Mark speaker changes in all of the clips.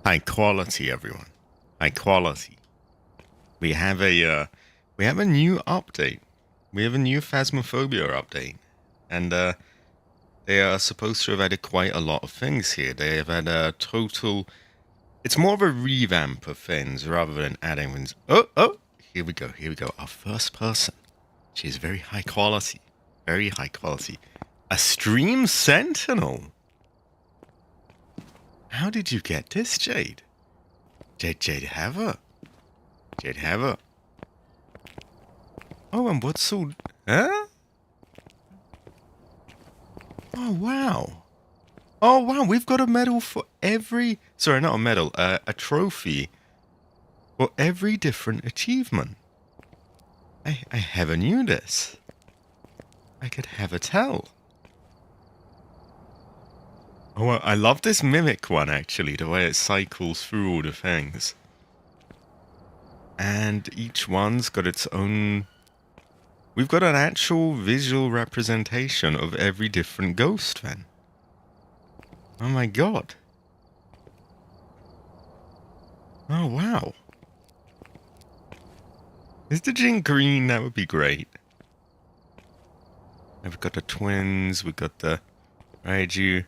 Speaker 1: High quality, everyone. High quality. We have a new update. We have a new Phasmophobia update, and they are supposed to have added quite a lot of things here. They have had a total. It's more of a revamp of things rather than adding things. Oh, here we go. Here we go. Our first person. She's very high quality. Very high quality. A stream sentinel. How did you get this, Jade? Jade Haver. Jade Haver. Oh, and what's so... Huh? Oh, wow. Oh, wow, we've got a medal for every... Sorry, not a medal. A trophy for every different achievement. I never knew this. I could never tell. Oh, well, I love this mimic one, actually, the way it cycles through all the things. And each one's got its own... We've got an actual visual representation of every different ghost, then. Oh my god. Oh, wow. Is the Jin green? That would be great. And we've got the twins, we've got the Raiju.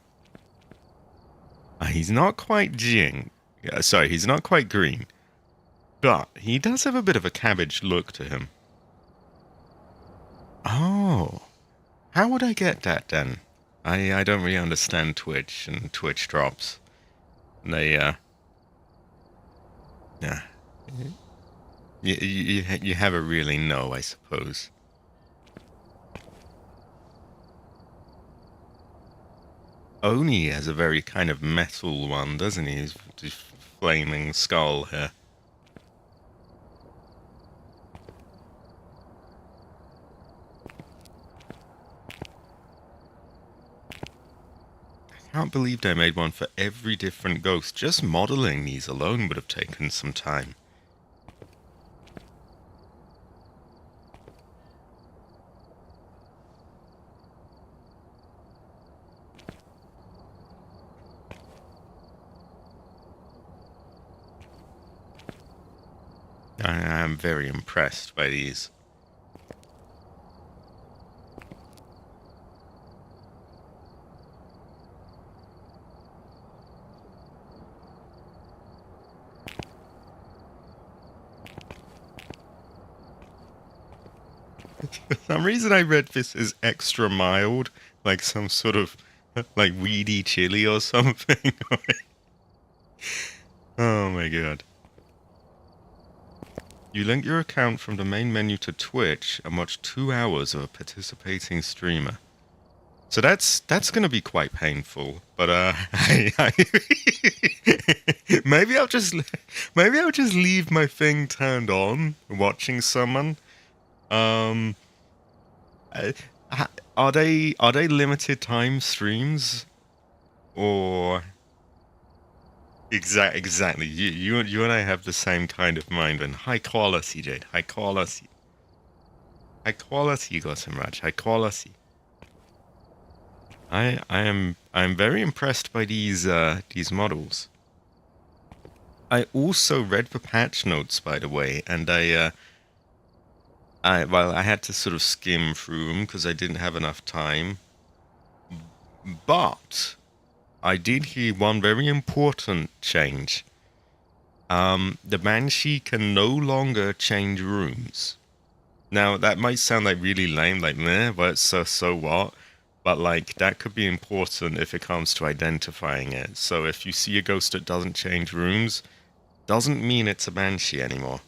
Speaker 1: He's not quite Jing. Sorry, he's not quite green. But he does have a bit of a cabbage look to him. Oh. How would I get that then? I don't really understand Twitch and Twitch drops. They, yeah. You have a really no, I suppose. Oni has a very kind of metal one, doesn't he? His flaming skull here. I can't believe they made one for every different ghost. Just modeling these alone would have taken some time. I am very impressed by these. For some reason I read this as extra mild, like some sort of, like weedy chili or something. Oh my god. You link your account from the main menu to Twitch and watch 2 hours of a participating streamer. So that's gonna be quite painful, but maybe I'll just leave my thing turned on watching someone. Are they limited time streams, or exactly? You and I have the same kind of mind. And high quality, Jade. High quality. High quality, Gotenraj. High quality. I'm very impressed by these models. I also read the patch notes, by the way, and I had to sort of skim through them because I didn't have enough time. But I did hear one very important change. The Banshee can no longer change rooms. Now, that might sound like really lame, like, meh, but so what? But, like, that could be important if it comes to identifying it. So if you see a ghost that doesn't change rooms, doesn't mean it's a Banshee anymore.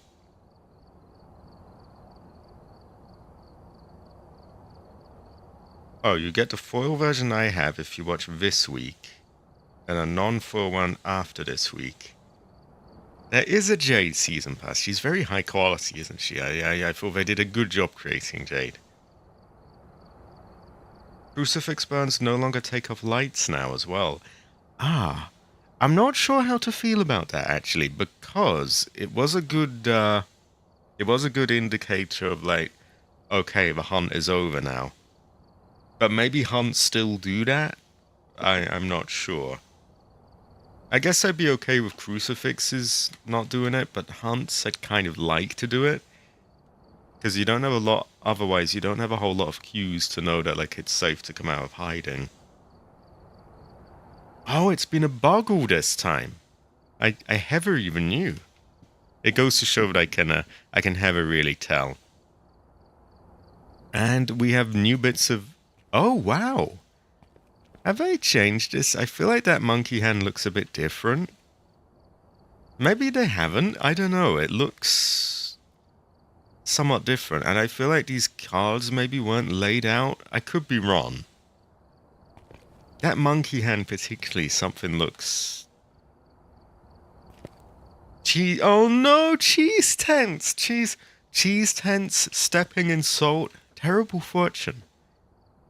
Speaker 1: Oh, you get the foil version I have if you watch this week, and a non-foil one after this week. There is a Jade season pass. She's very high quality, isn't she? I thought they did a good job creating Jade. Crucifix burns no longer take off lights now as well. I'm not sure how to feel about that actually, because it was a good indicator of like, okay, the hunt is over now. But maybe hunts still do that? I'm not sure. I guess I'd be okay with crucifixes not doing it, but hunts I'd kind of like to do it. Because you don't have a lot, otherwise you don't have a whole lot of cues to know that like it's safe to come out of hiding. Oh, it's been a bug all this time. I never even knew. It goes to show that I can never really tell. And we have new bits of... Oh, wow. Have they changed this? I feel like that monkey hand looks a bit different. Maybe they haven't. I don't know. It looks somewhat different. And I feel like these cards maybe weren't laid out. I could be wrong. That monkey hand particularly, something looks... Cheese... Oh no! Cheese tents! Cheese tents, stepping in salt. Terrible fortune.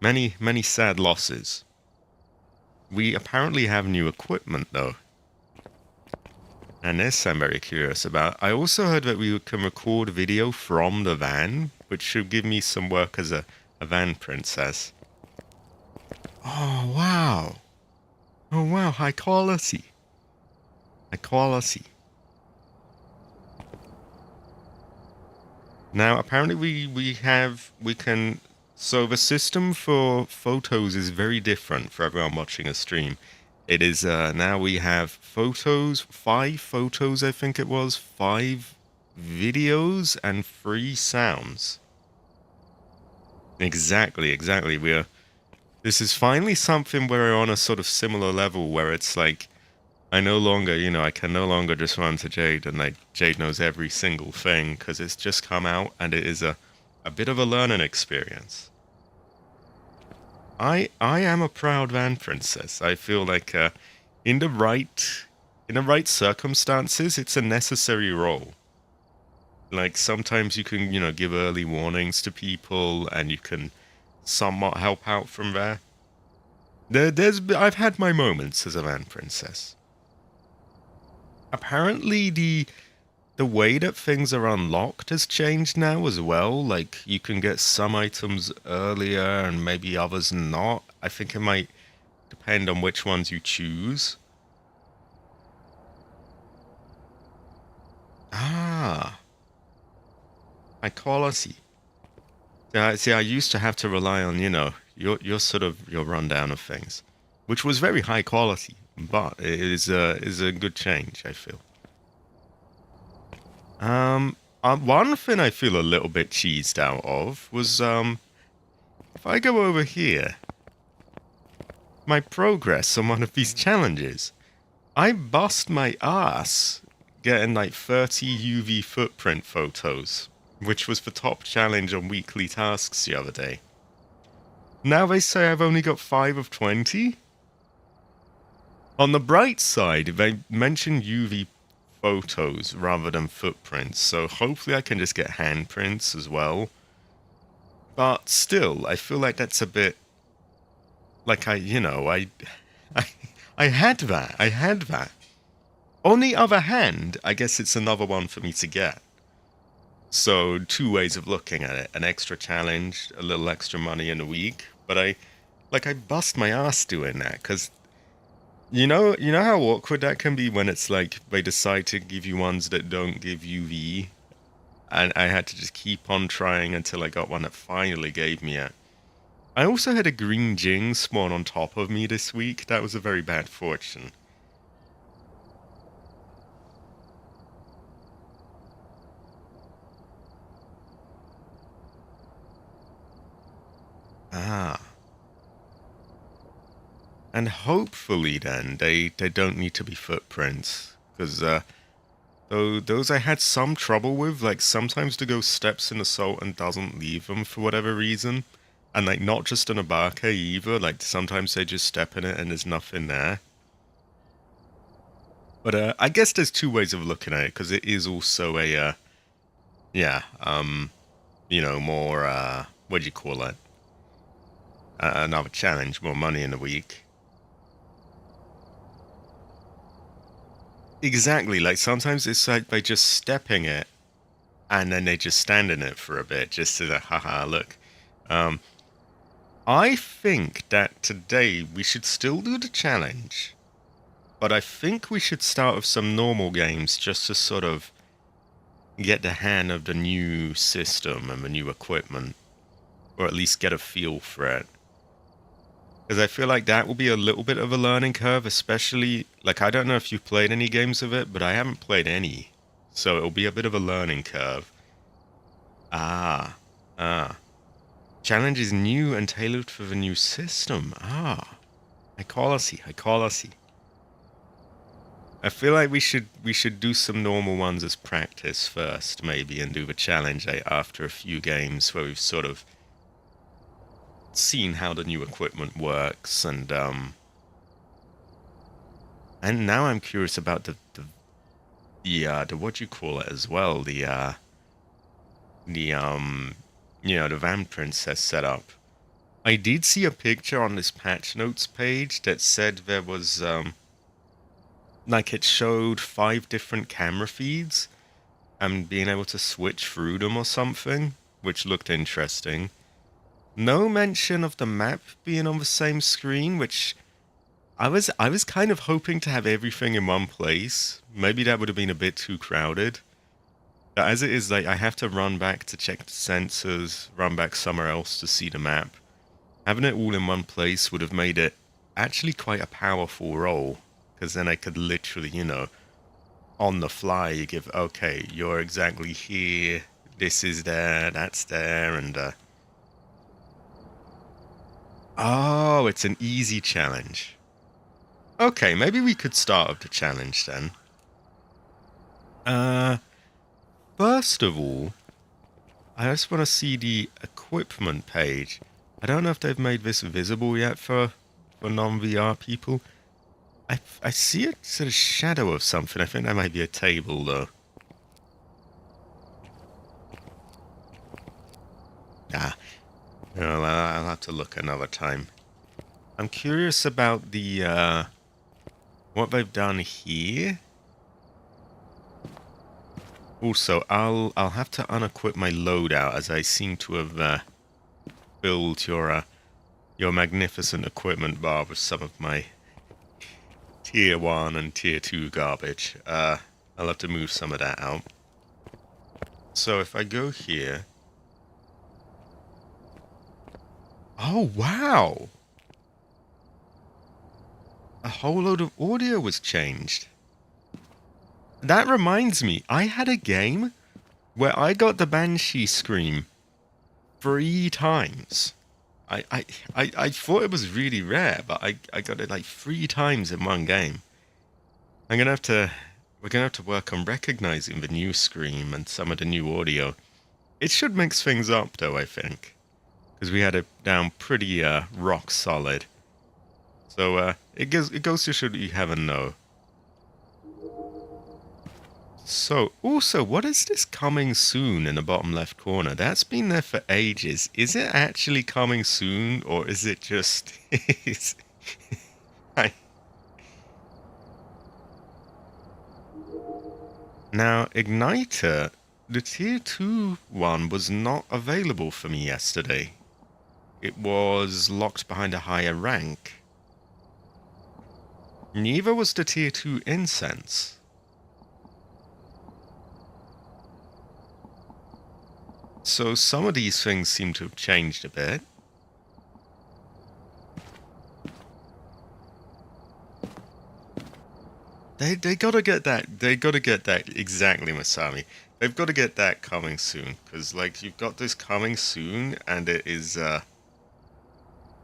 Speaker 1: Many, many sad losses. We apparently have new equipment, though. And this I'm very curious about. I also heard that we can record video from the van, which should give me some work as a van princess. Oh, wow. Oh, wow. High quality. High quality. Now, apparently we can... So the system for photos is very different for everyone watching a stream. It is, now we have photos, 5 photos I think it was, 5 videos, and 3 sounds. Exactly. This is finally something where we're on a sort of similar level where it's like, I no longer, I can no longer just run to Jade and like Jade knows every single thing because it's just come out and it is a bit of a learning experience. I am a proud van princess. I feel like in the right circumstances, it's a necessary role. Like sometimes you can, give early warnings to people and you can somewhat help out from there. I've had my moments as a van princess. Apparently the way that things are unlocked has changed now as well. Like, you can get some items earlier and maybe others not. I think it might depend on which ones you choose. Ah. High quality. See, I used to have to rely on, your sort of, your rundown of things. Which was very high quality, but it is a good change, I feel. One thing I feel a little bit cheesed out of was, if I go over here, my progress on one of these challenges, I bust my ass getting like 30 UV footprint photos, which was the top challenge on weekly tasks the other day. Now they say I've only got 5 of 20? On the bright side, they mention UV photos rather than footprints, so hopefully I can just get handprints as well. But still, I feel like that's a bit like I had that. On the other hand, I guess it's another one for me to get. So 2 ways of looking at it: an extra challenge, a little extra money in a week. But I bust my ass doing that because. You know how awkward that can be when it's like they decide to give you ones that don't give UV, and I had to just keep on trying until I got one that finally gave me it. I also had a green Jing spawn on top of me this week. That was a very bad fortune. Ah. And hopefully then they don't need to be footprints, because those I had some trouble with. Like sometimes the ghost steps in the salt and doesn't leave them for whatever reason, and like not just in a barque either. Like sometimes they just step in it and there's nothing there. But I guess there's 2 ways of looking at it, because it is also a more what do you call it? Another challenge, more money in a week. Exactly, like sometimes it's like by just stepping it, and then they just stand in it for a bit, just to like, haha, look. I think that today we should still do the challenge, But I think we should start with some normal games just to sort of get the hang of the new system and the new equipment, or at least get a feel for it. Because I feel like that will be a little bit of a learning curve, especially, like, I don't know if you've played any games of it, but I haven't played any. So it'll be a bit of a learning curve. Ah. Challenge is new and tailored for the new system. Helisexuality. I feel like we should do some normal ones as practice first, maybe, and do the challenge after a few games where we've sort of seen how the new equipment works, and now I'm curious about the what do you call it as well, the Van Princess setup. I did see a picture on this patch notes page that said there was like it showed 5 different camera feeds and being able to switch through them or something, which looked interesting. No mention of the map being on the same screen, which I was kind of hoping to have everything in one place. Maybe that would have been a bit too crowded. But as it is, like, I have to run back to check the sensors, run back somewhere else to see the map. Having it all in one place would have made it actually quite a powerful role, because then I could literally, on the fly, you give, okay, you're exactly here, this is there, that's there, and oh, it's an easy challenge. Okay, maybe we could start with the challenge then. First of all, I just want to see the equipment page. I don't know if they've made this visible yet for non-VR people. I see a sort of shadow of something. I think that might be a table, though. Well, I'll have to look another time. I'm curious about the what they've done here. Also, I'll have to unequip my loadout, as I seem to have filled your magnificent equipment bar with some of my Tier 1 and Tier 2 garbage. I'll have to move some of that out. So if I go here... Oh, wow! A whole load of audio was changed. That reminds me, I had a game where I got the Banshee Scream 3 times. I thought it was really rare, but I got it like 3 times in one game. We're gonna have to work on recognizing the new scream and some of the new audio. It should mix things up, though, I think, because we had it down pretty rock solid. So it goes to show that you have a know. So, also, what is this coming soon in the bottom left corner? That's been there for ages. Is it actually coming soon, or is it just... Now, Igniter, the Tier 2 one was not available for me yesterday. It was locked behind a higher rank. Neither was the Tier 2 Incense. So some of these things seem to have changed a bit. They gotta get that. They gotta get that exactly, Masami. They've got to get that coming soon, because like you've got this coming soon, and it is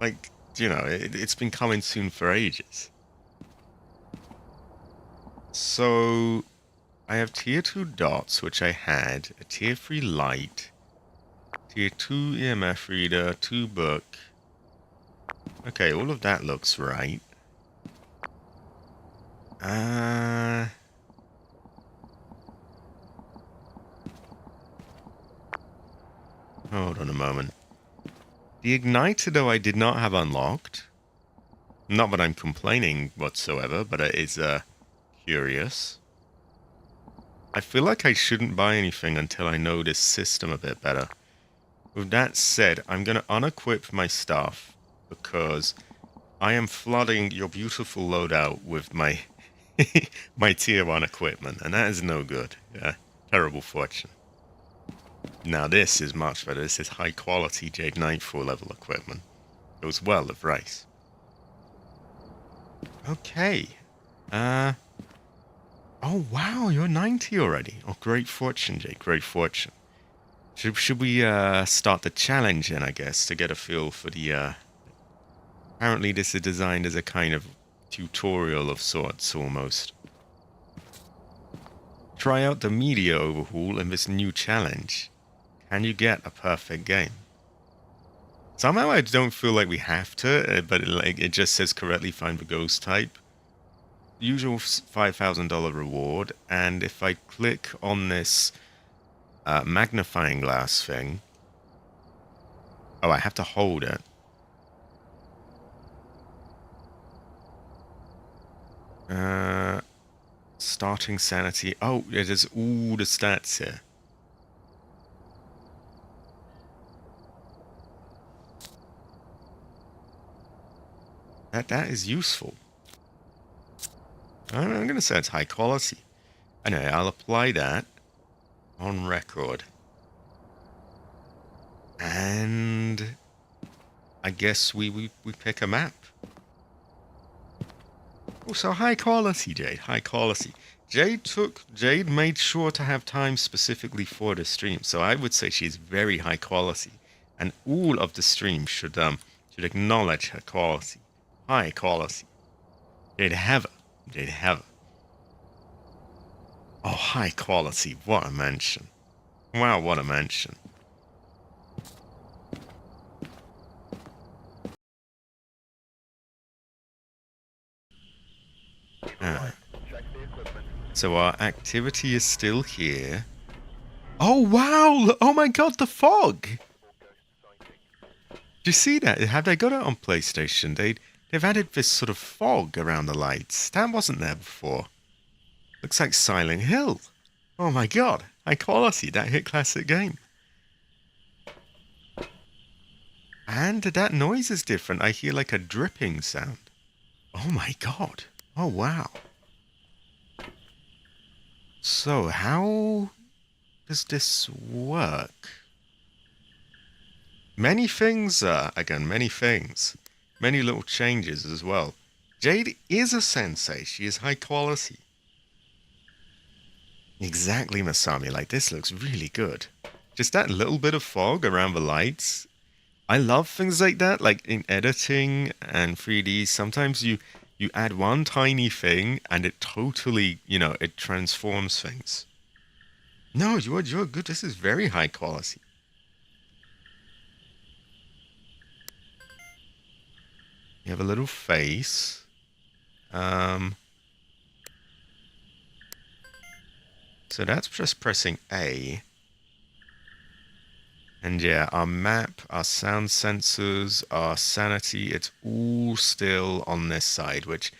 Speaker 1: like it's been coming soon for ages. So I have Tier 2 dots, which I had, a Tier 3 light, Tier 2 EMF reader, 2 book. Okay, all of that looks right. Hold on a moment. The igniter, though, I did not have unlocked. Not that I'm complaining whatsoever, but it is curious. I feel like I shouldn't buy anything until I know this system a bit better. With that said, I'm going to unequip my stuff because I am flooding your beautiful loadout with my My tier 1 equipment, and that is no good. Terrible fortune. Now this is much better. This is high quality Jade Nightfall level equipment. Goes well with rice. Okay. Oh wow, you're 90 already. Oh, great fortune, Jade. Great fortune. Should we start the challenge then, I guess, to get a feel for the apparently this is designed as a kind of tutorial of sorts almost. Try out the media overhaul in this new challenge. Can you get a perfect game? Somehow I don't feel like we have to, but it just says correctly find the ghost type. Usual $5,000 reward, and if I click on this magnifying glass thing, oh, I have to hold it. Starting sanity. Oh, it is all the stats here. That is useful. I'm going to say it's high quality. Anyway, I'll apply that on record. And I guess we pick a map. Oh, so high quality, Jade. High quality. Jade made sure to have time specifically for the stream. So I would say she's very high quality. And all of the streams should acknowledge her quality. High quality. Jade Heather. Jade Heather. Oh, high quality. What a mention. Wow, what a mention. So our activity is still here. Oh, wow! Oh my god, the fog! Do you see that? Have they got it on PlayStation? They've added this sort of fog around the lights. That wasn't there before. Looks like Silent Hill. Oh my god, high quality. That hit classic game. And that noise is different. I hear like a dripping sound. Oh my god. Oh wow. So how does this work? Many things, again, many things. Many little changes as well. Jade is a sensei. She is high quality. Exactly, Masami. Like, this looks really good. Just that little bit of fog around the lights. I love things like that. Like, in editing and 3D, sometimes you add one tiny thing and it totally, it transforms things. No, you're good. This is very high quality. You have a little face. So that's just pressing A. And yeah, our map, our sound sensors, our sanity, it's all still on this side, which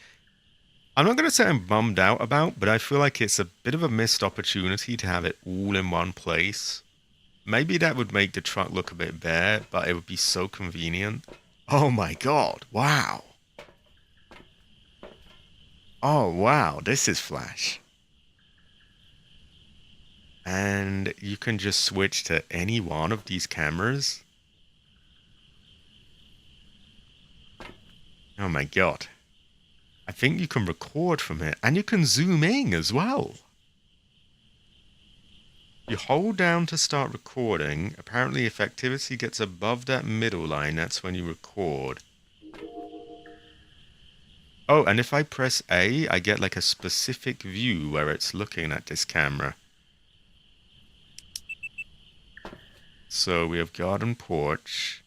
Speaker 1: I'm not going to say I'm bummed out about, but I feel like it's a bit of a missed opportunity to have it all in one place. Maybe that would make the truck look a bit bare, but it would be so convenient. Oh my god, wow. Oh wow, this is Flash. And you can just switch to any one of these cameras. Oh my god. I think you can record from it, and you can zoom in as well. You hold down to start recording. Apparently, if activity gets above that middle line, that's when you record. Oh, and if I press A, I get like a specific view where it's looking at this camera. So we have garden porch.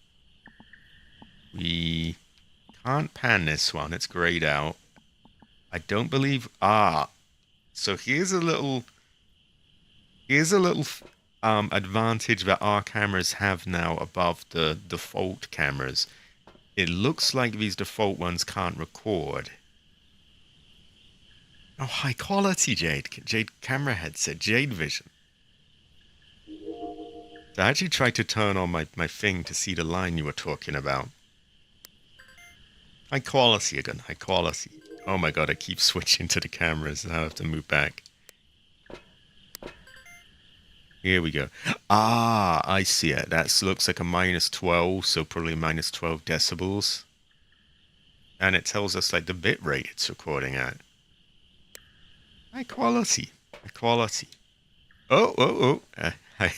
Speaker 1: We can't pan this one. It's grayed out. I don't believe... So here's a little advantage that our cameras have now above the default cameras. It looks like these default ones can't record. Oh, high quality Jade camera headset, Jade Vision. So I actually tried to turn on my thing to see the line you were talking about. High quality again, high quality. Oh my god, I keep switching to the cameras. I have to move back. Here we go. Ah, I see it. That looks like a -12, so probably -12 decibels. And it tells us like the bit rate it's recording at. High quality. High quality. Oh, oh, oh.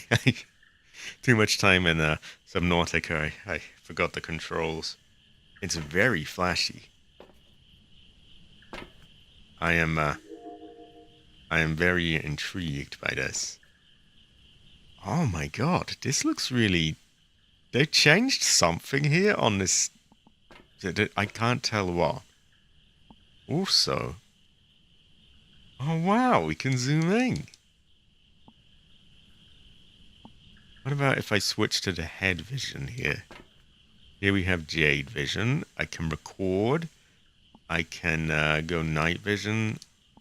Speaker 1: Too much time in Subnautica. I forgot the controls. It's very flashy. I am very intrigued by this. Oh my god, this looks really... They changed something here on this... I can't tell what. Also... Oh wow, we can zoom in. What about if I switch to the head vision here? Here we have Jade vision. I can record. I can go night vision.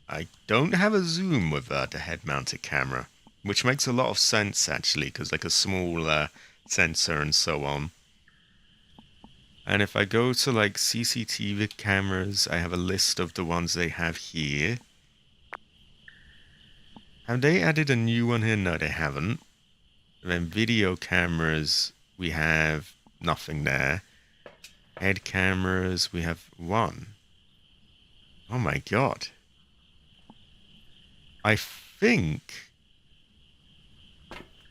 Speaker 1: I don't have a zoom with the head-mounted camera, which makes a lot of sense actually, because like a small sensor and so on. And if I go to like CCTV cameras, I have a list of the ones they have here. Have they added a new one here? No, they haven't. And then video cameras, we have nothing there. Head cameras, we have one. Oh my god. I think...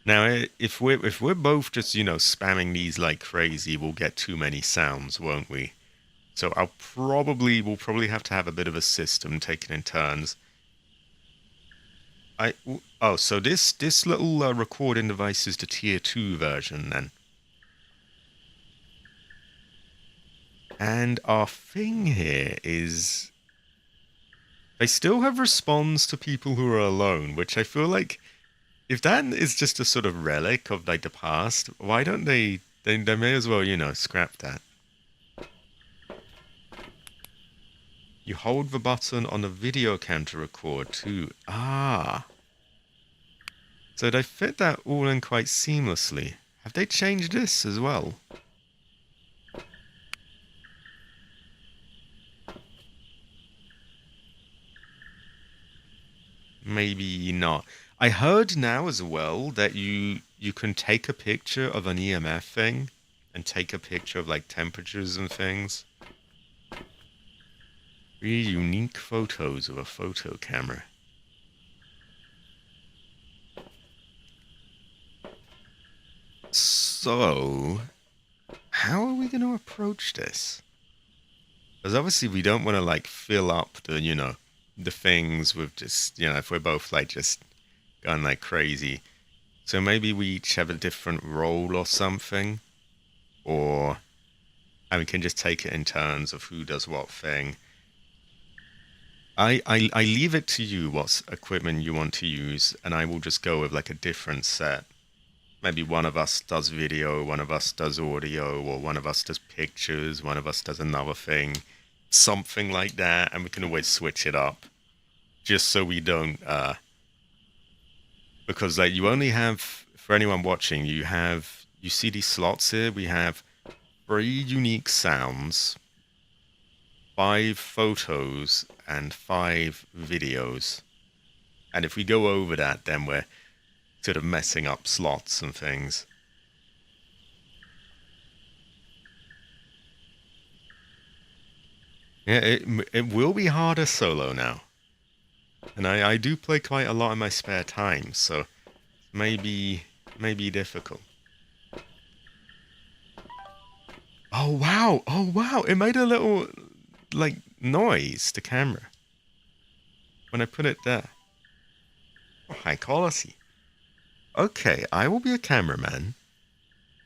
Speaker 1: Now, if we're both just, you know, spamming these like crazy, we'll get too many sounds, won't we? So we'll probably have to have a bit of a system taken in turns. Oh, so this little recording device is the tier 2 version then. And our thing here is... They still have response to people who are alone, which I feel like... If that is just a sort of relic of like the past, why don't they may as well, you know, scrap that. You hold the button on the video cam to record too. Ah. So they fit that all in quite seamlessly. Have they changed this as well? Maybe not. I heard now as well that you can take a picture of an EMF thing and take a picture of like temperatures and things. Really unique photos of a photo camera. So, how are we going to approach this? Because obviously we don't want to like fill up the, you know, the things with just, you know, if we're both like just going like crazy. So maybe we each have a different role or something. Or, and we can just take it in turns of who does what thing. I leave it to you what equipment you want to use, and I will just go with like a different set. Maybe one of us does video, one of us does audio, or one of us does pictures, one of us does another thing. Something like that, and we can always switch it up. Just so we don't... because like you only have, for anyone watching, you see these slots here, we have 3 unique sounds, 5 photos, and 5 videos. And if we go over that, then we're sort of messing up slots and things. Yeah, it will be harder solo now. And I do play quite a lot in my spare time, so maybe difficult. Oh wow! Oh wow! It made a little like noise, the camera, when I put it there. Oh, high quality. Okay, I will be a cameraman.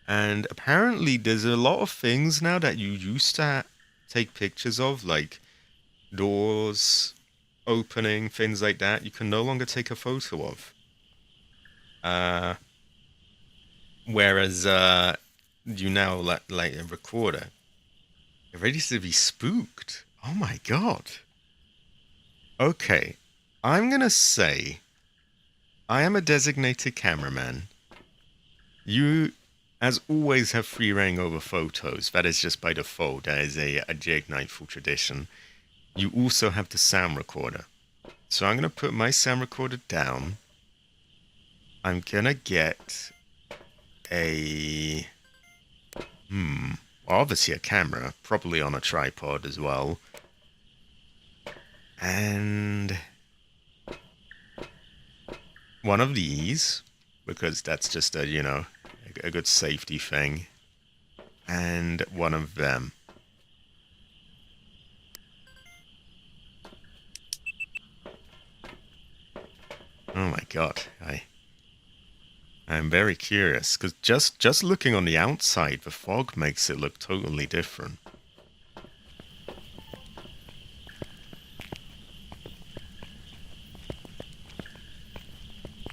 Speaker 1: And apparently there's a lot of things now that you used to take pictures of, like doors opening, things like that, you can no longer take a photo of. Whereas you now like a recorder. You're ready to be spooked. Oh my god. Okay, I'm gonna say I am a designated cameraman. You, as always, have free reign over photos. That is just by default. That is a Jade Nightfall tradition. you also have the sound recorder. So I'm going to put my sound recorder down. I'm going to get a... obviously a camera, probably on a tripod as well. And one of these, because that's just a, you know, a good safety thing. And one of them. Oh my god, I'm very curious, because just looking on the outside, the fog makes it look totally different.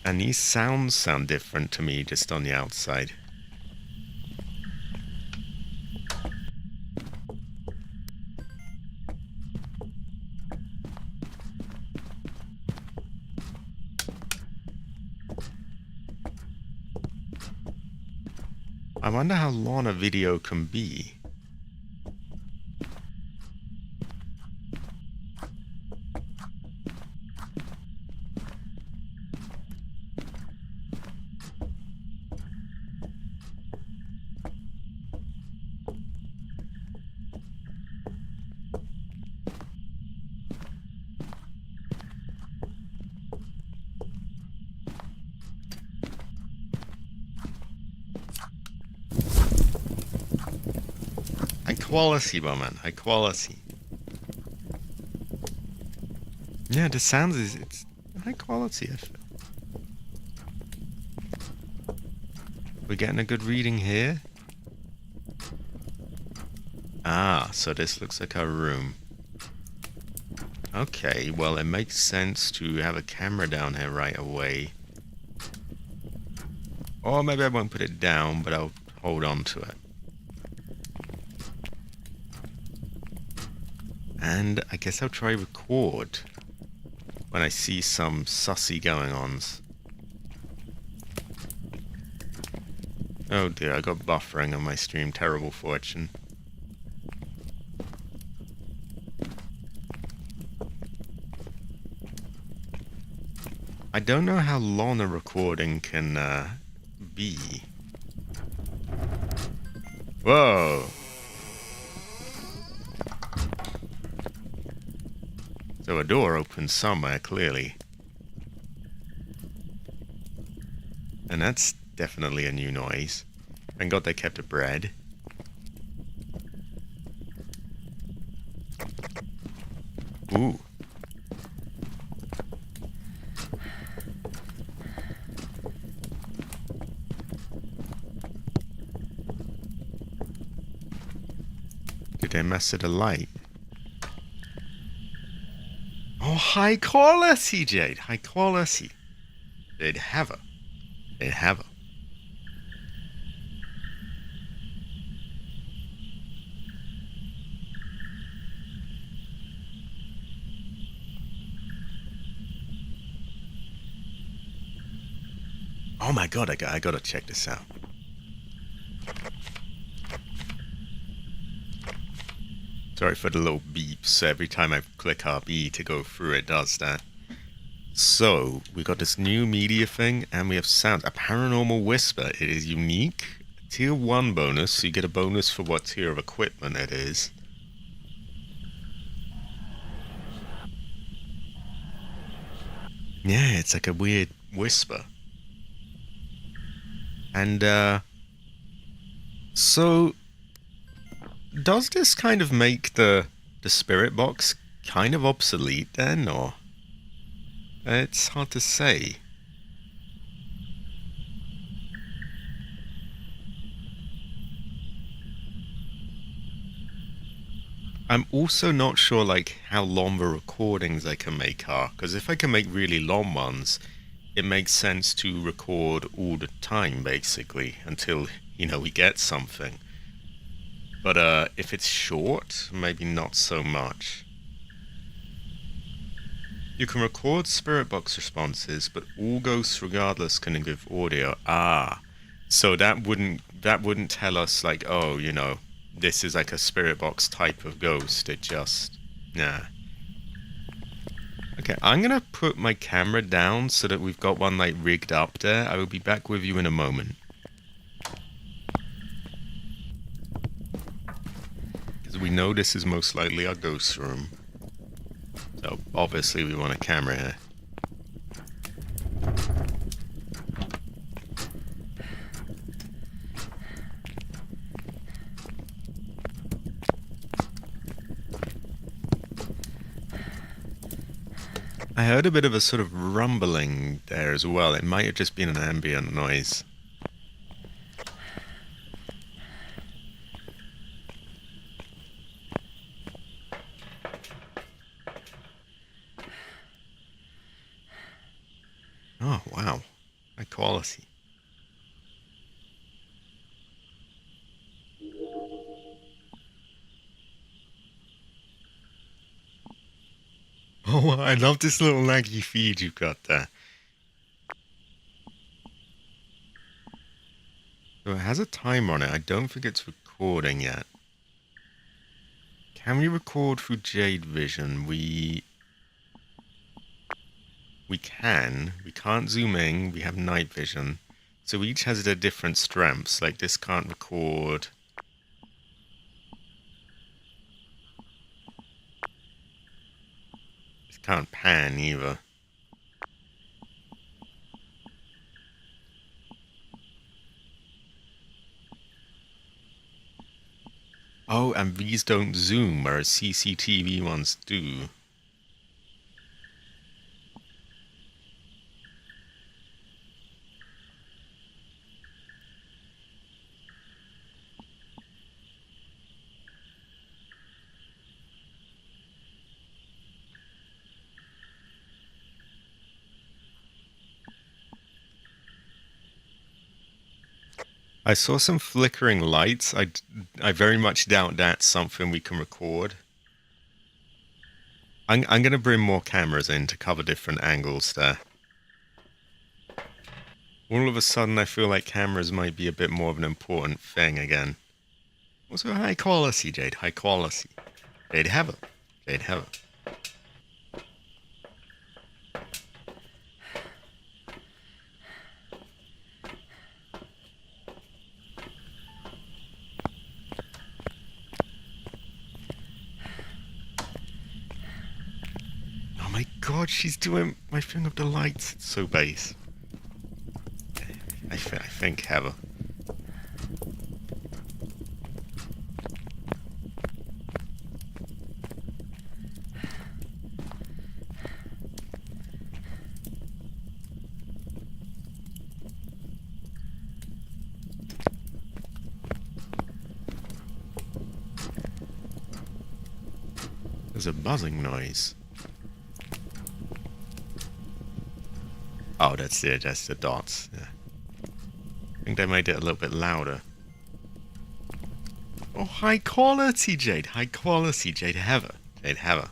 Speaker 1: And these sounds sound different to me just on the outside. I wonder how long a video can be. High quality, man. High quality. Yeah, the sounds it's high quality, I feel. We're getting a good reading here. Ah, so this looks like our room. Okay, well, it makes sense to have a camera down here right away. Or maybe I won't put it down, but I'll hold on to it. And I guess I'll try record when I see some sussy going-ons. Oh dear, I got buffering on my stream. Terrible fortune. I don't know how long a recording can be. Whoa! So a door opens somewhere, clearly. And that's definitely a new noise. Thank God they kept a bread. Ooh. Did they mess with the light? Oh, high quality, Jade. High quality. They'd have her. They'd have her. Oh my god, I gotta check this out. Sorry for the little beeps. Every time I click RB to go through, it does that. So, we got this new media thing, and we have sound. A paranormal whisper. It is unique. Tier 1 bonus, so you get a bonus for what tier of equipment it is. Yeah, it's like a weird whisper. And, so... does this kind of make the spirit box kind of obsolete then, or? It's hard to say. I'm also not sure like how long the recordings I can make are, because if I can make really long ones, it makes sense to record all the time basically until, you know, we get something. But if it's short, maybe not so much. You can record spirit box responses, but all ghosts regardless can give audio. Ah, so that wouldn't tell us like, oh, you know, this is like a spirit box type of ghost. It just, nah. Okay, I'm gonna put my camera down so that we've got one like rigged up there. I will be back with you in a moment. Because we know this is most likely our ghost room. So obviously we want a camera here. I heard a bit of a sort of rumbling there as well. It might have just been an ambient noise. Oh, wow. High quality. Oh, I love this little laggy feed you've got there. So it has a timer on it. I don't think it's recording yet. Can we record through Jade Vision? We can. We can't zoom in. We have night vision. So each has their different strengths. Like this can't record. This can't pan either. Oh, and these don't zoom, whereas CCTV ones do. I saw some flickering lights. I very much doubt that's something we can record. I'm going to bring more cameras in to cover different angles there. All of a sudden, I feel like cameras might be a bit more of an important thing again. Also, high quality, Jade. High quality. Jade Heather. Jade Heather. Oh my god, she's doing my thing of the lights. It's so base. I think Heather. There's a buzzing noise. Oh, that's it. That's the dots. Yeah. I think they made it a little bit louder. Oh, high quality, Jade. High quality, Jade Heather. Jade Heather.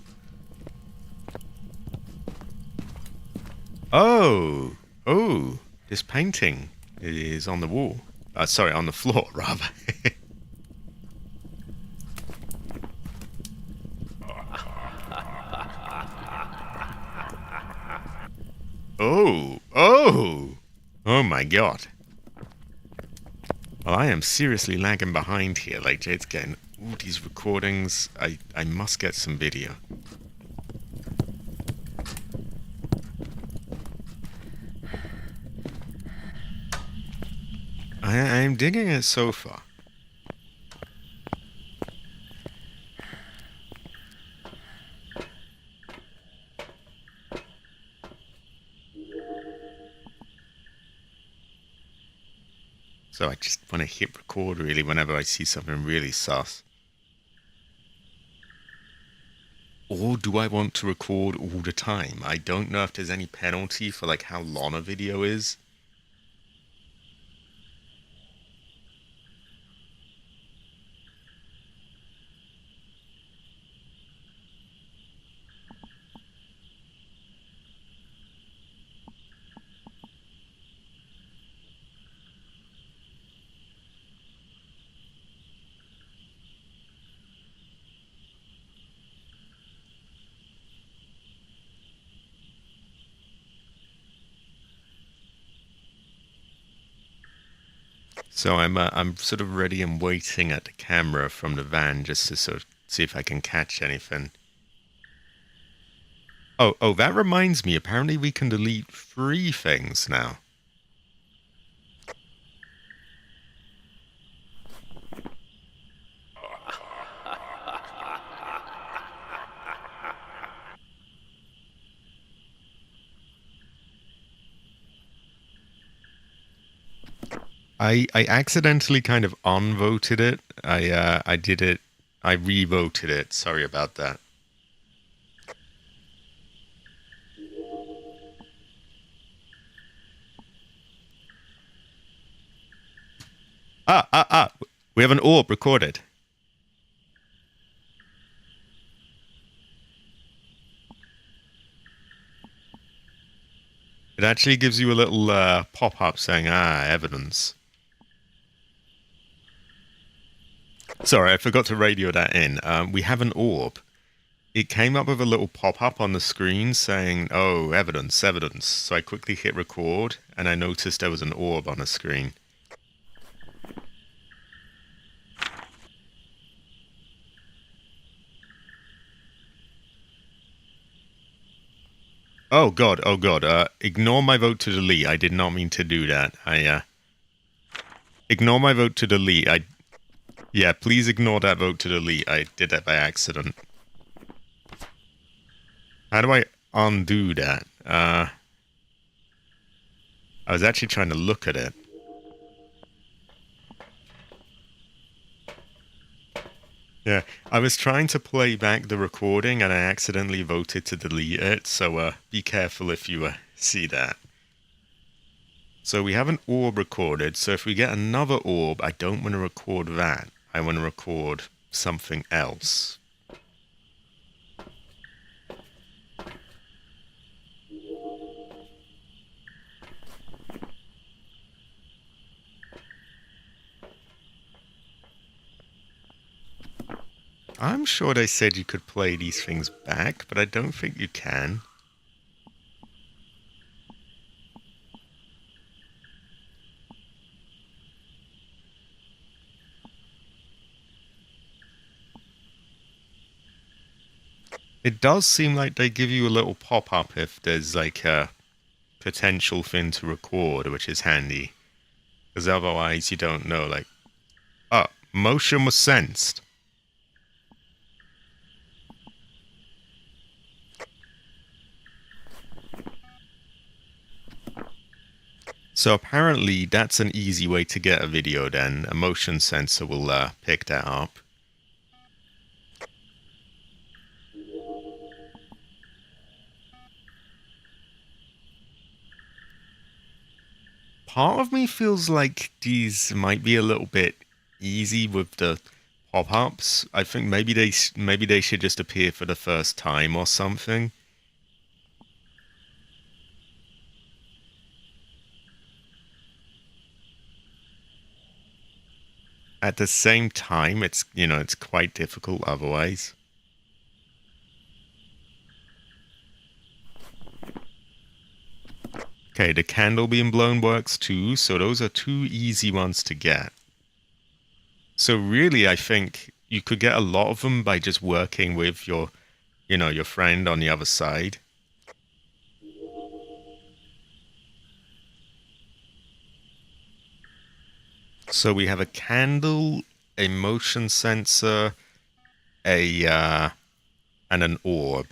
Speaker 1: Oh. Oh. This painting is on the wall. Sorry, on the floor, rather. Oh. Oh. Oh my god. Well, I am seriously lagging behind here. Like, Jade's getting all these recordings. I must get some video. I'm digging it so far. So I just want to hit record really whenever I see something really sus. Or do I want to record all the time? I don't know if there's any penalty for like how long a video is. So I'm sort of ready and waiting at the camera from the van just to sort of see if I can catch anything. Oh, that reminds me. Apparently we can delete 3 things now. I accidentally kind of unvoted it. I did it. I revoted it. Sorry about that. Ah. We have an orb recorded. It actually gives you a little pop-up saying, evidence. Sorry, I forgot to radio that in. We have an orb. It came up with a little pop-up on the screen saying, oh, evidence, evidence. So I quickly hit record, and I noticed there was an orb on the screen. Oh god, oh god. Ignore my vote to delete. I did not mean to do that. Ignore my vote to delete. Yeah, please ignore that vote to delete. I did that by accident. How do I undo that? I was actually trying to look at it. Yeah, I was trying to play back the recording and I accidentally voted to delete it, so be careful if you see that. So we have an orb recorded, so if we get another orb, I don't want to record that. I want to record something else. I'm sure they said you could play these things back, but I don't think you can. It does seem like they give you a little pop-up if there's like a potential thing to record, which is handy. Because otherwise you don't know, like, motion was sensed. So apparently that's an easy way to get a video then. A motion sensor will pick that up. Part of me feels like these might be a little bit easy with the pop-ups. I think maybe they should just appear for the first time or something. At the same time, it's quite difficult otherwise. Okay, the candle being blown works too, so those are 2 easy ones to get. So really, I think you could get a lot of them by just working with your friend on the other side. So we have a candle, a motion sensor, and an orb.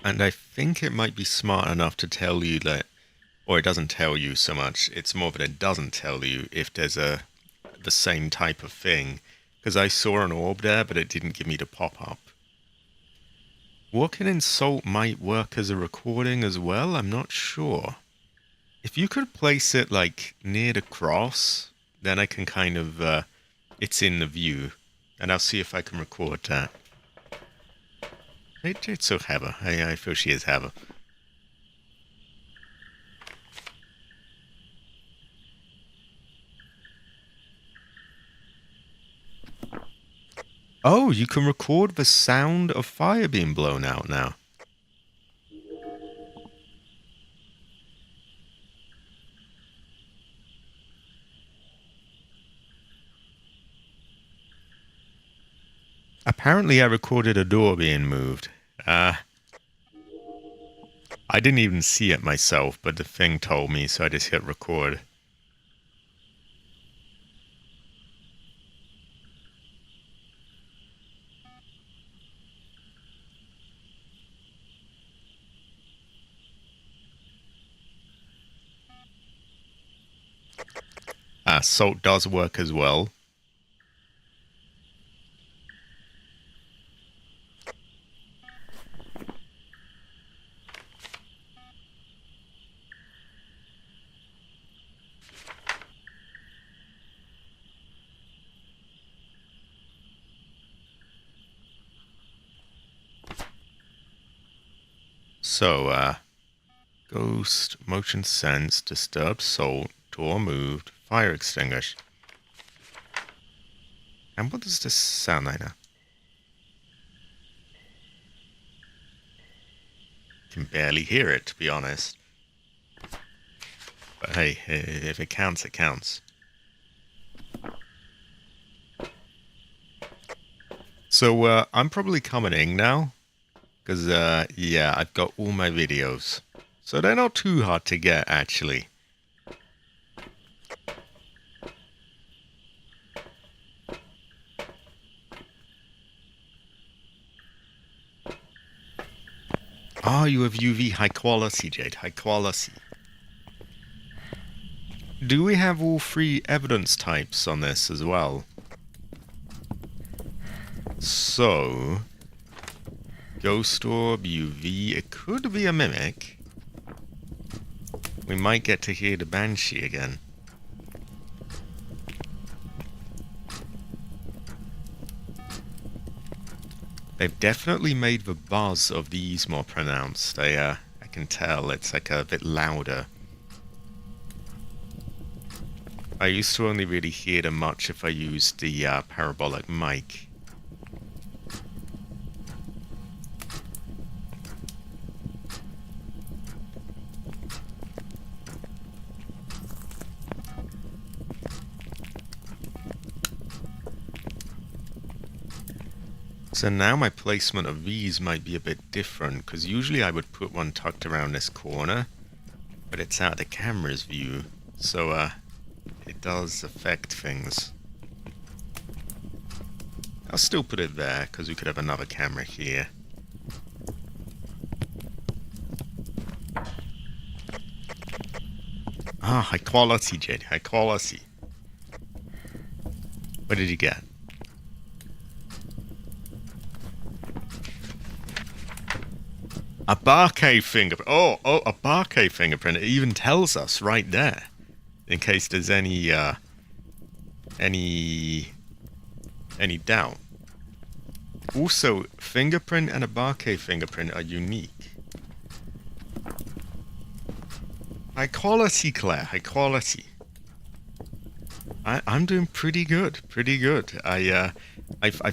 Speaker 1: And I think it might be smart enough to tell you that, or it doesn't tell you so much, it's more that it doesn't tell you if there's the same type of thing. Because I saw an orb there, but it didn't give me the pop-up. Walking in salt might work as a recording as well, I'm not sure. If you could place it, like, near the cross, then I can kind of, it's in the view, and I'll see if I can record that. It's so Heather. I feel she is Heather. Oh, you can record the sound of fire being blown out now. Apparently I recorded a door being moved. I didn't even see it myself, but the thing told me, so I just hit record. Salt does work as well. So, ghost, motion sense, disturbed salt, door moved, fire extinguished. And what does this sound like now? Can barely hear it, to be honest. But hey, if it counts, it counts. So, I'm probably commenting now. Because, yeah, I've got all my videos. So they're not too hard to get, actually. Oh, you have UV high quality, Jade. High quality. Do we have all three evidence types on this as well? So, Ghost Orb, UV, it could be a mimic. We might get to hear the Banshee again. They've definitely made the buzz of these more pronounced. I can tell it's like a bit louder. I used to only really hear them much if I used the parabolic mic. So now my placement of these might be a bit different, because usually I would put one tucked around this corner, but it's out of the camera's view, so it does affect things. I'll still put it there, because we could have another camera here. Ah, high quality, Jade, high quality. What did you get? A Barcade fingerprint. Oh, a Barcade fingerprint. It even tells us right there, in case there's any doubt. Also, fingerprint and a Barcade fingerprint are unique. High quality, Claire. High quality. I'm doing pretty good. Pretty good. I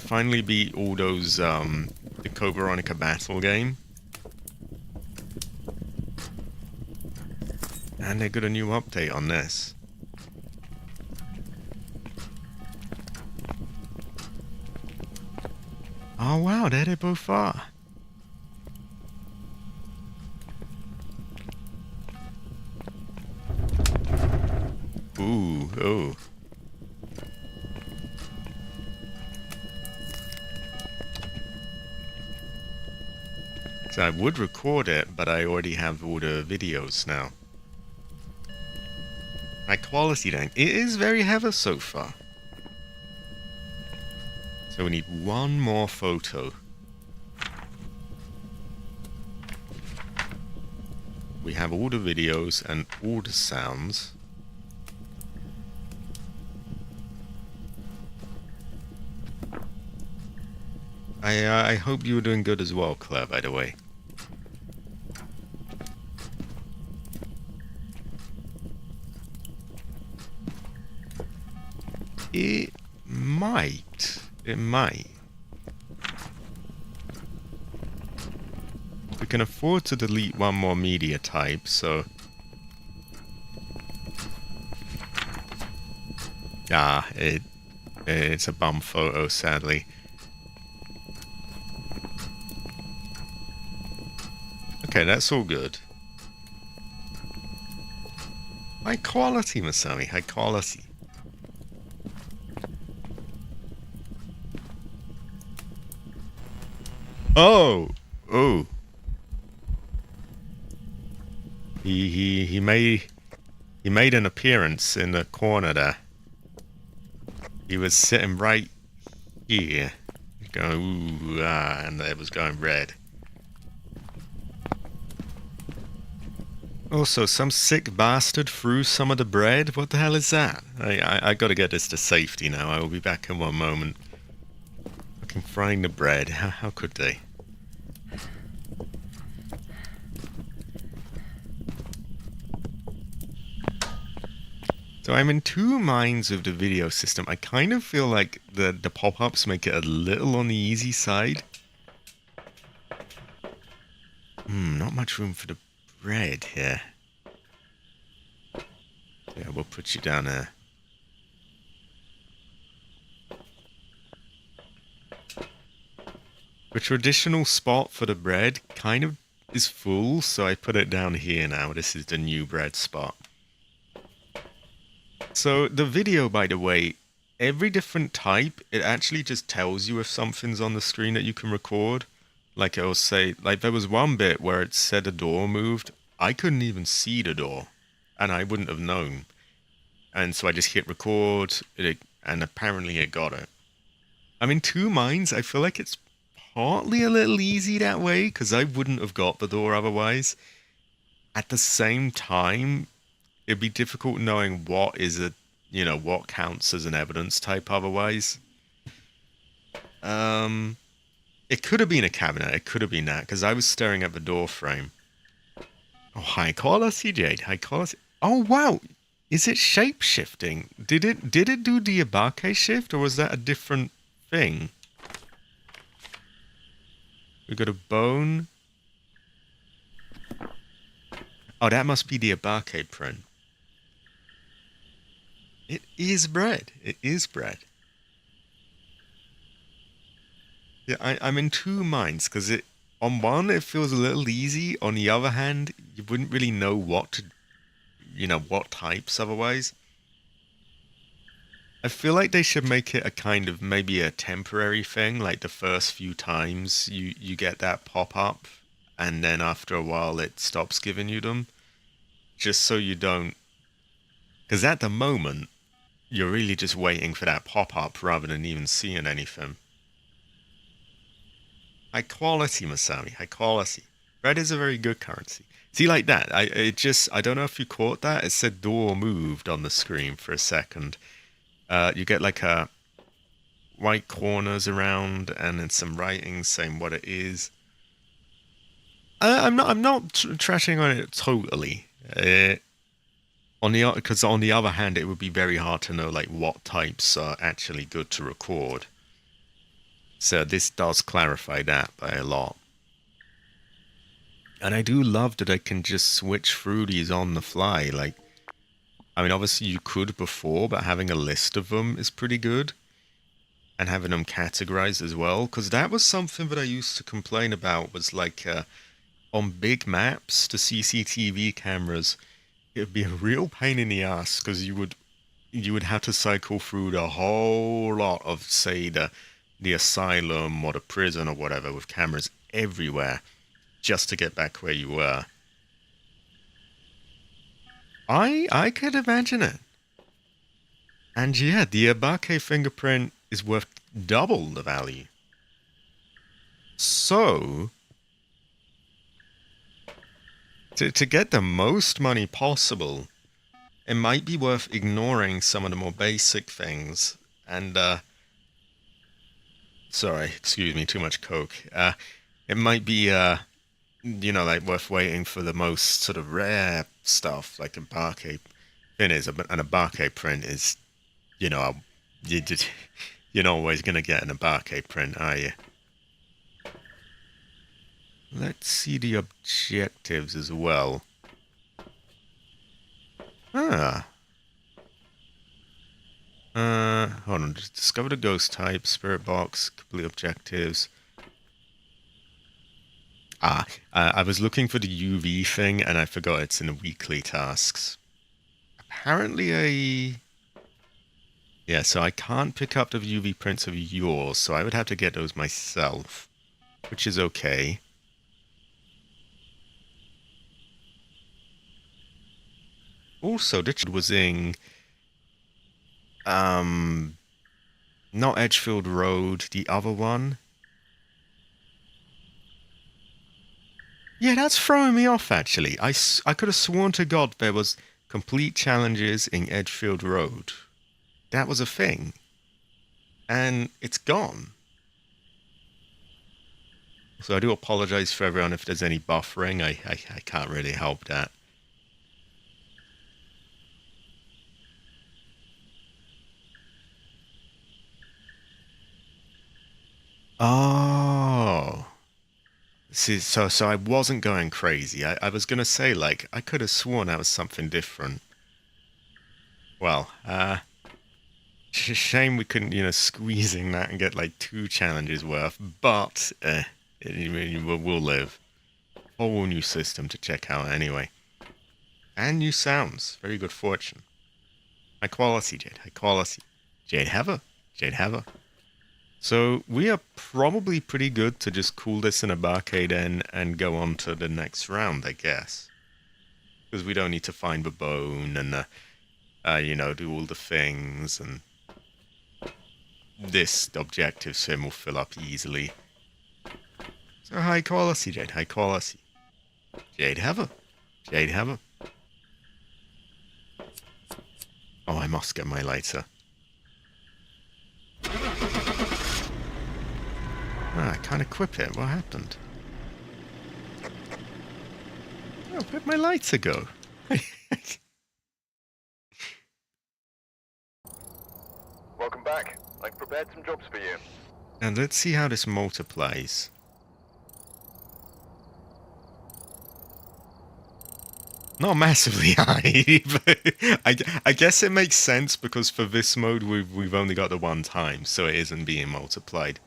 Speaker 1: finally beat all those the Code Veronica battle game. And they got a new update on this. Oh wow, there they both are. Ooh, oh. So I would record it, but I already have all the videos now. High quality then. It is very heavy so far. So we need one more photo. We have all the videos and all the sounds. I hope you were doing good as well, Claire, by the way. It might. It might. We can afford to delete one more media type, so... Ah, it's a bum photo, sadly. Okay, that's all good. High quality, Masami, high quality. Oh! Oh! He made an appearance in the corner there. He was sitting right here. Going, ooh, ah, and it was going red. Also, some sick bastard threw some of the bread? What the hell is that? I gotta get this to safety now. I will be back in one moment. Fucking frying the bread. How could they? So I'm in two minds of the video system. I kind of feel like the pop-ups make it a little on the easy side. Not much room for the bread here. Yeah, we'll put you down there. The traditional spot for the bread kind of is full, so I put it down here now. This is the new bread spot. So the video, by the way, every different type, it actually just tells you if something's on the screen that you can record. Like it'll say, like there was one bit where it said a door moved. I couldn't even see the door, and I wouldn't have known. And so I just hit record, and apparently it got it. I'm in two minds. I feel like it's partly a little easy that way, because I wouldn't have got the door otherwise. At the same time, it'd be difficult knowing what is what counts as an evidence type otherwise. It could have been a cabinet. It could have been that, because I was staring at the door frame. Oh, high quality, Jade. High quality. Oh, wow. Is it shape-shifting? Did it do the Abake shift, or was that a different thing? We got a bone. Oh, that must be the Abake print. It is bread. It is bread. Yeah, I'm in two minds, because on one, it feels a little easy. On the other hand, you wouldn't really know what to, what types otherwise. I feel like they should make it a kind of maybe a temporary thing, like the first few times you get that pop-up, and then after a while it stops giving you them. Just so you don't... Because at the moment, you're really just waiting for that pop-up rather than even seeing anything. High quality, Masami. High quality. Red is a very good currency. See, like that. I don't know if you caught that. It said door moved on the screen for a second. You get like a white corners around, and then some writing saying what it is. I'm not trashing on it totally. Because on the other hand, it would be very hard to know like what types are actually good to record. So this does clarify that by a lot. And I do love that I can just switch through these on the fly. Like, I mean, obviously you could before, but having a list of them is pretty good. And having them categorized as well. Because that was something that I used to complain about, was like on big maps, the CCTV cameras, it would be a real pain in the ass, because you would have to cycle through the whole lot of, say, the asylum or the prison or whatever, with cameras everywhere, just to get back where you were. I could imagine it. And yeah, the Abake fingerprint is worth double the value. So, to get the most money possible, it might be worth ignoring some of the more basic things and Sorry, excuse me, too much coke. It might be, like worth waiting for the most sort of rare stuff, like a Barcade pin is, and a Barcade print is, you know, you just, you're not always gonna get an Barcade print, are you? Let's see the objectives as well. Ah. Hold on. Just discover the ghost type, spirit box, complete objectives. I was looking for the UV thing and I forgot it's in the weekly tasks. Apparently yeah, so I can't pick up the UV prints of yours, so I would have to get those myself, which is okay. Also, this was in not Edgefield Road, the other one. Yeah, that's throwing me off, actually. I could have sworn to God there was complete challenges in Edgefield Road. That was a thing. And it's gone. So I do apologize for everyone if there's any buffering. I can't really help that. Oh. See, so I wasn't going crazy. I was gonna say, like, I could have sworn that was something different. Well, shame we couldn't, squeezing that and get like 2 challenges worth, but we'll live. Whole new system to check out anyway. And new sounds. Very good fortune. High quality, Jade. High quality. Jade Heather. Jade Heather. So we are probably pretty good to just cool this in a barcade and go on to the next round, I guess. Because we don't need to find the bone and, do all the things. And this objective sim will fill up easily. So high quality, Jade. High quality. Jade Heather. Jade Heather. Oh, I must get my lighter. I can't equip it. What happened? Oh, where'd my lighter go?
Speaker 2: Welcome back. I've prepared some jobs for you.
Speaker 1: And let's see how this multiplies. Not massively high, but I guess it makes sense because for this mode we've only got the one time, so it isn't being multiplied.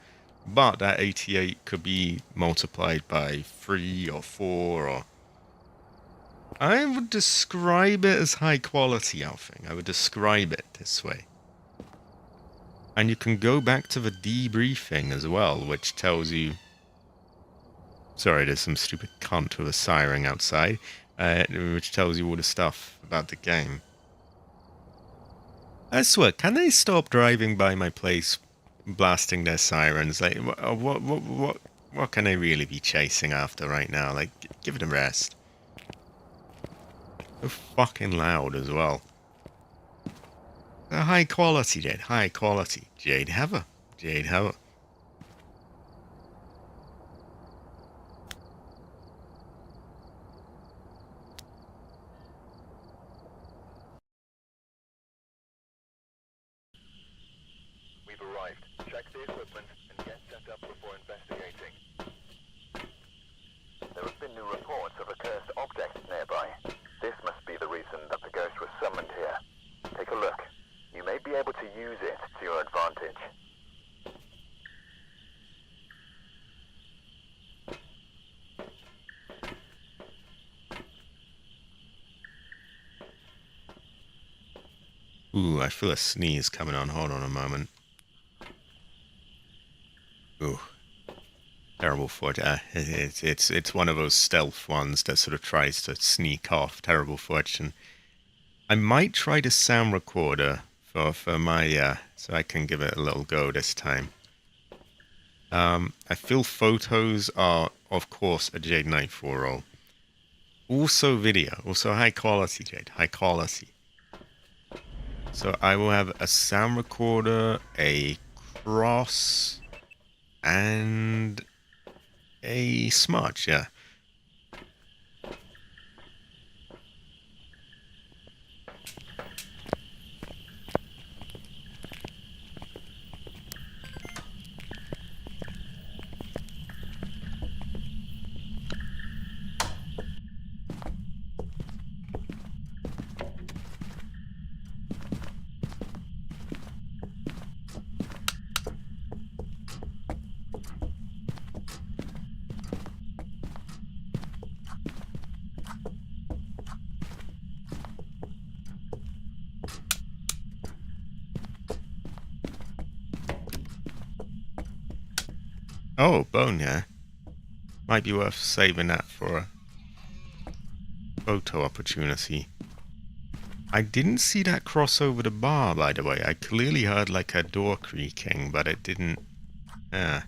Speaker 1: But that 88 could be multiplied by 3 or 4 or... I would describe it as high quality, I think. I would describe it this way. And you can go back to the debriefing as well, which tells you... Sorry, there's some stupid cunt with a siren outside. Which tells you all the stuff about the game. I swear, can they stop driving by my place, blasting their sirens? Like, what can they really be chasing after right now? Like, give it a rest. So fucking loud as well. High quality, Jade. High quality. Jade Heather. Jade Heather.
Speaker 2: We've arrived. Check the equipment and get set up before investigating. There have been new reports of a cursed object nearby. This must be the reason that the ghost was summoned here. Take a look. You may be able to use it to your advantage.
Speaker 1: Ooh, I feel a sneeze coming on. Hold on a moment. Ooh. Terrible fortune. It's one of those stealth ones that sort of tries to sneak off. Terrible fortune. I might try the sound recorder for my so I can give it a little go this time. I feel photos are of course a Jade Knight 4 roll. Also video, also high quality Jade, high quality. So I will have a sound recorder, a cross, And a smudge, yeah. Oh, bone, yeah. Might be worth saving that for a photo opportunity. I didn't see that cross over the bar, by the way. I clearly heard like a door creaking, but it didn't... Yeah.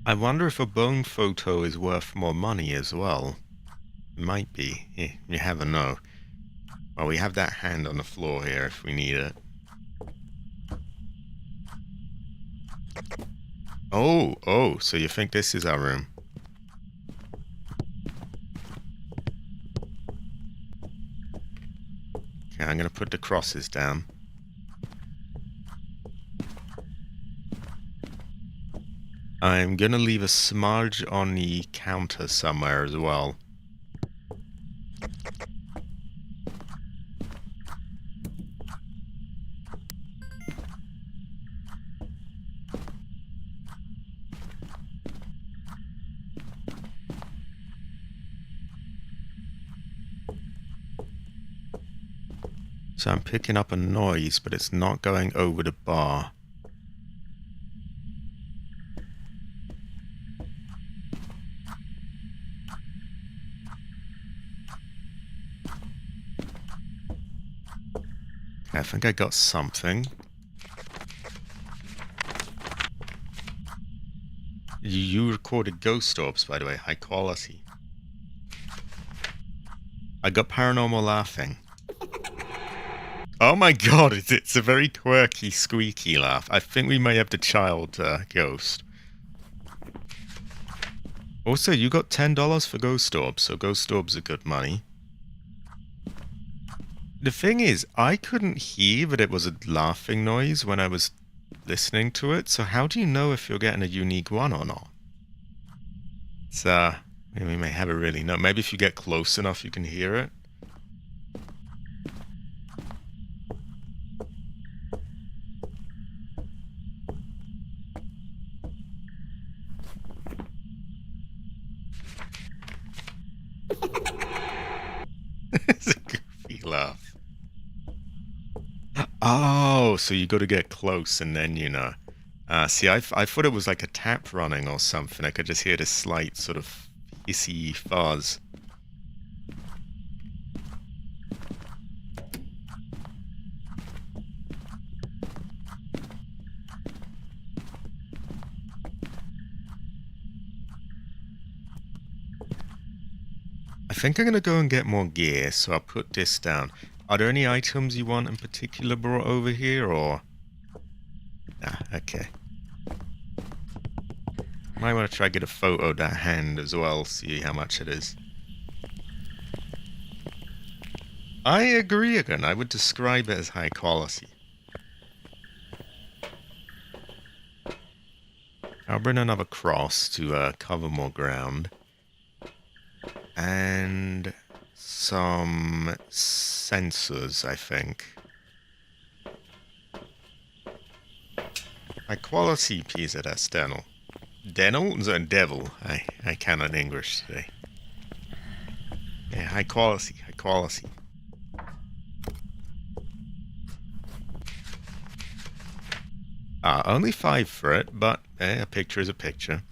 Speaker 1: I wonder if a bone photo is worth more money as well. It might be. You never know. Well, we have that hand on the floor here if we need it. Oh, so you think this is our room? Okay, I'm gonna put the crosses down. I'm gonna leave a smudge on the counter somewhere as well. So I'm picking up a noise, but it's not going over the bar. Okay, I think I got something. You recorded ghost orbs, by the way, high quality. I got paranormal laughing. Oh my god, it's a very quirky, squeaky laugh. I think we may have the child ghost. Also, you got $10 for ghost orbs, so ghost orbs are good money. The thing is, I couldn't hear that it was a laughing noise when I was listening to it, so how do you know if you're getting a unique one or not? It's, we may have it really know. Maybe if you get close enough, you can hear it. It's a goofy laugh. Oh, so you got to get close and then you know. See, I thought it was like a tap running or something. I could just hear this slight sort of hissy fuzz. I think I'm going to go and get more gear, so I'll put this down. Are there any items you want in particular brought over here, or...? Nah, okay. Might want to try to get a photo of that hand as well, see how much it is. I agree again, I would describe it as high quality. I'll bring another cross to cover more ground. And some sensors, I think. High quality pizza, that's dental. Dental? No, devil. I cannot English today. Yeah, high quality, high quality. Only 5 for it, but a picture is a picture.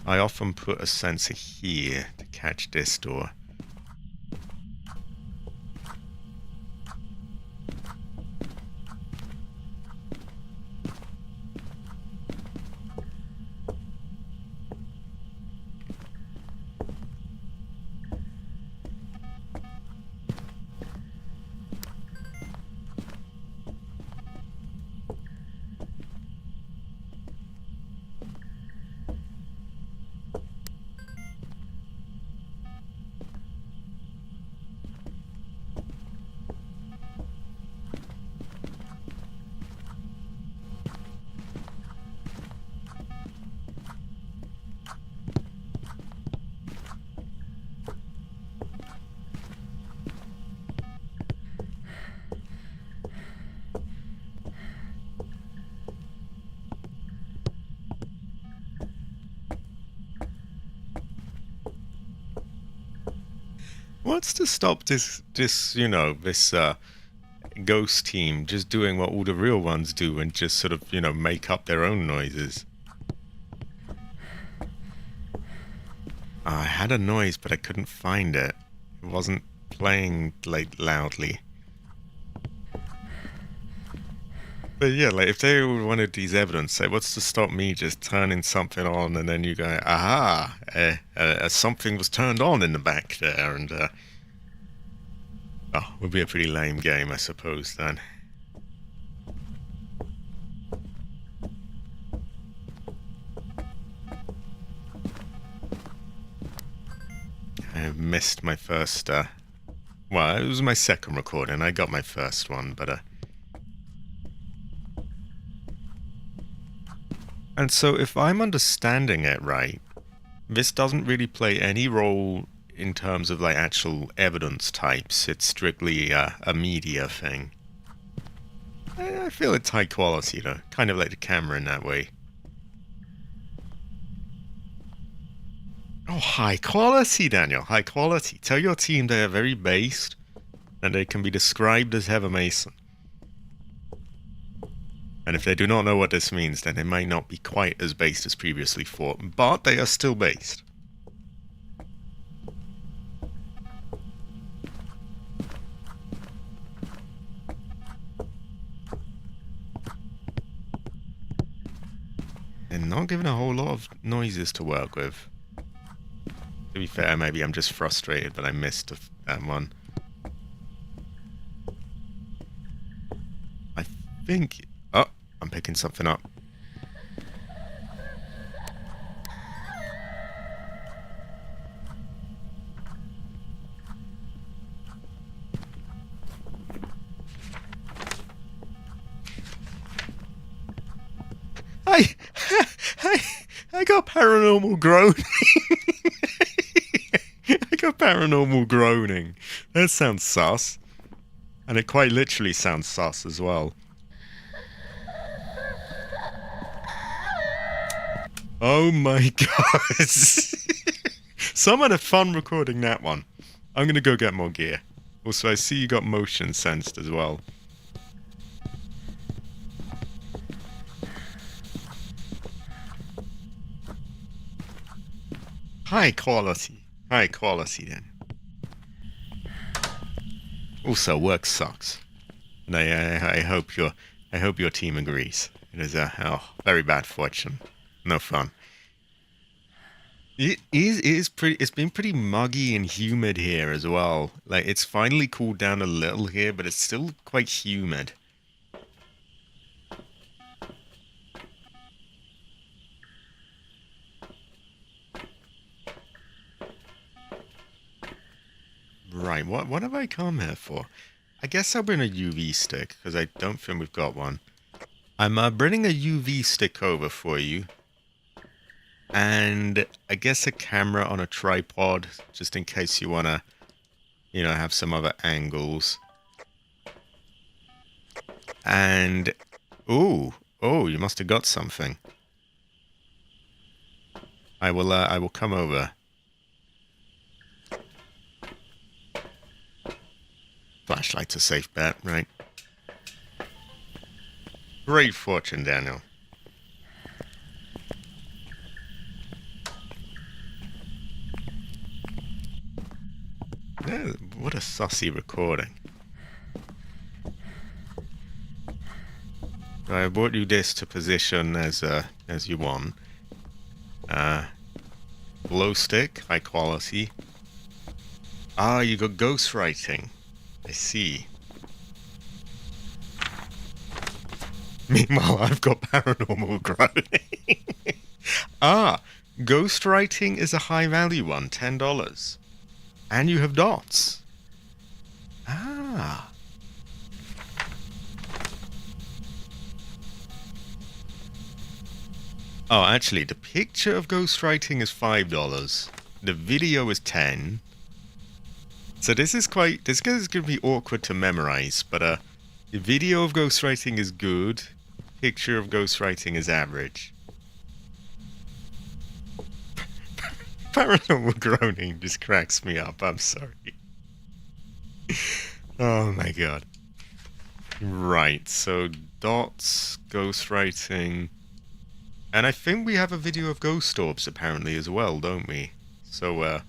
Speaker 1: I often put a sensor here to catch this door. What's to stop this, ghost team just doing what all the real ones do and just sort of, make up their own noises? I had a noise, but I couldn't find it. It wasn't playing, like, loudly. But yeah, like, if they wanted these evidence, say, what's to stop me just turning something on and then you go, aha, something was turned on in the back there, and, oh, would be a pretty lame game, I suppose, then. I missed my first, well, it was my second recording. I got my first one, but, and so if I'm understanding it right, this doesn't really play any role in terms of, like, actual evidence types. It's strictly a media thing. I feel it's high quality, though. Kind of like the camera in that way. Oh, high quality, Daniel. High quality. Tell your team they are very based, and they can be described as Heather Mason. And if they do not know what this means, then they might not be quite as based as previously thought, but they are still based. And not given a whole lot of noises to work with. To be fair, maybe I'm just frustrated, but I missed that one. I think... Oh, I'm picking something up. I got paranormal groaning. I got paranormal groaning. That sounds sus. And it quite literally sounds sus as well. Oh my god. Someone had fun recording that one. I'm gonna go get more gear. Also, I see you got motion sensed as well. High quality. High quality then. Also, work sucks. And I hope your team agrees. It is very bad fortune. No fun. It's been pretty muggy and humid here as well. Like, it's finally cooled down a little here, but it's still quite humid. Right, what have I come here for? I guess I'll bring a UV stick, because I don't think we've got one. I'm bringing a UV stick over for you. And I guess a camera on a tripod, just in case you want to, have some other angles. And, oh, you must have got something. I will come over. Flashlight's a safe bet, right? Great fortune, Daniel. Yeah, what a sussy recording. I brought you this to position as you want. Glow stick, high quality. Ah, you got ghostwriting. I see. Meanwhile, I've got paranormal groaning. Ah, ghostwriting is a high value one, $10. And you have dots. Ah. Oh, actually, the picture of ghostwriting is $5. The video is $10. So this is going to be awkward to memorize, but the video of ghostwriting is good. Picture of ghostwriting is average. Paranormal groaning just cracks me up. I'm sorry. Oh my god. Right, so dots, ghostwriting, and I think we have a video of ghost orbs apparently as well, don't we? So,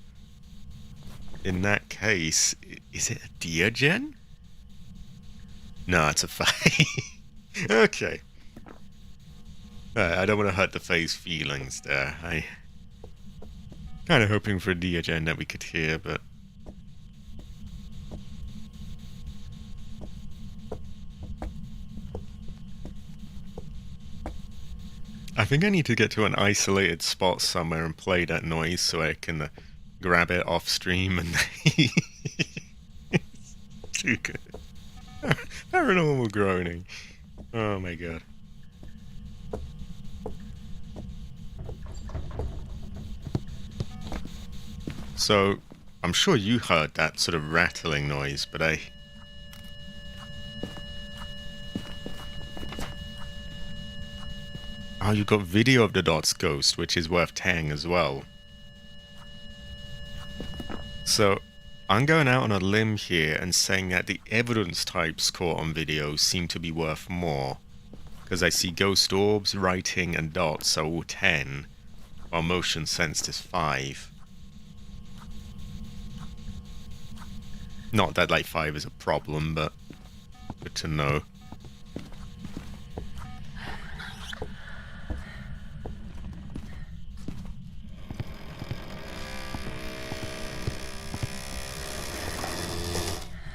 Speaker 1: in that case, is it a Diogen? No, it's a Fae. Okay. I don't want to hurt the Fae's feelings there. I kind of hoping for a Diogen that we could hear, but I think I need to get to an isolated spot somewhere and play that noise so I can grab it off stream and it's too good. Paranormal groaning. Oh my god. So, I'm sure you heard that sort of rattling noise, but Oh, you got video of the Dots ghost, which is worth 10 as well. So, I'm going out on a limb here and saying that the evidence types caught on video seem to be worth more. Because I see ghost orbs, writing, and dots are all 10, while motion sensed is 5. Not that like 5 is a problem, but good to know.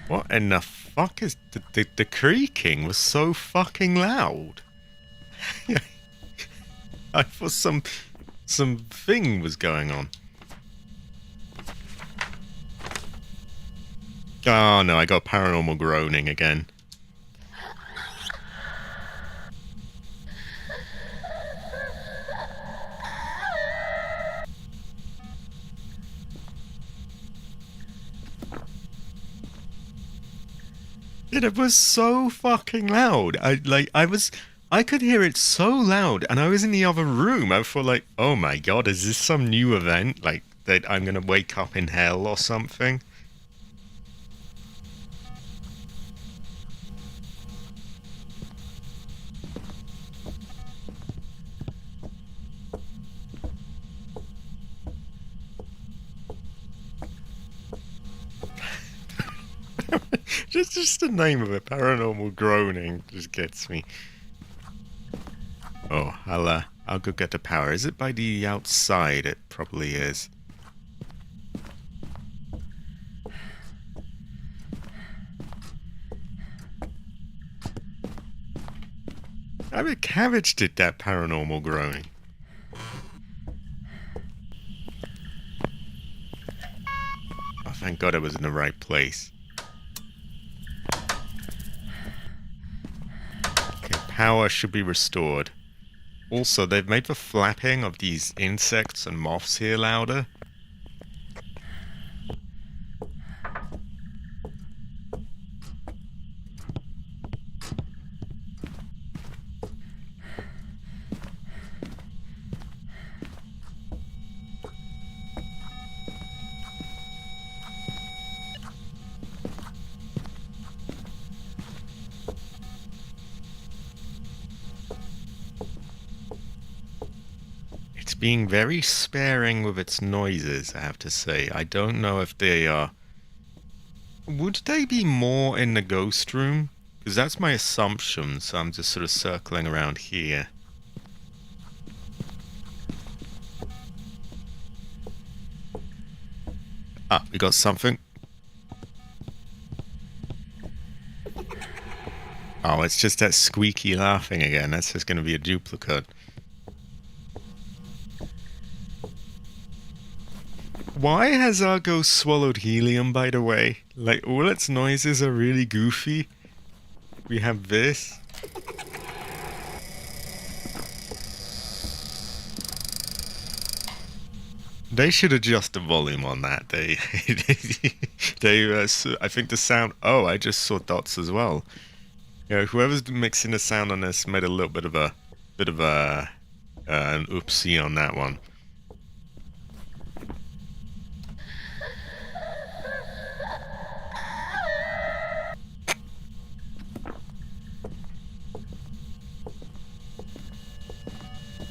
Speaker 1: What in the fuck is the creaking was so fucking loud? I thought some thing was going on. Oh no, I got paranormal groaning again. It was so fucking loud. I could hear it so loud, and I was in the other room. I thought like, oh my god, is this some new event? Like that I'm gonna wake up in hell or something? just the name of it, paranormal groaning, just gets me. Oh, I'll go get the power. Is it by the outside? It probably is. I mean, Cabbage did that paranormal groaning. Oh, thank God I was in the right place. Okay, power should be restored. Also, they've made the flapping of these insects and moths here louder. Being very sparing with its noises, I have to say. I don't know if they are... Would they be more in the ghost room? Because that's my assumption, so I'm just sort of circling around here. Ah, we got something. Oh, it's just that squeaky laughing again. That's just going to be a duplicate. Why has our ghost swallowed helium, by the way? Like, all its noises are really goofy. We have this. They should adjust the volume on that. I think the sound... Oh, I just saw dots as well. Yeah, whoever's mixing the sound on this made a little bit of an oopsie on that one.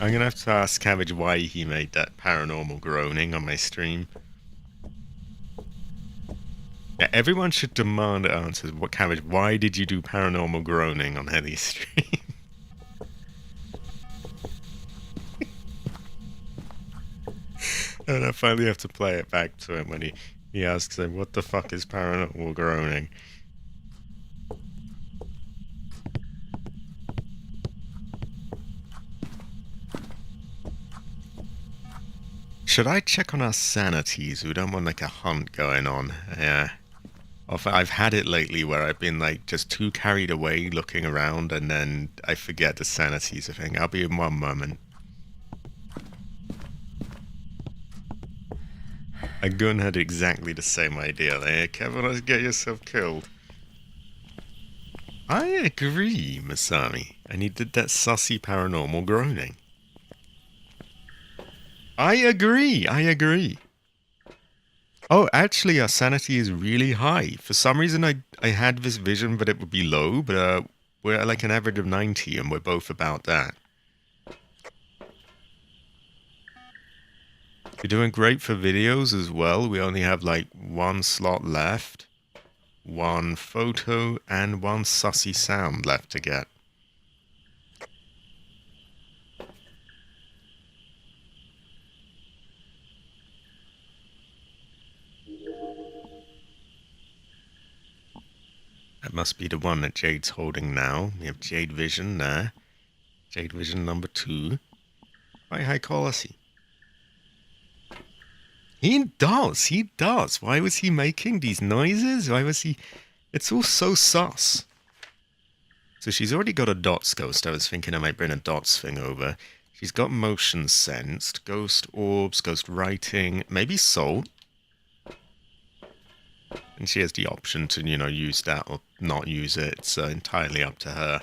Speaker 1: I'm gonna have to ask Cabbage why he made that paranormal groaning on my stream. Yeah, everyone should demand answers. What, Cabbage, why did you do paranormal groaning on Heli's stream? And I finally have to play it back to him when he asks him, what the fuck is paranormal groaning? Should I check on our sanities? We don't want like a hunt going on. Yeah. I've had it lately where I've been like just too carried away looking around and then I forget the sanities of thing. I'll be in one moment. A gun had exactly the same idea there. Kevin, let's get yourself killed. I agree, Masami. And he did that sussy paranormal groaning. I agree. Oh, actually, our sanity is really high. For some reason, I had this vision that it would be low, but we're at like an average of 90, and we're both about that. You're doing great for videos as well. We only have like one slot left, one photo, and one sussy sound left to get. That must be the one that Jade's holding now. We have Jade Vision there. Jade Vision number 2. Quite high quality. He does. Why was he making these noises? Why was he... It's all so sus. So she's already got a dots ghost. I was thinking I might bring a dots thing over. She's got motion sensed, ghost orbs, ghost writing, maybe soul. And she has the option to, you know, use that or not use it. It's entirely up to her.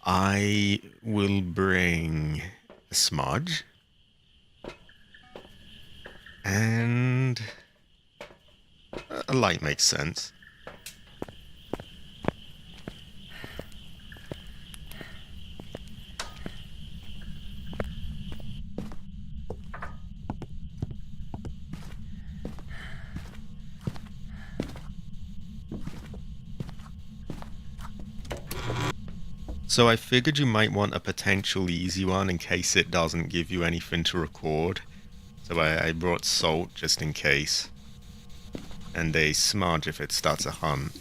Speaker 1: I will bring a smudge. And a light makes sense. So I figured you might want a potential easy one in case it doesn't give you anything to record. So I brought salt just in case. And a smudge if it starts a hunt.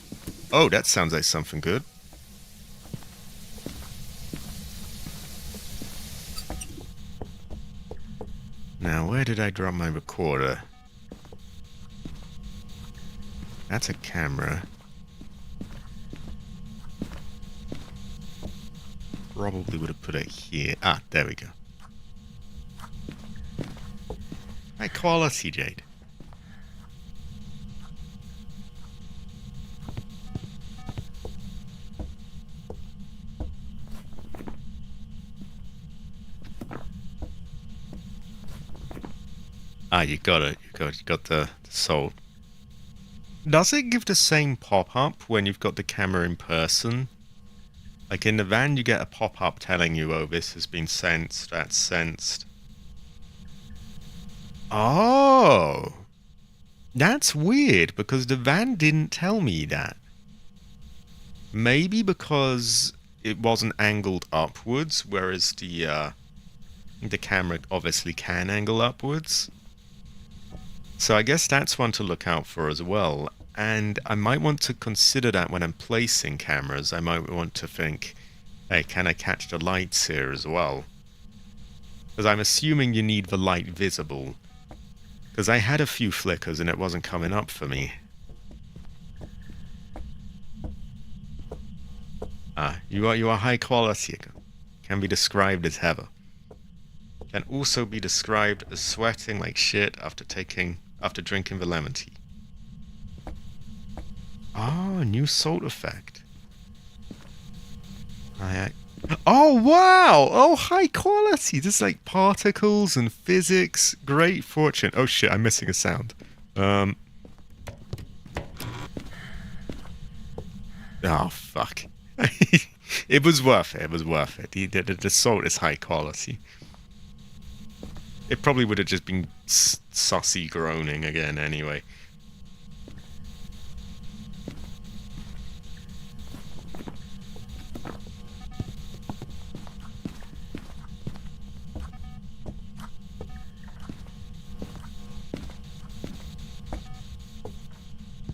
Speaker 1: Oh, that sounds like something good. Now, where did I drop my recorder? That's a camera. Probably would have put it here. Ah, there we go. High quality, Jade. Ah, you got it. You got the salt. Does it give the same pop-up when you've got the camera in person? Like in the van, you get a pop-up telling you, oh, this has been sensed, that's sensed. Oh! That's weird, because the van didn't tell me that. Maybe because it wasn't angled upwards, whereas the camera obviously can angle upwards. So I guess that's one to look out for as well. And I might want to consider that when I'm placing cameras. I might want to think, hey, can I catch the lights here as well? Because I'm assuming you need the light visible. Because I had a few flickers and it wasn't coming up for me. Ah, you are high quality. Can be described as heather. Can also be described as sweating like shit after drinking the lemon tea. Oh, new salt effect. Oh, wow! Oh, high quality! There's like particles and physics. Great fortune. Oh shit, I'm missing a sound. Oh, fuck. It was worth it. The salt is high quality. It probably would have just been sussy groaning again anyway.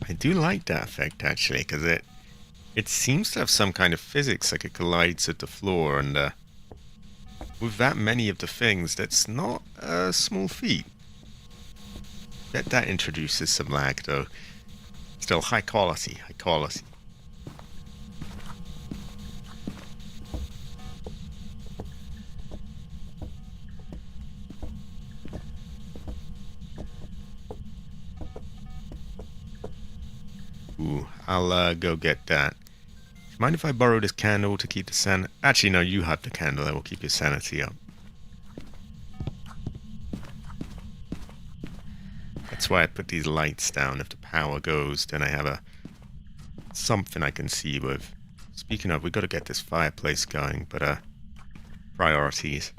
Speaker 1: I do like that effect actually, because it seems to have some kind of physics, like it collides at the floor, and with that many of the things, that's not a small feat. That introduces some lag though. Still high quality, high quality. Ooh, I'll go get that. Mind if I borrow this candle to keep the sanity? Actually, no, you have the candle. That will keep your sanity up. That's why I put these lights down. If the power goes, then I have something I can see with. Speaking of, we got to get this fireplace going, but priorities.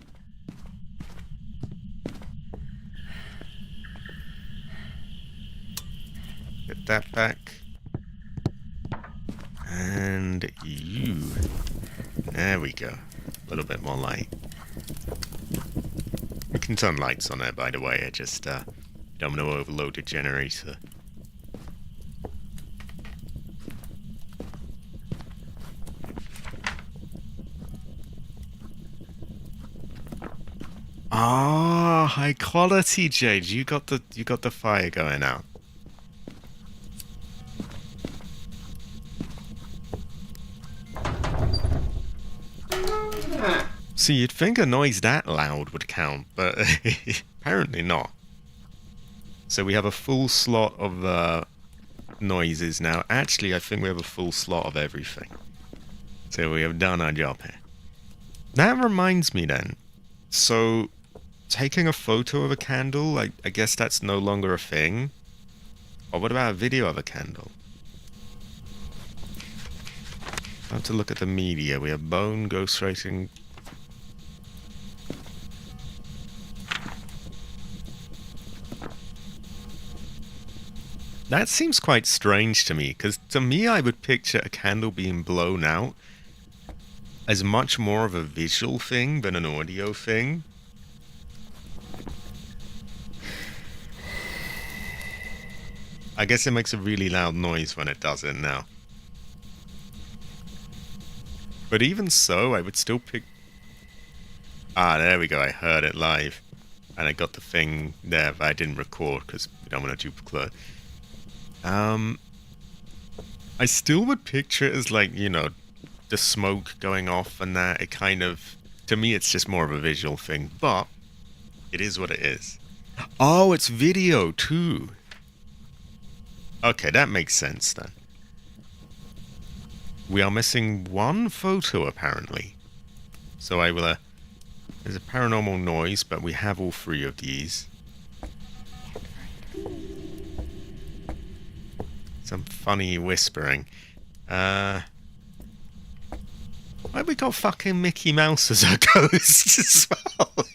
Speaker 1: Get that back. And you. There we go. A little bit more light. We can turn lights on there, by the way. I just don't want to overload the generator. Ah, high quality, Jade. You got the fire going out. So you'd think a noise that loud would count, but apparently not. So we have a full slot of noises now. Actually, I think we have a full slot of everything. So we have done our job here. That reminds me then. So taking a photo of a candle, I guess that's no longer a thing. Or what about a video of a candle? I have to look at the media. We have bone, ghostwriting. That seems quite strange to me, because to me I would picture a candle being blown out as much more of a visual thing than an audio thing. I guess it makes a really loud noise when it does it now. But even so, I would still pick... Ah, there we go, I heard it live. And I got the thing there, but I didn't record because we don't want to duplicate. I still would picture it as like, you know, the smoke going off and that. It kind of, to me, it's just more of a visual thing, but it is what it is. Oh, it's video too. Okay, that makes sense then. We are missing one photo apparently. So I will, there's a paranormal noise, but we have all three of these. Some funny whispering. Why we got fucking Mickey Mouse as our ghost as well?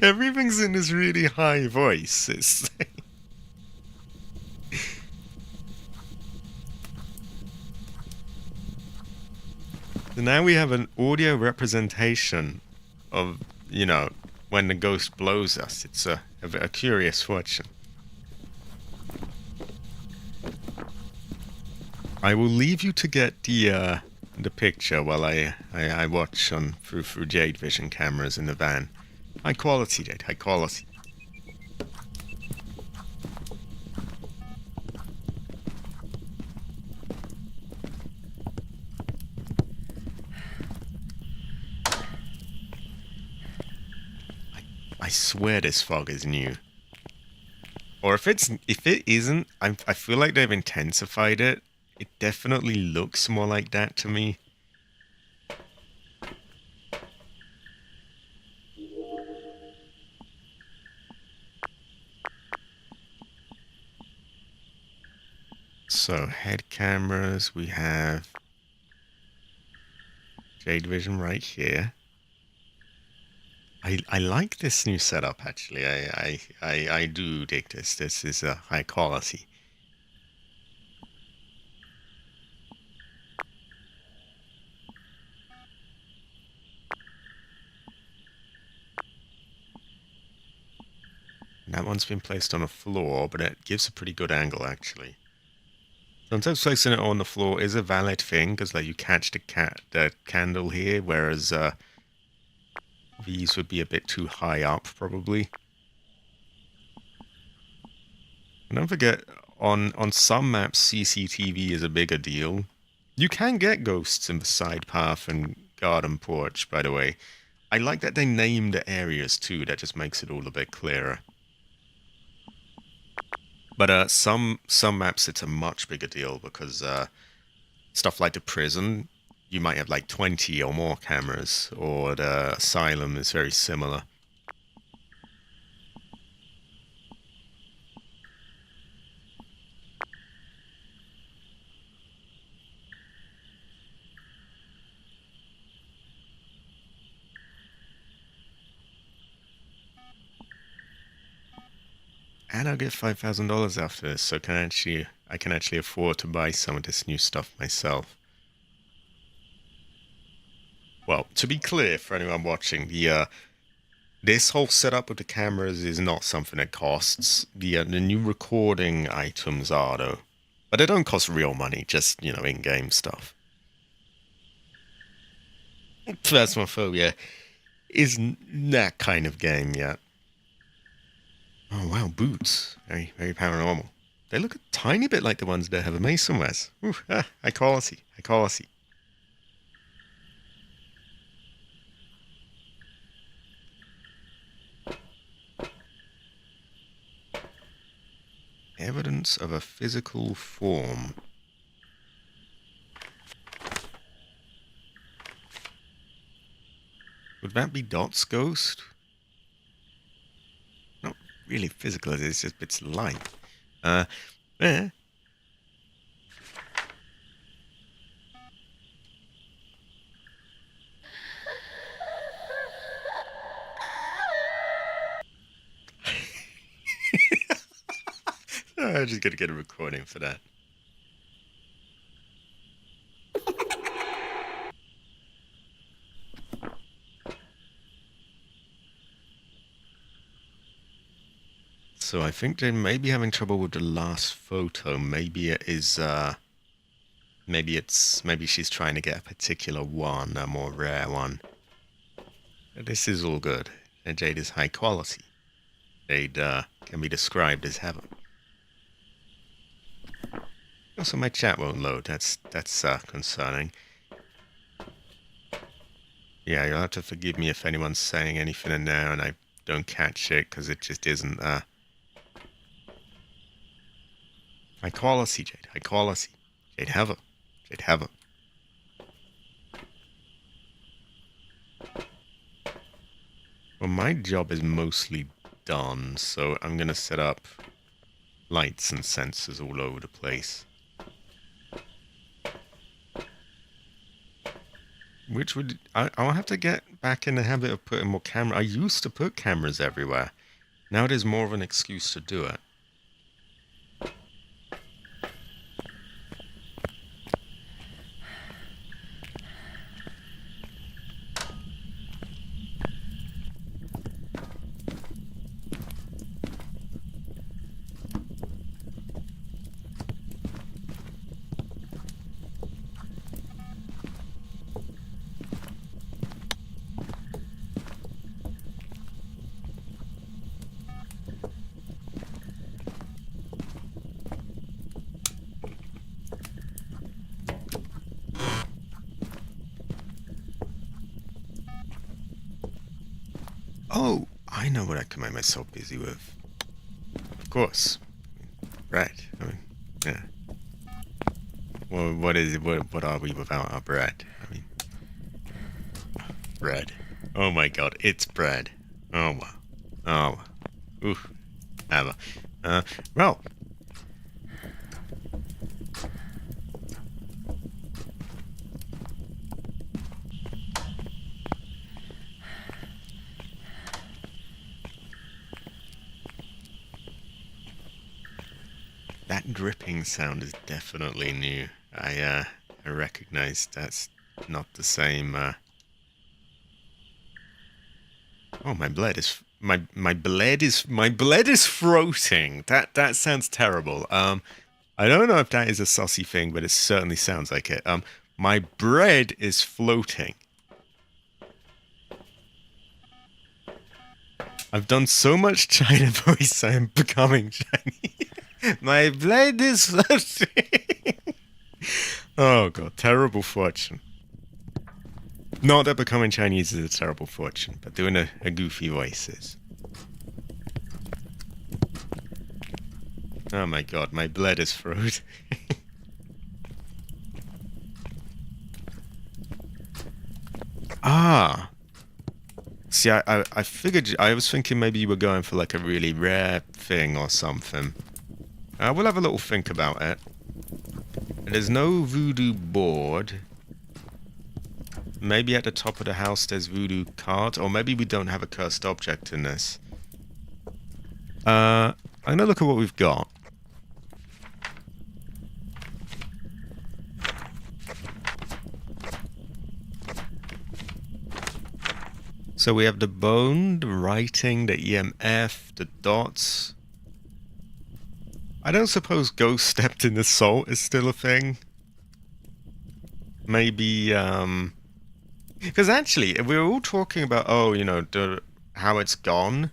Speaker 1: Everything's in this really high voice. It's so now we have an audio representation of, you know, when the ghost blows us. It's a curious fortune. I will leave you to get the picture while I watch on through Jade Vision cameras in the van. High quality, Jade. High quality. I swear this fog is new. Or if it isn't, I feel like they've intensified it. It definitely looks more like that to me. So, head cameras, we have Jade Vision right here. I like this new setup actually. I do dig this. This is high quality. That one's been placed on a floor, but it gives a pretty good angle actually. Sometimes placing it on the floor is a valid thing because like you catch the candle here, whereas these would be a bit too high up probably. And don't forget, on some maps, CCTV is a bigger deal. You can get ghosts in the side path and garden porch, by the way. I like that they name the areas too. That just makes it all a bit clearer. But some maps, it's a much bigger deal because stuff like the prison, you might have like 20 or more cameras, or the asylum is very similar. And I'll get $5,000 after this, so I can actually afford to buy some of this new stuff myself. Well, to be clear for anyone watching, this whole setup with the cameras is not something that costs. The new recording items are though, but they don't cost real money, just in-game stuff. Phasmophobia isn't that kind of game yet. Oh wow, boots. Very, very paranormal. They look a tiny bit like the ones that have a Mason wears. Ooh, high quality, high quality. Evidence of a physical form. Would that be Dot's ghost? Not really physical, it's just bits of light. Eh. I'm just gonna get a recording for that. So I think they may be having trouble with the last photo. Maybe it is, maybe she's trying to get a particular one, a more rare one. This is all good. And jade is high quality. Jade, can be described as heaven. Also, my chat won't load. That's concerning. Yeah, you'll have to forgive me if anyone's saying anything in there and I don't catch it, because it just isn't, high quality, Jade. High quality. Jade Heather. Jade Heather. Well, my job is mostly done, so I'm going to set up lights and sensors all over the place. Which would... I'll have to get back in the habit of putting more cameras. I used to put cameras everywhere. Now it is more of an excuse to do it. Oh, I know what I can make myself busy with. Of course. Bread. I mean, yeah. Well, what is it? What are we without our bread? I mean, bread. Oh my god, it's bread. Oh wow. Oh wow. Oof. Ever. Well. That dripping sound is definitely new. I recognize that's not the same. Oh, my blood is frothing. That sounds terrible. I don't know if that is a sussy thing, but it certainly sounds like it. My bread is floating. I've done so much China voice, I am becoming Chinese. My blood is floating. Oh god, terrible fortune. Not that becoming Chinese is a terrible fortune, but doing a goofy voice is. Oh my god, my blood is frozen. Ah. See, I figured, I was thinking maybe you were going for like a really rare thing or something. We'll have a little think about it. There's no voodoo board. Maybe at the top of the house there's voodoo card, or maybe we don't have a cursed object in this. I'm gonna look at what we've got. So we have the bone, the writing, the EMF, the dots. I don't suppose ghost stepped in the salt is still a thing. Maybe, because actually, we're all talking about, oh, you know, how it's gone.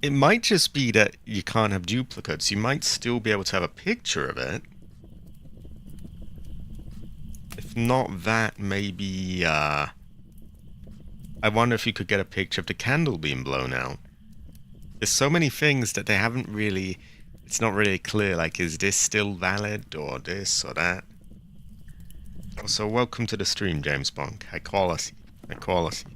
Speaker 1: It might just be that you can't have duplicates. You might still be able to have a picture of it. If not that, maybe, I wonder if you could get a picture of the candle being blown out. There's so many things that they haven't really... It's not really clear, like, is this still valid, or this, or that? Also, welcome to the stream, James Bonk. High quality. High quality.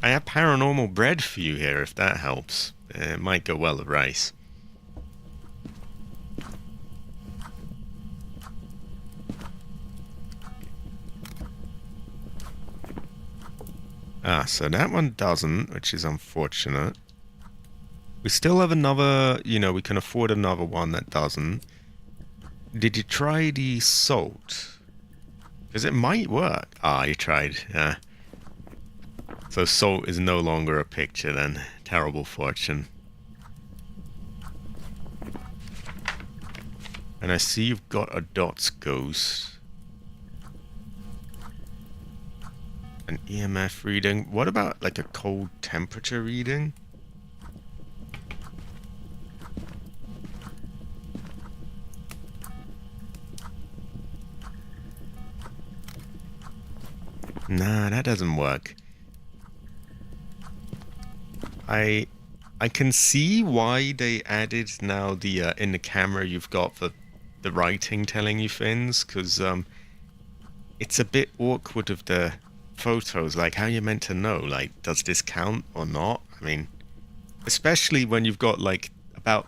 Speaker 1: I have paranormal bread for you here, if that helps. It might go well with rice. Ah, so that one doesn't, which is unfortunate. We still have another, you know, we can afford another one that doesn't. Did you try the salt? Because it might work. Ah, you tried, yeah. So salt is no longer a picture then. Terrible fortune. And I see you've got a dots ghost. An EMF reading. What about like a cold temperature reading? Nah, that doesn't work. I can see why they added now the in the camera you've got the writing telling you things, because it's a bit awkward of the photos, like how you're meant to know, like, does this count or not? I mean, especially when you've got like about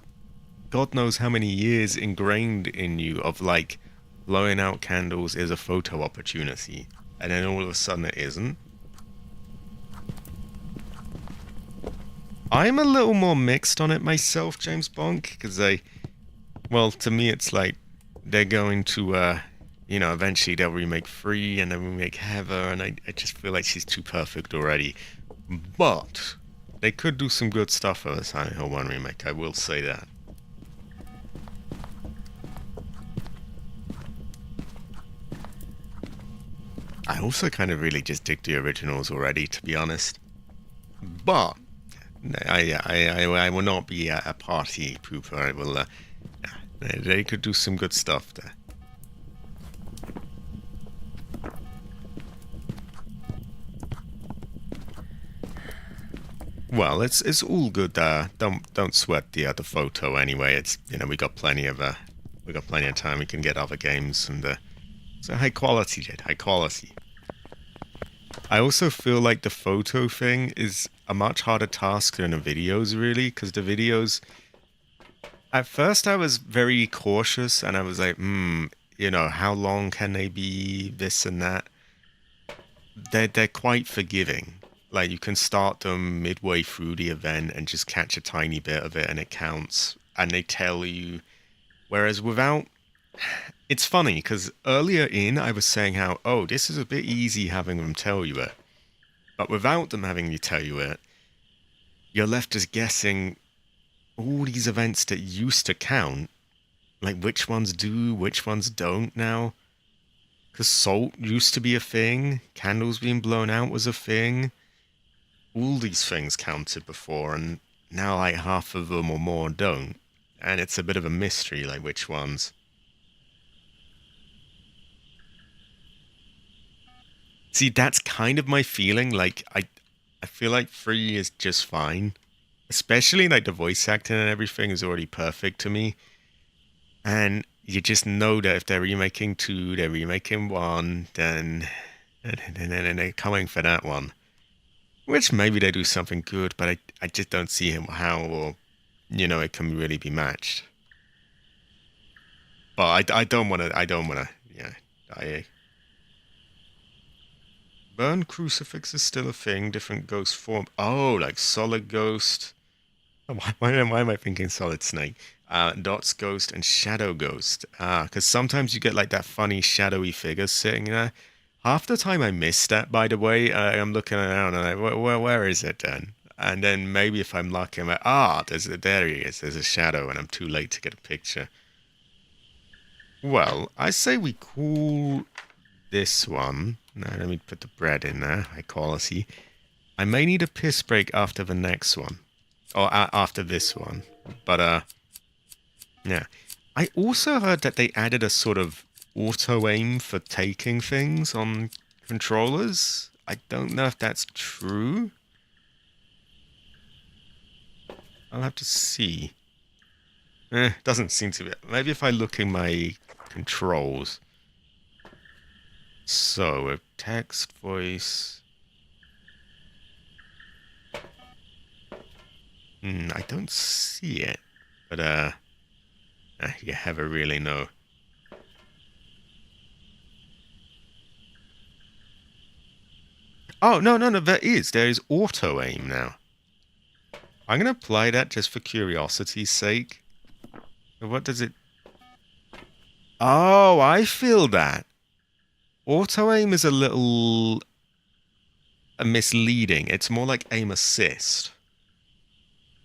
Speaker 1: God knows how many years ingrained in you of like blowing out candles is a photo opportunity, and then all of a sudden it isn't. I'm a little more mixed on it myself, James Bonk, because well, to me it's like they're going to you know, eventually they'll remake 3 and then remake Heather, and I just feel like she's too perfect already. But they could do some good stuff for the Silent Hill 1 remake, I will say that. I also kind of really just dig the originals already, to be honest. But I will not be a party pooper. I will. They could do some good stuff there. Well, it's all good. Don't sweat the photo anyway. It's, you know, we got plenty of time. We can get other games, and so high quality, Jed. High quality. I also feel like the photo thing is a much harder task than the videos, really, because the videos... At first I was very cautious, and I was like, you know, how long can they be, this and that? They're quite forgiving. Like you can start them midway through the event and just catch a tiny bit of it and it counts. And they tell you. Whereas without, it's funny because earlier in I was saying how, oh, this is a bit easy having them tell you it. But without them having you tell you it, you're left just guessing all these events that used to count. Like which ones do, which ones don't now. Because salt used to be a thing, candles being blown out was a thing. All these things counted before, and now like half of them or more don't. And it's a bit of a mystery, like which ones. See, that's kind of my feeling. Like, I feel like 3 is just fine. Especially like the voice acting and everything is already perfect to me. And you just know that if they're remaking 2, they're remaking 1, then they're coming for that one. Which maybe they do something good, but I just don't see how or it can really be matched. But I don't wanna yeah. Burn crucifix is still a thing, different ghost form. Oh, like solid ghost. Why am I thinking solid snake? Dots ghost and shadow ghost. Because sometimes you get like that funny shadowy figure sitting there. Half the time I miss that, by the way. I'm looking around and where is it then? And then maybe if I'm lucky, I'm like, there he is. There's a shadow and I'm too late to get a picture. Well, I say we call this one. Now let me put the bread in there. High quality. I may need a piss break after the next one. Or after this one. But, yeah. I also heard that they added a sort of auto-aim for taking things on controllers. I don't know if that's true. I'll have to see. Doesn't seem to be. Maybe if I look in my controls. So, with text, voice... I don't see it, but you never really know. Oh, no, there is auto aim now. I'm gonna apply that just for curiosity's sake. What does it... Oh, I feel that. Auto aim is a little misleading. It's more like aim assist.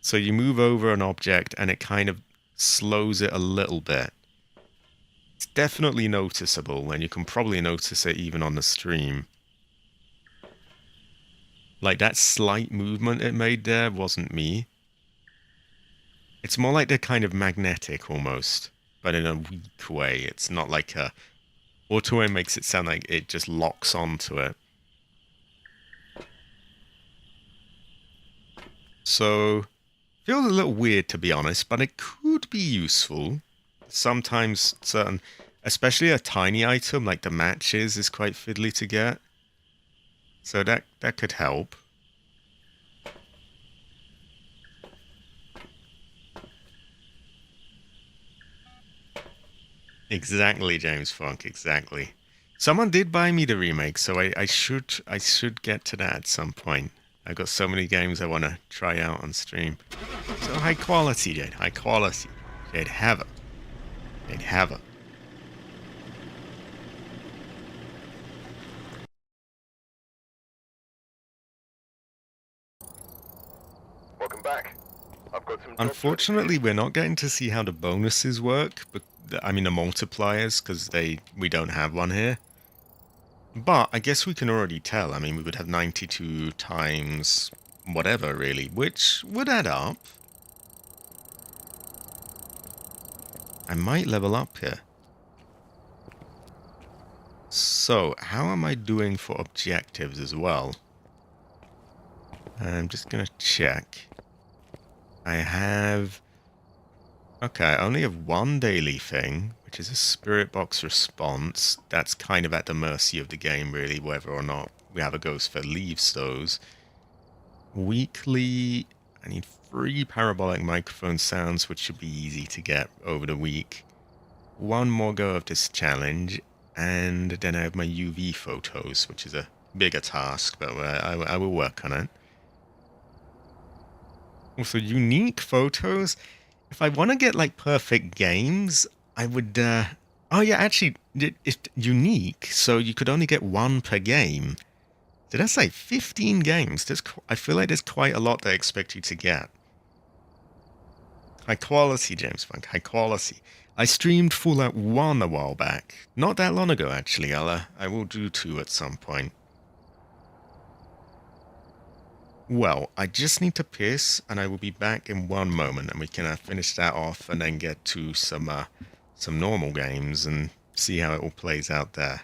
Speaker 1: So you move over an object and it kind of slows it a little bit. It's definitely noticeable, and you can probably notice it even on the stream. Like that slight movement it made there wasn't me. It's more like they're kind of magnetic almost, but in a weak way. It's not like a... Auto-aim makes it sound like it just locks onto it. So... feels a little weird, to be honest, but it could be useful. Sometimes certain, especially a tiny item like the matches is quite fiddly to get. So that could help. Exactly, James Funk, exactly. Someone did buy me the remake, so I should get to that at some point. I've got so many games I want to try out on stream. So high quality, Jade. High quality. Jade, have it. Jade, have it.
Speaker 2: Welcome back. I've got some.
Speaker 1: Unfortunately, we're not getting to see how the bonuses work. But I mean the multipliers, because we don't have one here. But I guess we can already tell. I mean, we would have 92 times whatever, really, which would add up. I might level up here. So, how am I doing for objectives as well? I'm just going to check. I have... Okay, I only have one daily thing, which is a spirit box response. That's kind of at the mercy of the game, really, whether or not we have a ghost that leaves those. Weekly, I need 3 parabolic microphone sounds, which should be easy to get over the week. One more go of this challenge, and then I have my UV photos, which is a bigger task, but I will work on it. Also, unique photos. If I want to get like perfect games, I would. Oh yeah, actually, it's unique, so you could only get one per game. Did I say 15 games? I feel like there's quite a lot they expect you to get. High quality, James Funk. High quality. I streamed Fallout 1 a while back. Not that long ago, actually. I will do 2 at some point. Well, I just need to piss, and I will be back in one moment, and we can finish that off, and then get to some normal games and see how it all plays out there.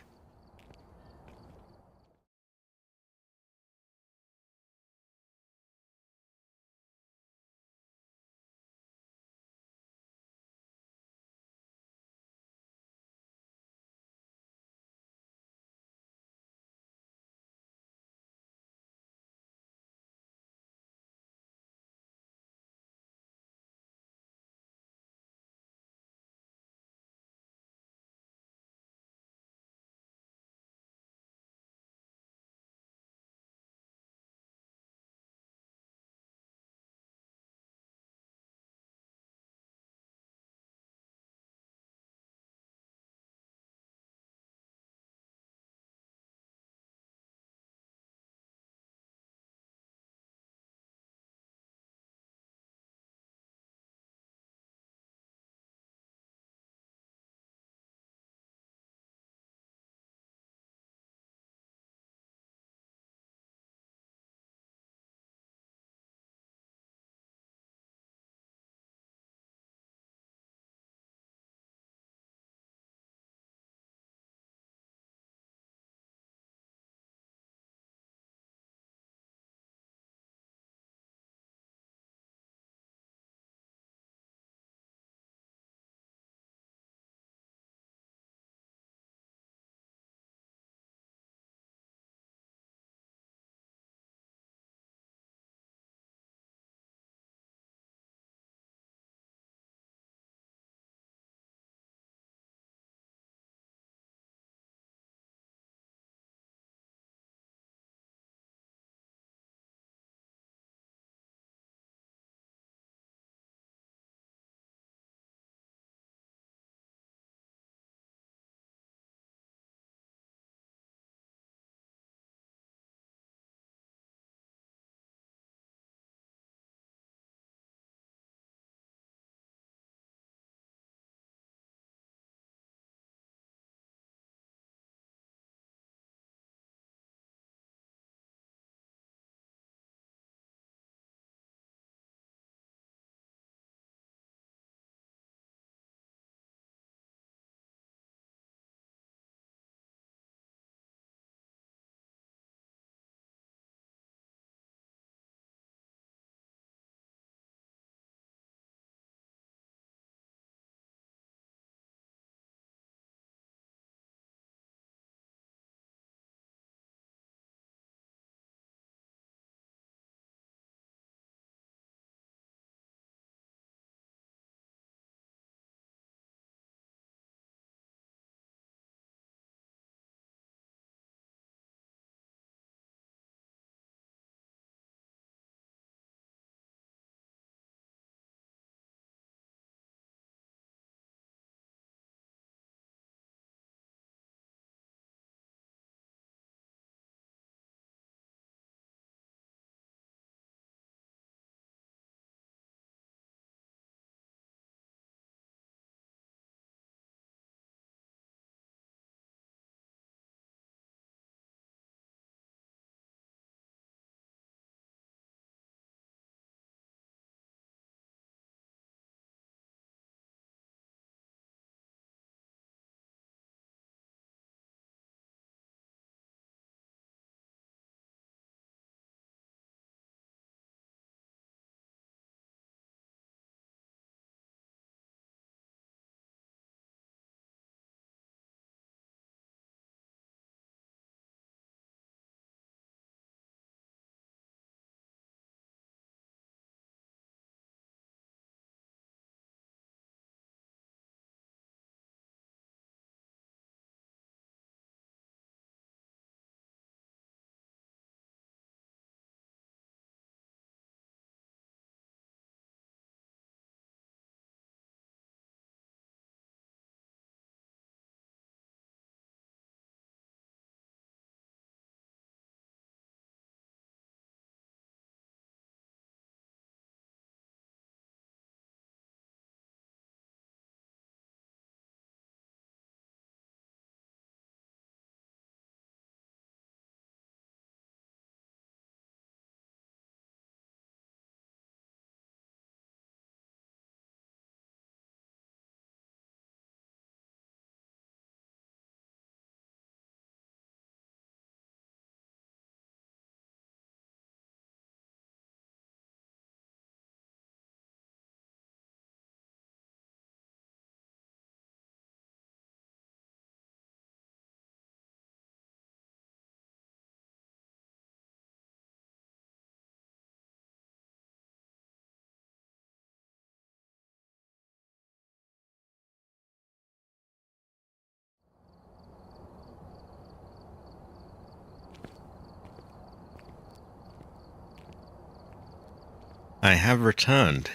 Speaker 1: I have returned.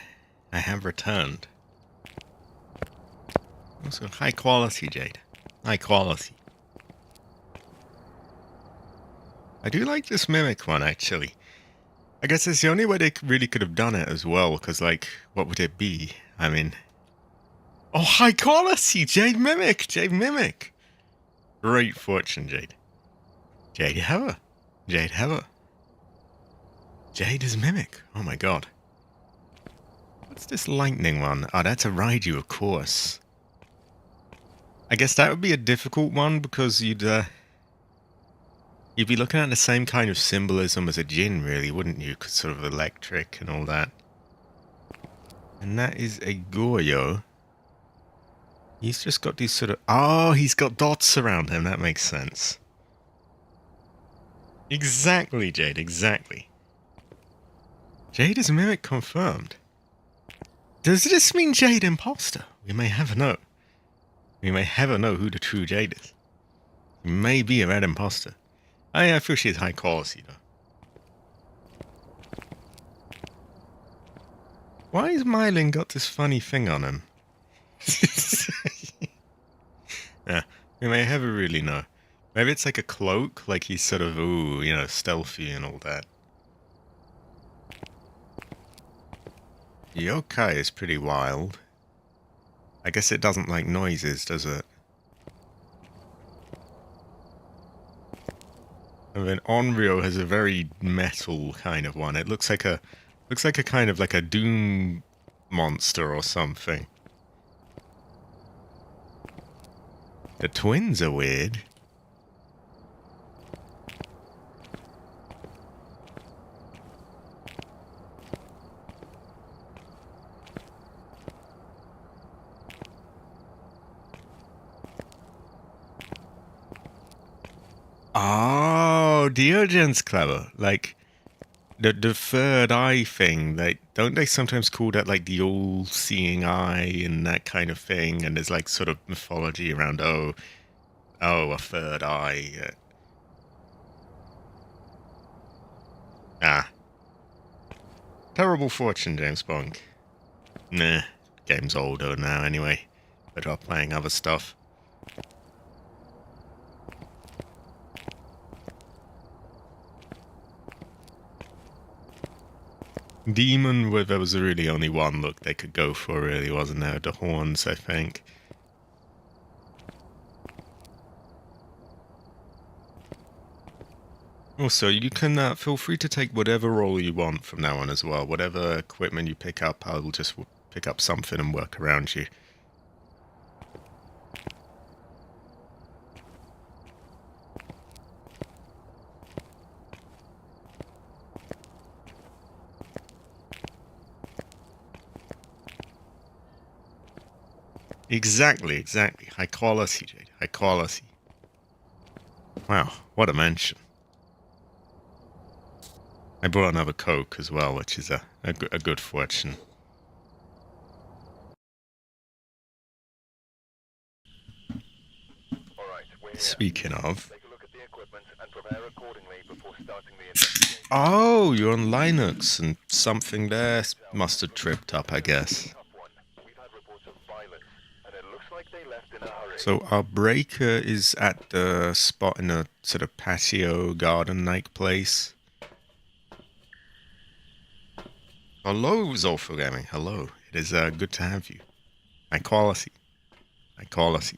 Speaker 1: I have returned. Also, high quality, Jade. High quality. I do like this mimic one, actually. I guess it's the only way they really could have done it as well, because, like, what would it be? I mean... Oh, high quality! Jade Mimic! Jade Mimic! Great fortune, Jade. Jade Heather. Jade Heather. Jade is Mimic. Oh my god. What's this lightning one? Oh, that's a Raiju, of course. I guess that would be a difficult one, because you'd be looking at the same kind of symbolism as a Jin, really, wouldn't you? 'Cause sort of electric and all that. And that is a Goyo. He's just got these sort of... Oh, he's got dots around him. That makes sense. Exactly, Jade. Exactly. Jade is Mimic confirmed. Does this mean Jade imposter? We may never know. We may never know who the true Jade is. He may be a red imposter. I feel she's high quality, though. Why has Mylin got this funny thing on him? Yeah, we may never really know. Maybe it's like a cloak, like he's sort of, ooh, you know, stealthy and all that. Yokai is pretty wild. I guess it doesn't like noises, does it? And then Onryo has a very metal kind of one. It looks like a kind of like a Doom monster or something. The twins are weird. Oh, Diogen's clever. Like, the third eye thing, like, don't they sometimes call that, like, the all-seeing eye and that kind of thing? And there's, like, sort of mythology around, oh, a third eye. Terrible fortune, James Bond. Nah, game's older now anyway. Better off playing other stuff. Demon, where there was really only one look they could go for, really, wasn't there? The horns, I think. Also, you can feel free to take whatever role you want from now on as well. Whatever equipment you pick up, I'll just pick up something and work around you. Exactly. High quality, Jade. High quality. Wow, what a mention. I brought another Coke as well, which is a good fortune. Speaking of... Oh, you're on Linux and something there must have tripped up, I guess. So our breaker is at the spot in a sort of patio garden-like place. Hello, Zolfo Gaming. Hello. It is good to have you. High quality. High quality.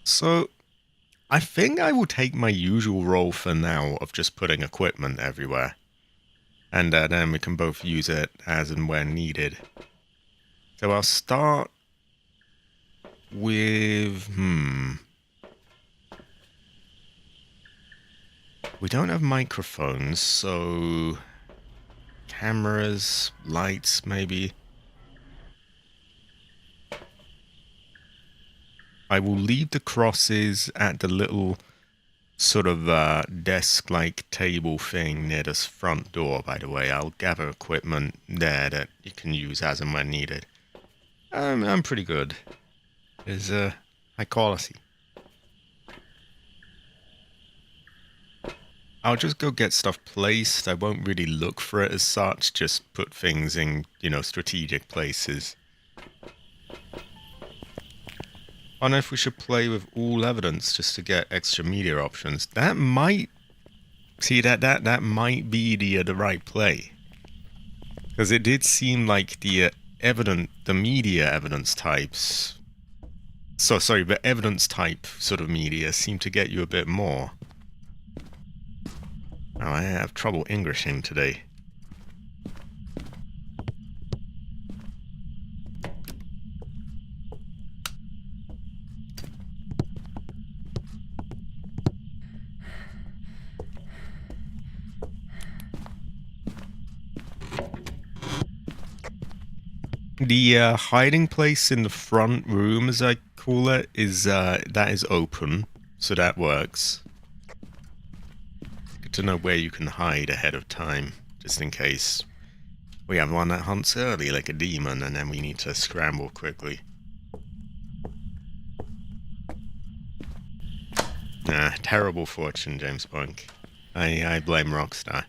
Speaker 1: So, I think I will take my usual role for now of just putting equipment everywhere. And then we can both use it as and when needed. So I'll start with... We don't have microphones, so... Cameras, lights, maybe. I will leave the crosses at the little sort of desk-like table thing near this front door, by the way. I'll gather equipment there that you can use as and when needed. I'm pretty good. It's high quality. I'll just go get stuff placed. I won't really look for it as such, just put things in, you know, strategic places. I don't know if we should play with all evidence just to get extra media options. That might... See, that might be the right play. Because it did seem like the media evidence types... So, sorry, the evidence type sort of media seemed to get you a bit more. Oh, I have trouble Englishing today. The hiding place in the front room, as I call it, is that is open, so that works. Good to know where you can hide ahead of time, just in case we have one that hunts early like a demon, and then we need to scramble quickly. Nah, terrible fortune, James Punk. I blame Rockstar.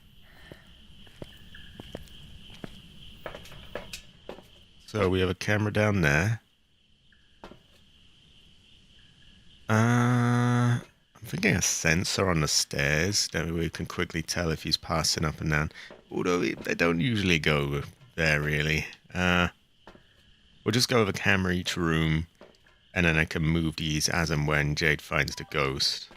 Speaker 1: So we have a camera down there. I'm thinking a sensor on the stairs. That way we can quickly tell if he's passing up and down. Although they don't usually go there, really. We'll just go with a camera each room, and then I can move these as and when Jade finds the ghost.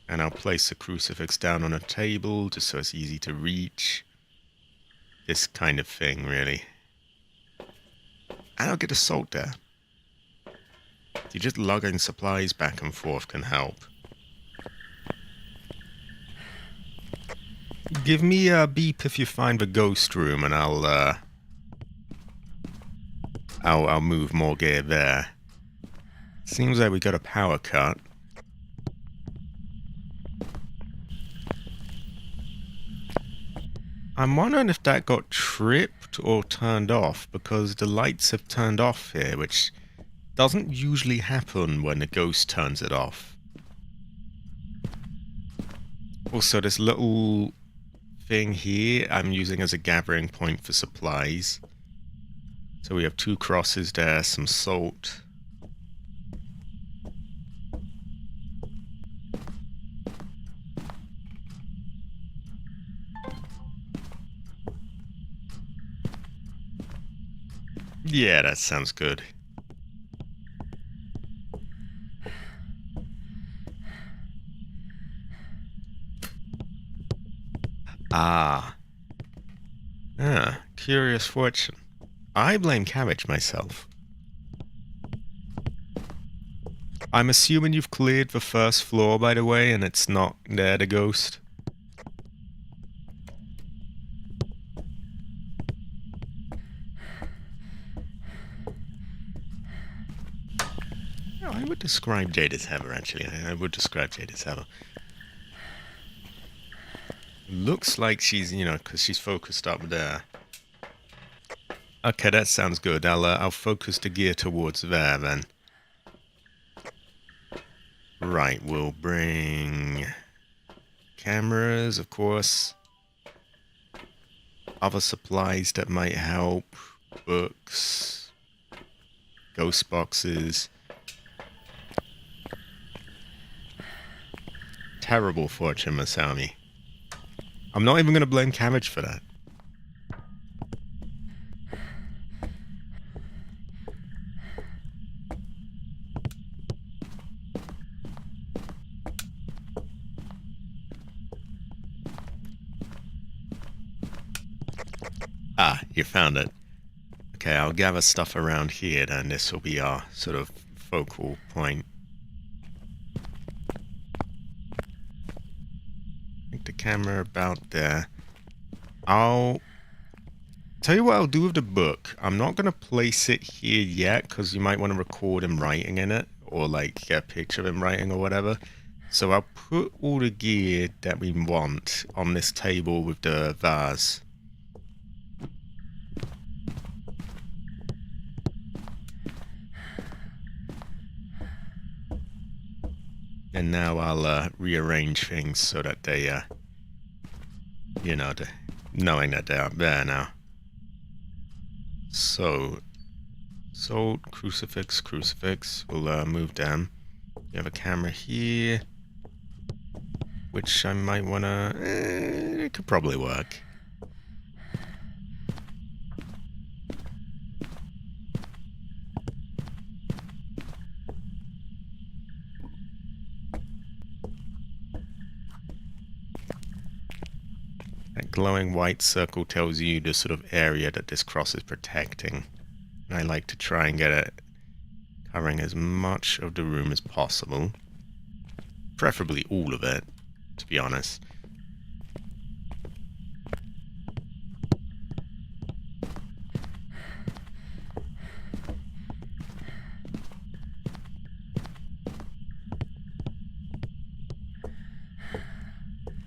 Speaker 1: And I'll place the crucifix down on a table, just so it's easy to reach. This kind of thing, really. And I'll get a salt there. You just lugging supplies back and forth can help. Give me a beep if you find the ghost room, and I'll move more gear there. Seems like we got a power cut. I'm wondering if that got tripped or turned off, because the lights have turned off here, which doesn't usually happen when the ghost turns it off. Also, this little thing here I'm using as a gathering point for supplies. So we have 2 crosses there, some salt. Yeah, that sounds good. Ah. Curious fortune. I blame cabbage myself. I'm assuming you've cleared the first floor, by the way, and it's not there, the ghost. Oh, I would describe Jade as Heather, actually. I would describe Jade as Heather. Looks like she's, you know, because she's focused up there. Okay, that sounds good. I'll focus the gear towards there, then. Right, we'll bring cameras, of course. Other supplies that might help. Books. Ghost boxes. Terrible fortune, Masami. I'm not even going to blame Cabbage for that. Ah, you found it. Okay, I'll gather stuff around here, then this will be our sort of focal point. I think the camera about there. I'll tell you what I'll do with the book. I'm not going to place it here yet, because you might want to record him writing in it, or like get a picture of him writing or whatever. So I'll put all the gear that we want on this table with the vase. And now I'll rearrange things so that they, knowing that they're up there now. So, sword, crucifix, we'll move them. We have a camera here, which I might want to, it could probably work. That glowing white circle tells you the sort of area that this cross is protecting. And I like to try and get it covering as much of the room as possible. Preferably all of it, to be honest.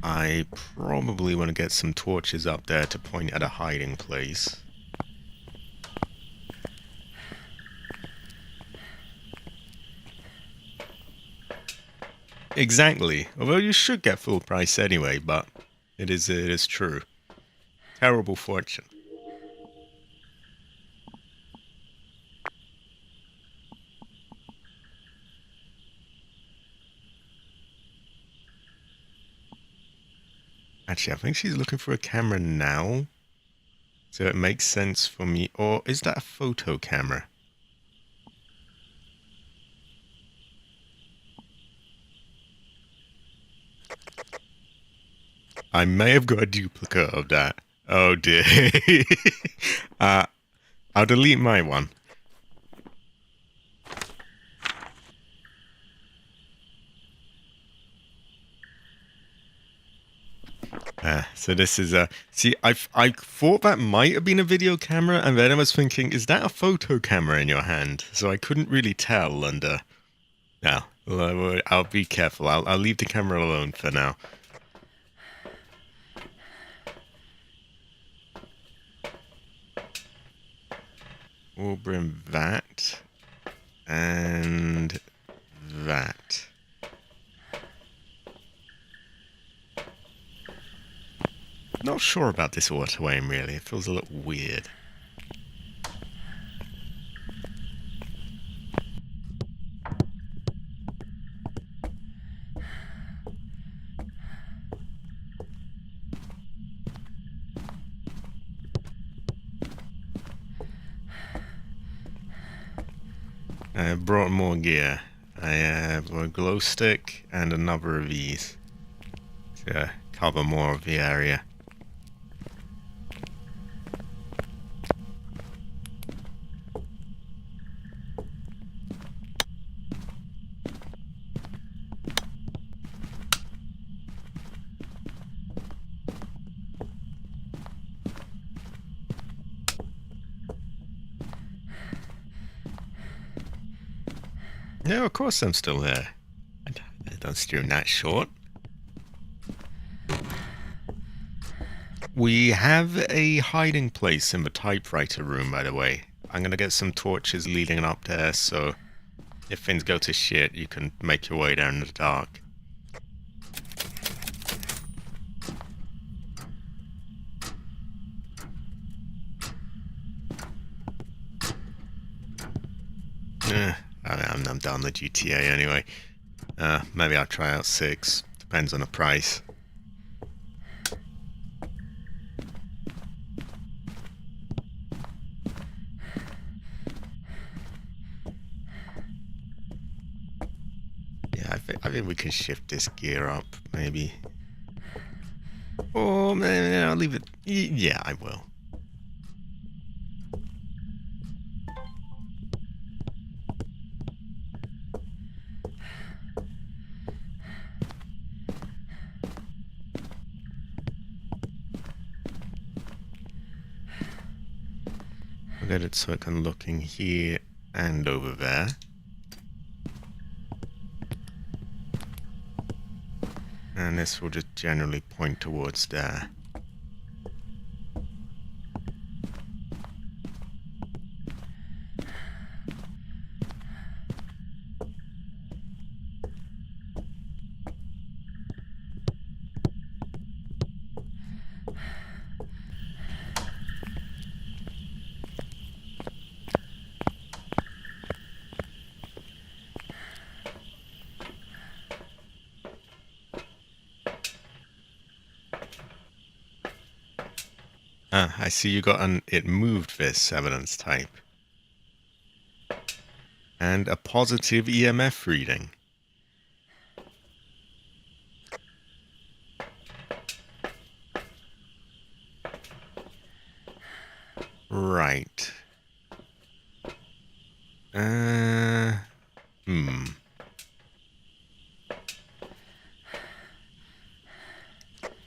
Speaker 1: I probably want to get some torches up there to point at a hiding place. Exactly. Although you should get full price anyway, but it is true. Terrible fortune. Actually, I think she's looking for a camera now. So it makes sense for me. Or is that a photo camera? I may have got a duplicate of that. Oh dear. I'll delete my one. So this is a... See, I thought that might have been a video camera, and then I was thinking, is that a photo camera in your hand? So I couldn't really tell, and... no, I'll be careful. I'll leave the camera alone for now. We'll bring that, and that. Not sure about this auto aim really, it feels a little weird. I brought more gear. I have a glow stick and a number of these to cover more of the area. No, of course I'm still there. I don't stream that short. We have a hiding place in the typewriter room, by the way. I'm gonna get some torches leading up there, so if things go to shit, you can make your way there in the dark. I'm done the GTA anyway. Maybe I'll try out 6. Depends on the price. Yeah, I think we can shift this gear up, maybe. Or maybe I'll leave it. Yeah, I will. Get it so I can look in here and over there. And this will just generally point towards there. Ah, I see you got an it moved this evidence type. And a positive EMF reading. Right.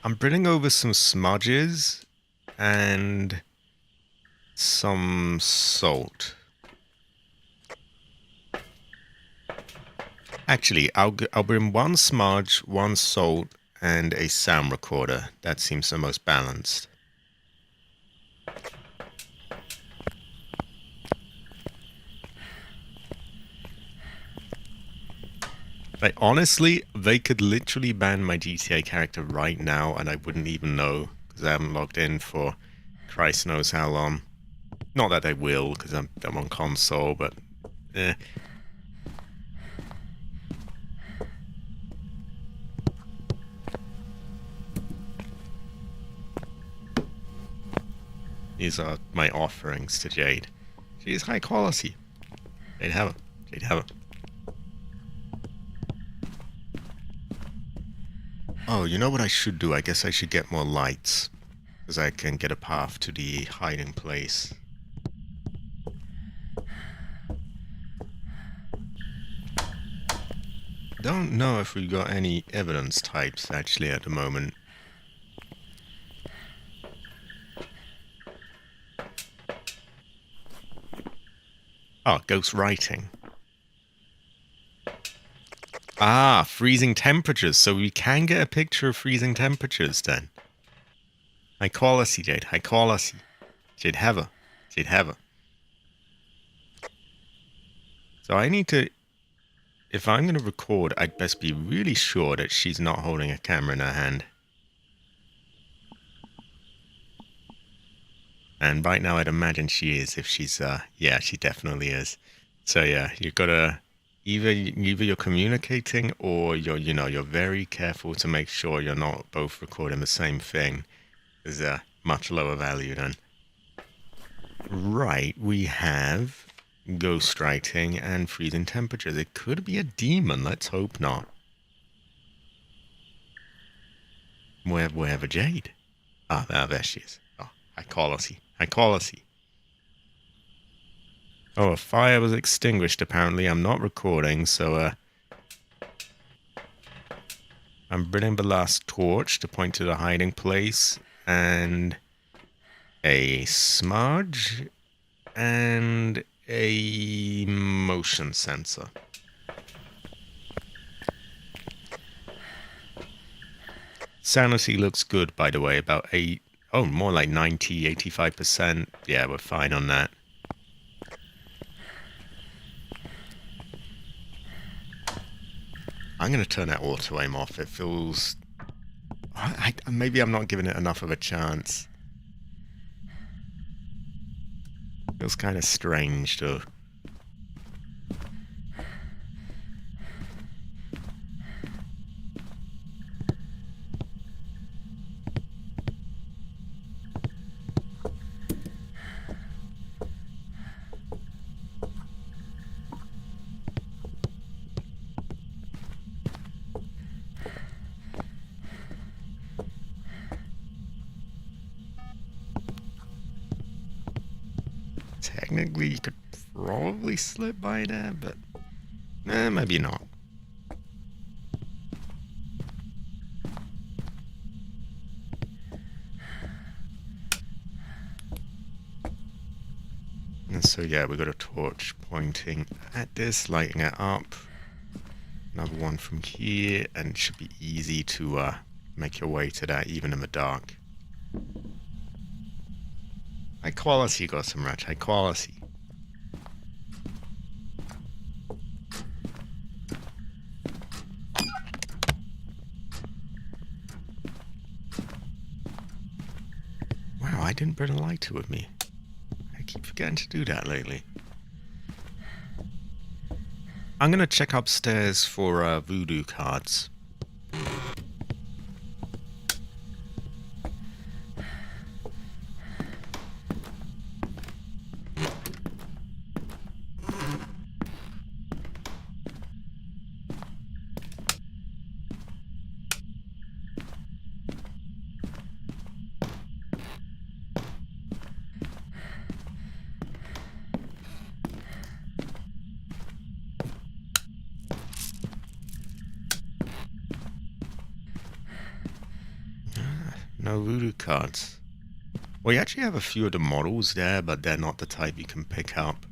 Speaker 1: I'm bringing over some smudges and some salt. Actually, I'll bring one smudge, one salt, and a sound recorder. That seems the most balanced. Like, honestly, they could literally ban my GTA character right now, and I wouldn't even know, because I haven't logged in for Christ knows how long. Not that they will, because I'm on console, but eh. These are my offerings to Jade. She is high quality. Jade have her. Jade have her. Oh, you know what I should do? I guess I should get more lights, because I can get a path to the hiding place. Don't know if we got any evidence types actually at the moment. Oh, ghost writing. Ah, freezing temperatures. So we can get a picture of freezing temperatures then. High quality, Jade. High quality. Jade have her. Jade have her. So I need to... If I'm going to record, I'd best be really sure that she's not holding a camera in her hand. And right now I'd imagine she is if she's... yeah, she definitely is. So yeah, you've got to... Either you're communicating or you're very careful to make sure you're not both recording the same thing. There's a much lower value then. Right, we have ghostwriting and freezing temperatures. It could be a demon. Let's hope not. Wherever Jade? Ah, there she is. Oh, high quality. High quality. Oh, a fire was extinguished apparently. I'm not recording, so I'm bringing the last torch to point to the hiding place, and a smudge, and a motion sensor. Sanity looks good, by the way, about more like 90, 85%. Yeah, we're fine on that. I'm going to turn that auto aim off. It feels... maybe I'm not giving it enough of a chance. Feels kind of strange, though. Technically, you could probably slip by there, but maybe not. And so yeah, we got a torch pointing at this, lighting it up. Another one from here, and it should be easy to make your way to that, even in the dark. High quality, got some ratch. High quality. Wow, I didn't bring a lighter with me. I keep forgetting to do that lately. I'm gonna check upstairs for voodoo cards. No voodoo cards. Well, you actually have a few of the models there, but they're not the type you can pick up.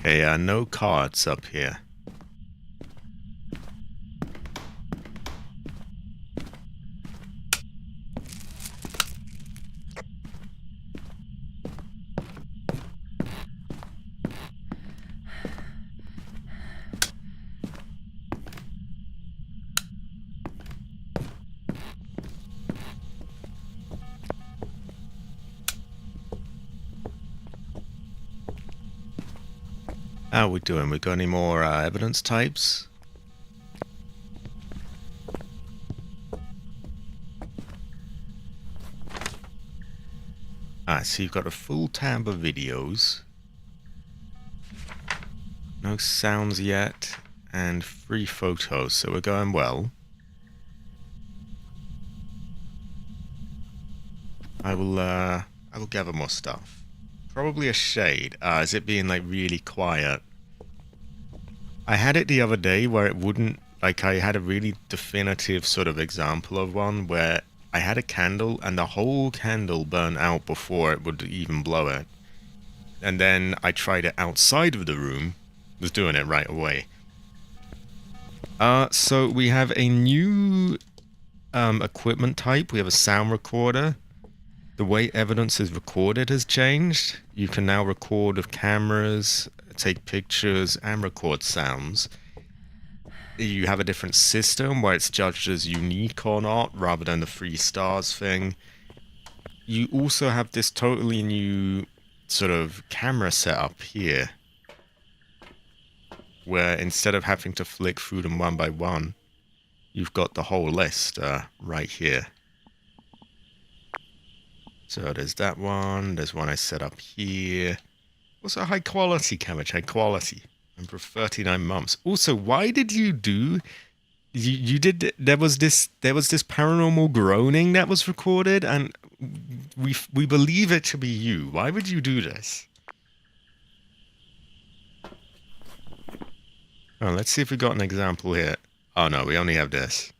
Speaker 1: Okay, no cards up here. How are we doing? We got any more evidence types? So you've got a full tab of videos. No sounds yet. And 3 photos, so we're going well. I will gather more stuff. Probably a shade. Is it being like really quiet? I had it the other day where it wouldn't, like I had a really definitive sort of example of one where I had a candle and the whole candle burned out before it would even blow it. And then I tried it outside of the room, was doing it right away. So we have a new equipment type. We have a sound recorder. The way evidence is recorded has changed. You can now record of cameras, take pictures, and record sounds. You have a different system where it's judged as unique or not, rather than the 3 stars thing. You also have this totally new sort of camera setup here, where instead of having to flick through them one by one, you've got the whole list right here. So there's that one, there's one I set up here. Also high quality camera, high quality. And for 39 months. Also, why did you do... You did... There was this paranormal groaning that was recorded, and we believe it to be you. Why would you do this? Oh, let's see if we got an example here. Oh no, we only have this.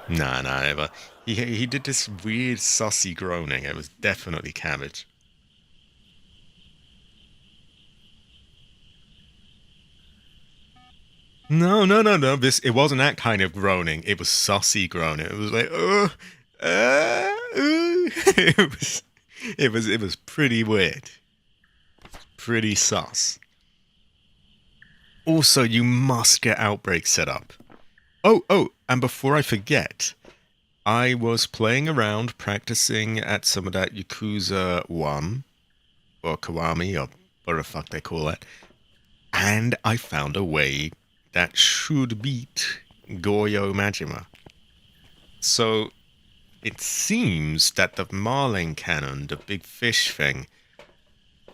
Speaker 1: Nah, never. He did this weird sussy groaning. It was definitely cabbage. No. It wasn't that kind of groaning. It was sussy groaning. It was like, it was pretty weird. Pretty sus. Also, you must get Outbreak set up. Oh, and before I forget, I was playing around, practicing at some of that Yakuza 1, or Kiwami, or whatever the fuck they call it, and I found a way that should beat Goyo Majima. So, it seems that the Marlin cannon, the big fish thing,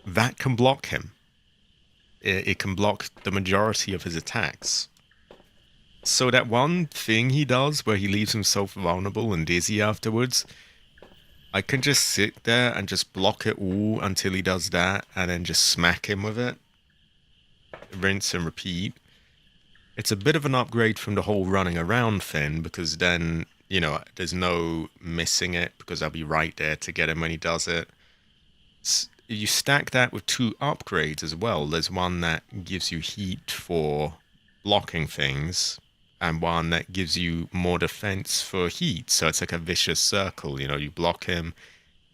Speaker 1: that can block him. It can block the majority of his attacks. So that one thing he does where he leaves himself vulnerable and dizzy afterwards, I can just sit there and just block it all until he does that and then just smack him with it. Rinse and repeat. It's a bit of an upgrade from the whole running around thing because then, you know, there's no missing it because I'll be right there to get him when he does it. You stack that with 2 upgrades as well. There's one that gives you heat for blocking things, and one that gives you more defense for heat. So it's like a vicious circle. You know, you block him,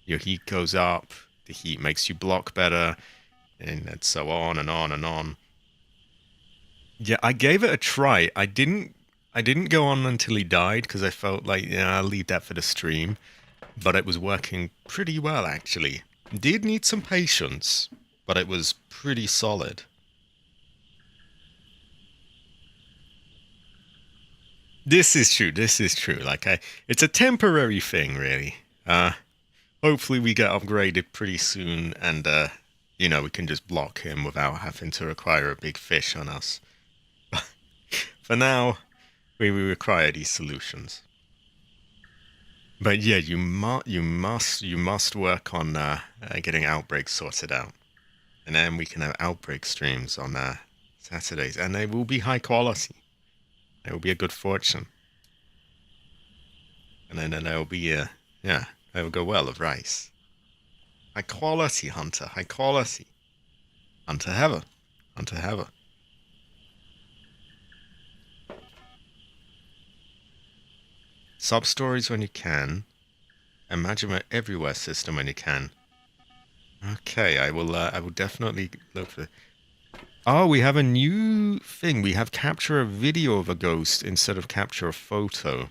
Speaker 1: your heat goes up, the heat makes you block better, and so on and on and on. Yeah, I gave it a try. I didn't go on until he died because I felt like, yeah, I'll leave that for the stream. But it was working pretty well, actually. Did need some patience, but it was pretty solid. This is true. Like, it's a temporary thing, really. Hopefully we get upgraded pretty soon, and you know, we can just block him without having to require a big fish on us. For now, we require these solutions. But yeah, you must work on getting outbreaks sorted out, and then we can have outbreak streams on Saturdays, and they will be high quality. It will be a good fortune, and then there will be yeah, they will go well with rice. High quality hunter, high quality hunter heaven, hunter heaven. Sub stories when you can. Imagine my everywhere system when you can. Okay, I will definitely look for. Oh, we have a new thing. We have capture a video of a ghost instead of capture a photo.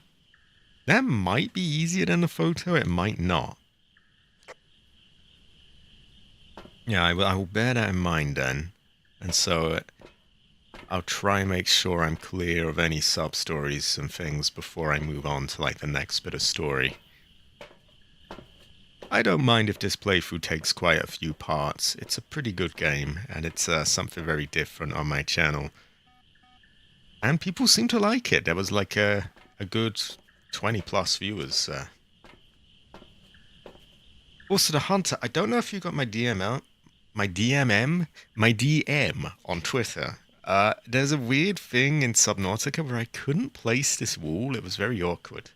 Speaker 1: That might be easier than the photo. It might not. Yeah, I will bear that in mind then. And so I'll try and make sure I'm clear of any sub stories and things before I move on to like the next bit of story. I don't mind if this playthrough takes quite a few parts. It's a pretty good game, and it's something very different on my channel. And people seem to like it. There was like a good 20 plus viewers. Also, the Hunter, I don't know if you got my DM out, my DM on Twitter. There's a weird thing in Subnautica where I couldn't place this wall. It was very awkward.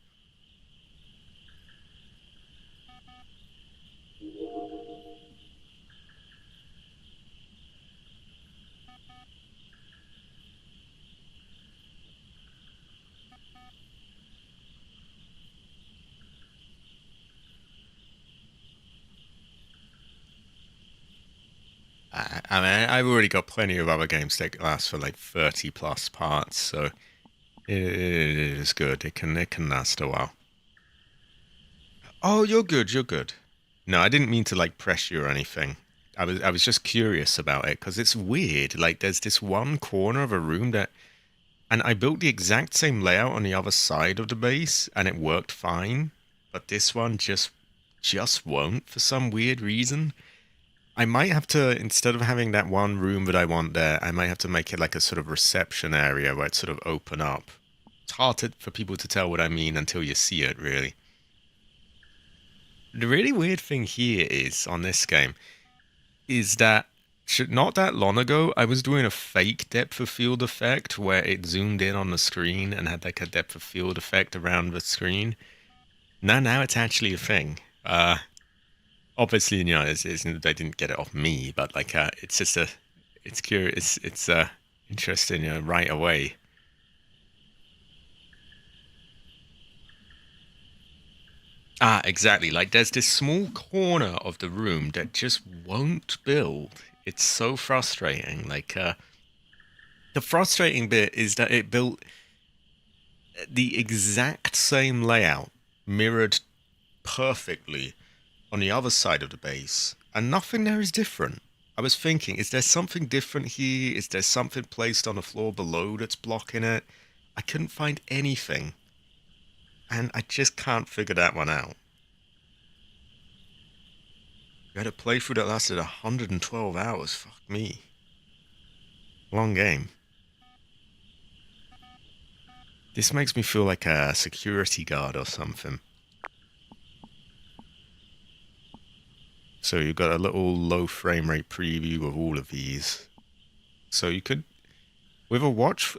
Speaker 1: I mean, I've already got plenty of other games that last for like 30 plus parts, so it is good. It can last a while. Oh, you're good. You're good. No, I didn't mean to like press you or anything. I was just curious about it because it's weird. Like, there's this one corner of a room that, and I built the exact same layout on the other side of the base, and it worked fine. But this one just won't for some weird reason. I might have to, instead of having that one room that I want there, I might have to make it like a sort of reception area where it's sort of open up. It's hard for people to tell what I mean until you see it, really. The really weird thing here is, on this game, is that not that long ago, I was doing a fake depth of field effect where it zoomed in on the screen and had like a depth of field effect around the screen. Now it's actually a thing. Obviously, you know, they didn't get it off me, but like, it's just it's curious, it's interesting, you know, right away. Ah, exactly. Like, there's this small corner of the room that just won't build. It's so frustrating. Like, the frustrating bit is that it built the exact same layout, mirrored perfectly on the other side of the base, and nothing there is different. I was thinking, is there something different here? Is there something placed on the floor below that's blocking it? I couldn't find anything, and I just can't figure that one out. We had a playthrough that lasted 112 hours. Fuck me. Long game. This makes me feel like a security guard or something. So you've got a little low frame rate preview of all of these. So you could, with a watch,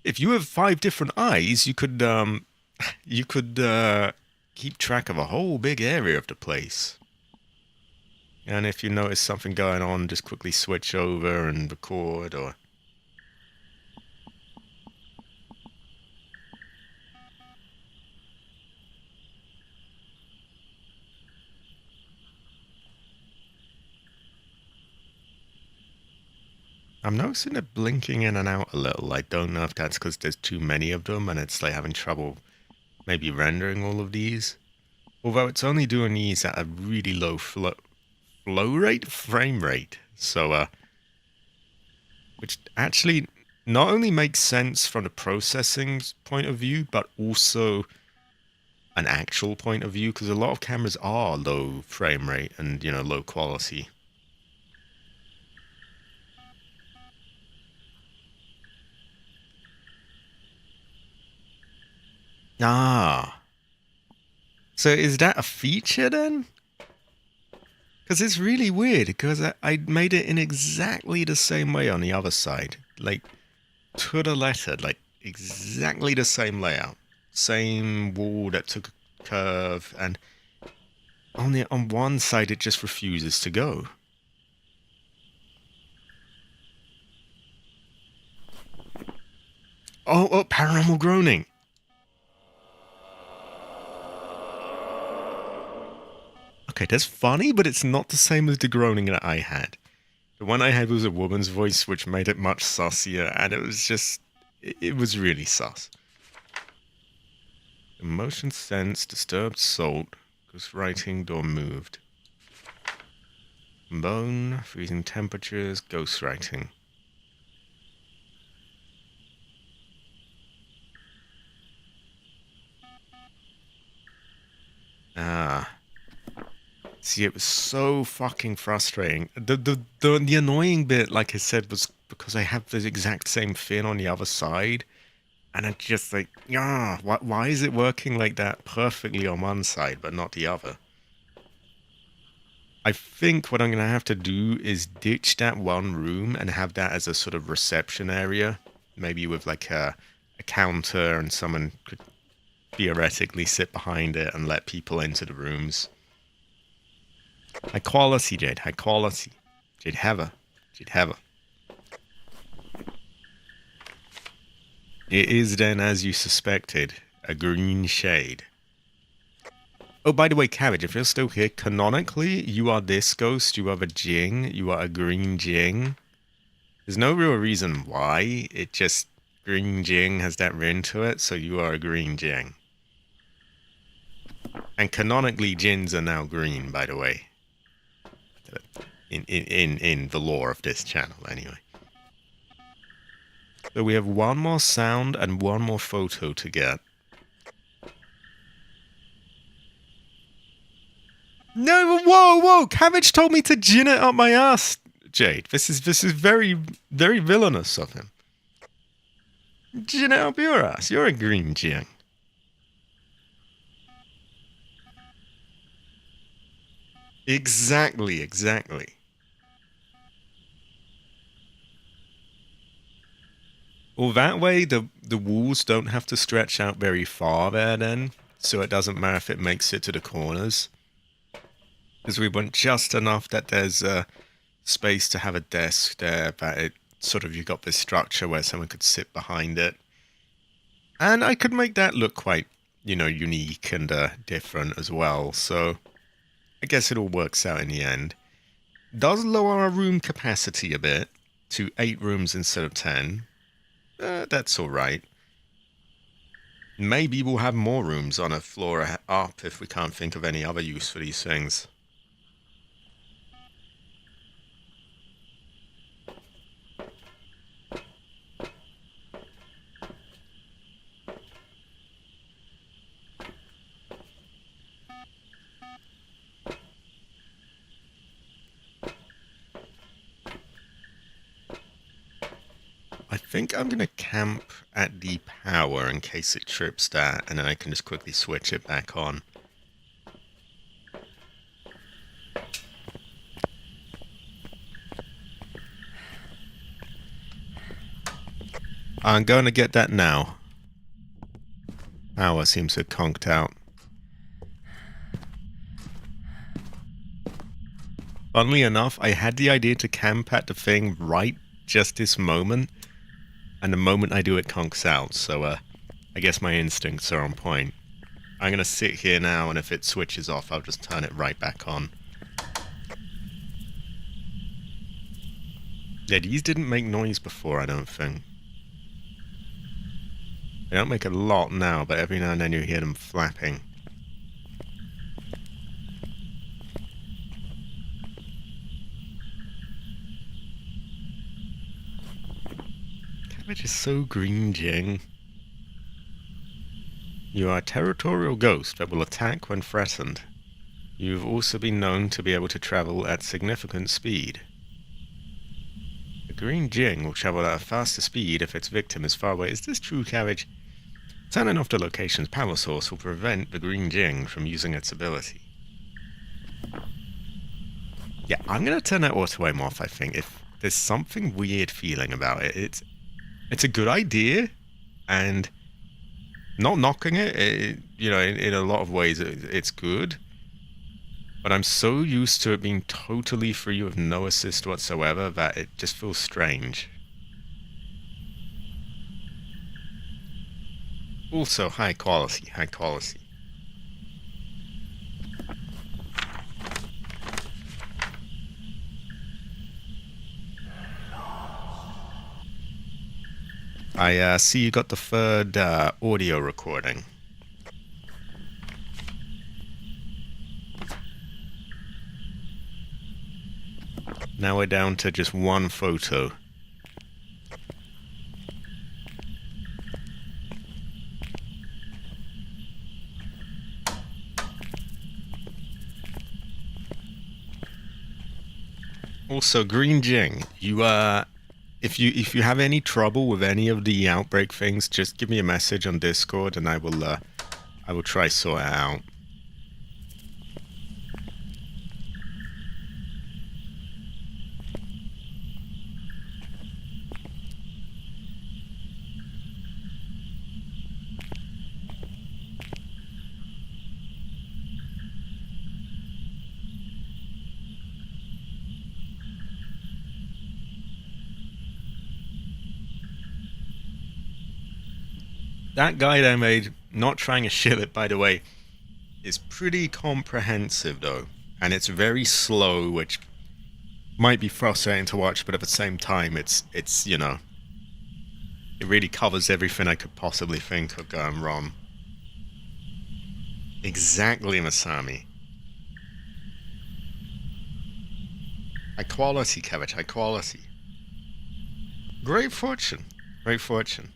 Speaker 1: if you have 5 different eyes, you could keep track of a whole big area of the place. And if you notice something going on, just quickly switch over and record, or... I'm noticing it blinking in and out a little. I don't know if that's because there's too many of them and it's like having trouble maybe rendering all of these. Although it's only doing these at a really low frame rate. So, which actually not only makes sense from the processing point of view, but also an actual point of view, because a lot of cameras are low frame rate and, you know, low quality. Ah. So is that a feature then? Because it's really weird, because I made it in exactly the same way on the other side. Like, to the letter, like, exactly the same layout. Same wall that took a curve, and on one side it just refuses to go. Oh, paranormal groaning. Okay, that's funny, but it's not the same as the groaning that I had. The one I had was a woman's voice, which made it much sussier, and it was just... it was really sus. Emotion sense, disturbed salt, ghost writing, door moved. Bone, freezing temperatures, ghost writing. Ah. See, it was so fucking frustrating. The annoying bit, like I said, was because I have the exact same fin on the other side. And I just like, yeah, why is it working like that perfectly on one side, but not the other? I think what I'm going to have to do is ditch that one room and have that as a sort of reception area. Maybe with like a counter, and someone could theoretically sit behind it and let people into the rooms. High quality, Jade. High quality. Jade Heather. Jade Heather. It is then, as you suspected, a green shade. Oh, by the way, Cabbage, if you're still here, canonically, you are this ghost, you are the Jing, you are a green Jing. There's no real reason why, it just, green Jing has that ring to it, so you are a green Jing. And canonically, Jins are now green, by the way. In the lore of this channel, anyway. So we have one more sound and one more photo to get. No, whoa! Cabbage told me to gin it up my ass, Jade. This is very, very villainous of him. Gin it up your ass. You're a green Jing. Exactly. Well, that way the walls don't have to stretch out very far there then, so it doesn't matter if it makes it to the corners. Because we want just enough that there's space to have a desk there, that it sort of, you got this structure where someone could sit behind it. And I could make that look quite, unique and different as well, so I guess it all works out in the end. Does lower our room capacity a bit to 8 rooms instead of 10. That's alright. Maybe we'll have more rooms on a floor up if we can't think of any other use for these things. I think I'm going to camp at the power in case it trips that, and then I can just quickly switch it back on. I'm going to get that now. Power seems to have conked out. Funnily enough, I had the idea to camp at the thing right just this moment, and the moment I do it conks out, so I guess my instincts are on point. I'm going to sit here now, and if it switches off, I'll just turn it right back on. Yeah, these didn't make noise before, I don't think. They don't make a lot now, but every now and then you hear them flapping. Cabbage is so green, Jing. You are a territorial ghost that will attack when threatened. You've also been known to be able to travel at significant speed. The green Jing will travel at a faster speed if its victim is far away. Is this true, Cabbage? Turning off the location's power source will prevent the green Jing from using its ability. Yeah, I'm going to turn that auto aim off, I think. If there's something weird feeling about it, it's a good idea, and not knocking it, you know, in a lot of ways it's good. But I'm so used to it being totally free with no assist whatsoever that it just feels strange. Also, high quality, high quality. I see you got the third audio recording. Now we're down to just one photo. Also, Green Jing, if you have any trouble with any of the outbreak things, just give me a message on Discord and I will try sort it out. That guide I made, not trying to shill it by the way, is pretty comprehensive though. And it's very slow, which might be frustrating to watch, but at the same time it's you know, it really covers everything I could possibly think of going wrong. Exactly, Masami. High quality, Kevich, high quality. Great fortune. Great fortune.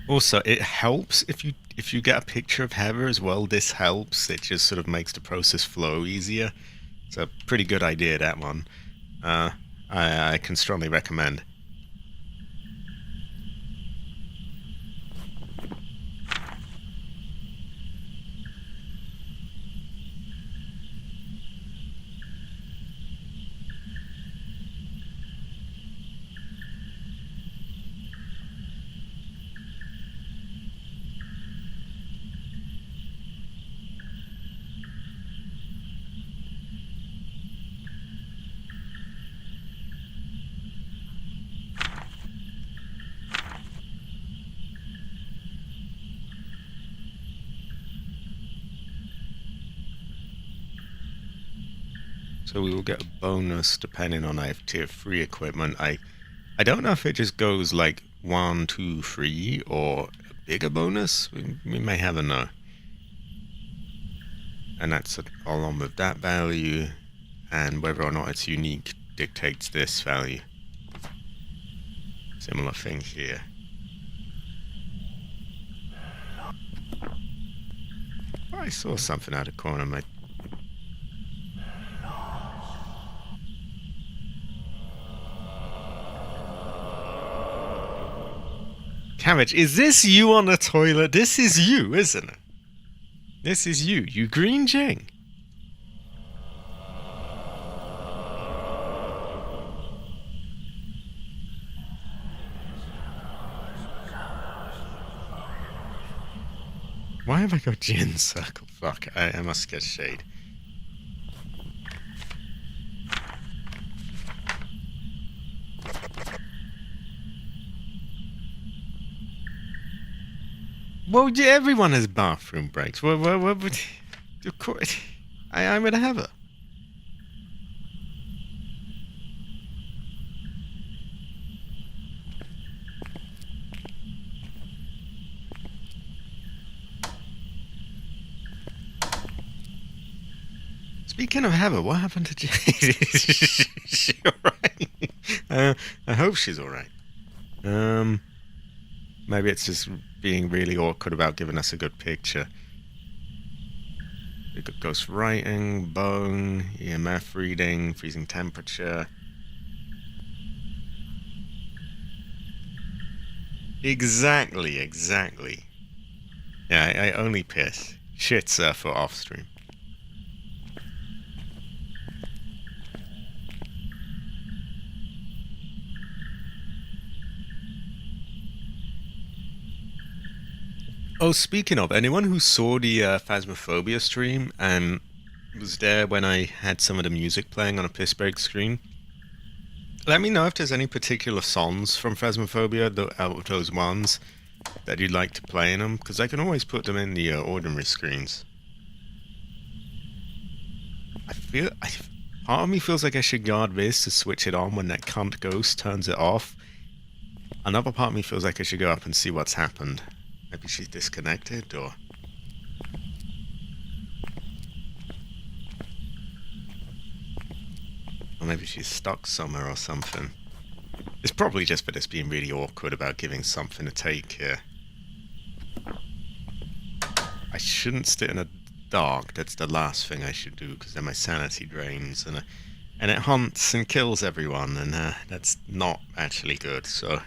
Speaker 1: Also, it helps if you get a picture of Heather as well. This helps. It just sort of makes the process flow easier. It's a pretty good idea, that one. I can strongly recommend. So we will get a bonus depending on I have tier 3 equipment. I don't know if it just goes like 1, 2, 3 or a bigger bonus. We may have a no. And that's along with that value, and whether or not it's unique dictates this value. Similar thing here. Oh, I saw something out of the corner of my... Cabbage, is this you on the toilet? This is you, isn't it? This is you, you Green Jing. Why have I got Jin circle? Fuck, I must get shade. Well, yeah, everyone has bathroom breaks. What would... Of course, I'm gonna have her. Speaking of Heather, what happened to Jade? Is she alright? I hope she's alright. Maybe it's just being really awkward about giving us a good picture. We got ghost writing, bone, EMF reading, freezing temperature. Exactly, exactly. Yeah, I only piss. Shit's for off stream. Oh, speaking of, anyone who saw the Phasmophobia stream and was there when I had some of the music playing on a piss break screen, let me know if there's any particular songs from Phasmophobia, out of those ones, that you'd like to play in them, because I can always put them in the ordinary screens. Part of me feels like I should guard this to switch it on when that cunt ghost turns it off. Another part of me feels like I should go up and see what's happened. Maybe she's disconnected, or maybe she's stuck somewhere or something. It's probably just that it's being really awkward about giving something to take here. I shouldn't sit in a dark. That's the last thing I should do, because then my sanity drains, and it hunts and kills everyone, and that's not actually good, so...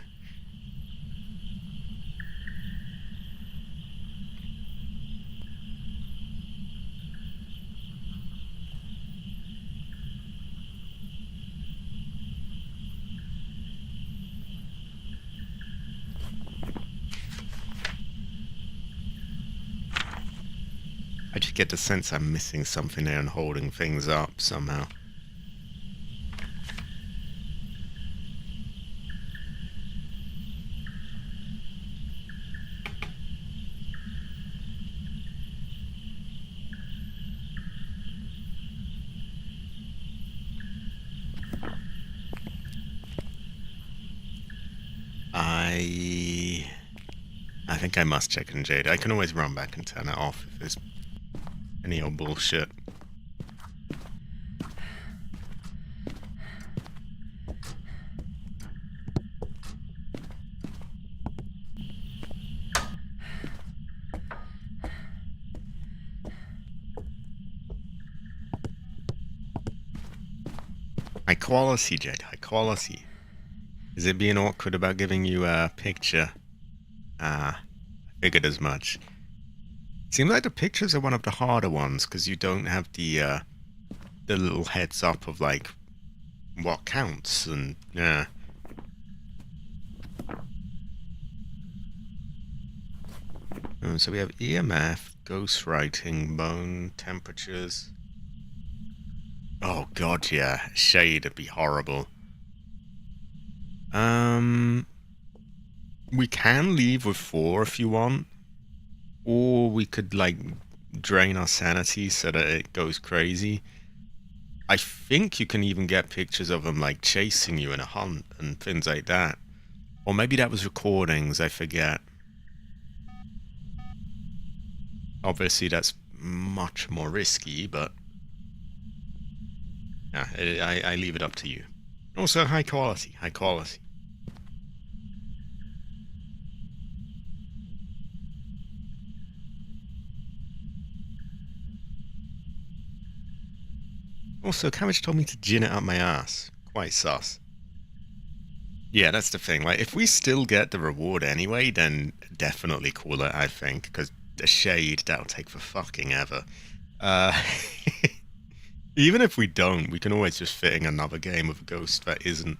Speaker 1: I just get the sense I'm missing something there and holding things up somehow. I think I must check in Jade. I can always run back and turn it off if there's any old bullshit. High quality, Jade. High quality. Is it being awkward about giving you a picture? I figured as much. Seems like the pictures are one of the harder ones, because you don't have the little heads up of, like, what counts, and, yeah. So we have EMF, ghostwriting, bone, temperatures. Oh god, yeah. Shade would be horrible. We can leave with 4 if you want. Or we could, like, drain our sanity so that it goes crazy. I think you can even get pictures of them, like, chasing you in a hunt and things like that. Or maybe that was recordings, I forget. Obviously, that's much more risky, but... yeah, I leave it up to you. Also, high quality, high quality. Also, Cabbage told me to gin it up my ass. Quite sus. Yeah, that's the thing. Like, if we still get the reward anyway, then definitely call it, I think. Because the shade, that'll take for fucking ever. Even if we don't, we can always just fit in another game of a ghost that isn't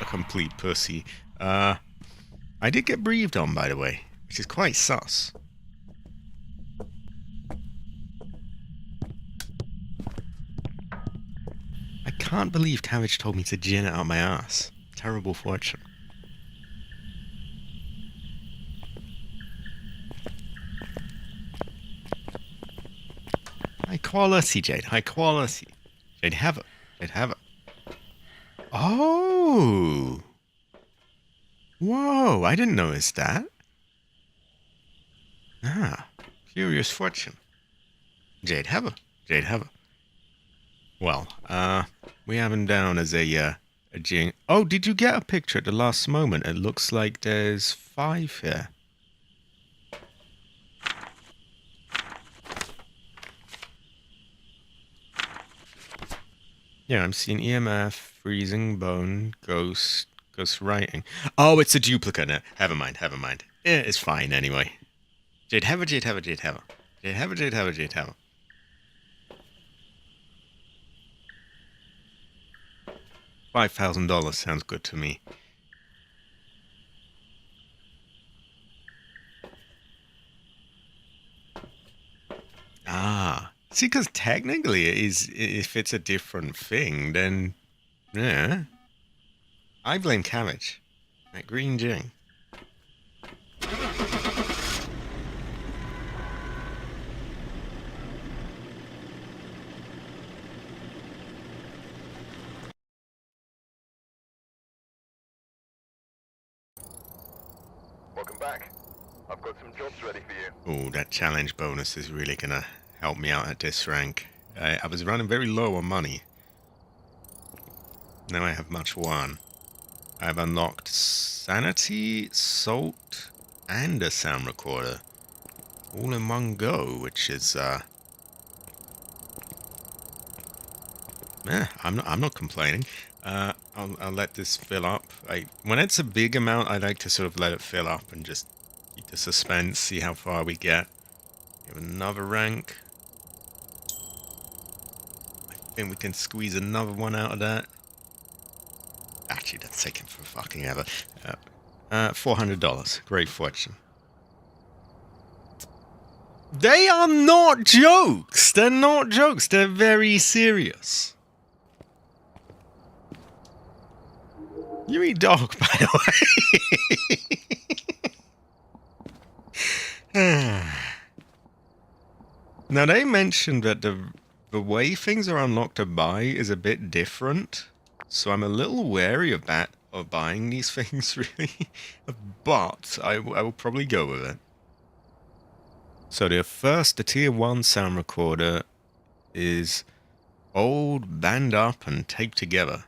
Speaker 1: a complete pussy. I did get breathed on, by the way, which is quite sus. I can't believe Cabbage told me to gin it out my ass. Terrible fortune. High quality, Jade. High quality. Jade, have it. Jade, have it. Oh! Whoa, I didn't notice that. Ah, curious fortune. Jade, have it. Jade, have it. Well, we have him down as a jing. Oh, did you get a picture at the last moment? It looks like there's 5 here. Yeah, I'm seeing EMF, freezing, bone, ghost, Ghost writing. Oh, it's a duplicate. No, never mind. Yeah, it's fine anyway. Jade Heather. $5,000 sounds good to me. Ah, see, because technically it is, if it's a different thing, then yeah. I blame cabbage. Like green Jing.
Speaker 2: Welcome back. I've got some jobs ready for you.
Speaker 1: Oh, that challenge bonus is really gonna help me out at this rank. I was running very low on money. Now I have much one. I've unlocked sanity, salt, and a sound recorder. All in one go, which is I'm not complaining. I'll let this fill up. When it's a big amount, I like to sort of let it fill up and just keep the suspense, see how far we get. We have another rank. I think we can squeeze another one out of that. Actually, that's taken for fucking ever. $400. Great fortune. They are not jokes. They're not jokes. They're very serious. You eat dog, by the way. Now, they mentioned that the way things are unlocked to buy is a bit different. So I'm a little wary of that, of buying these things, really. But I will probably go with it. So the tier 1 sound recorder is old, band up, and taped together.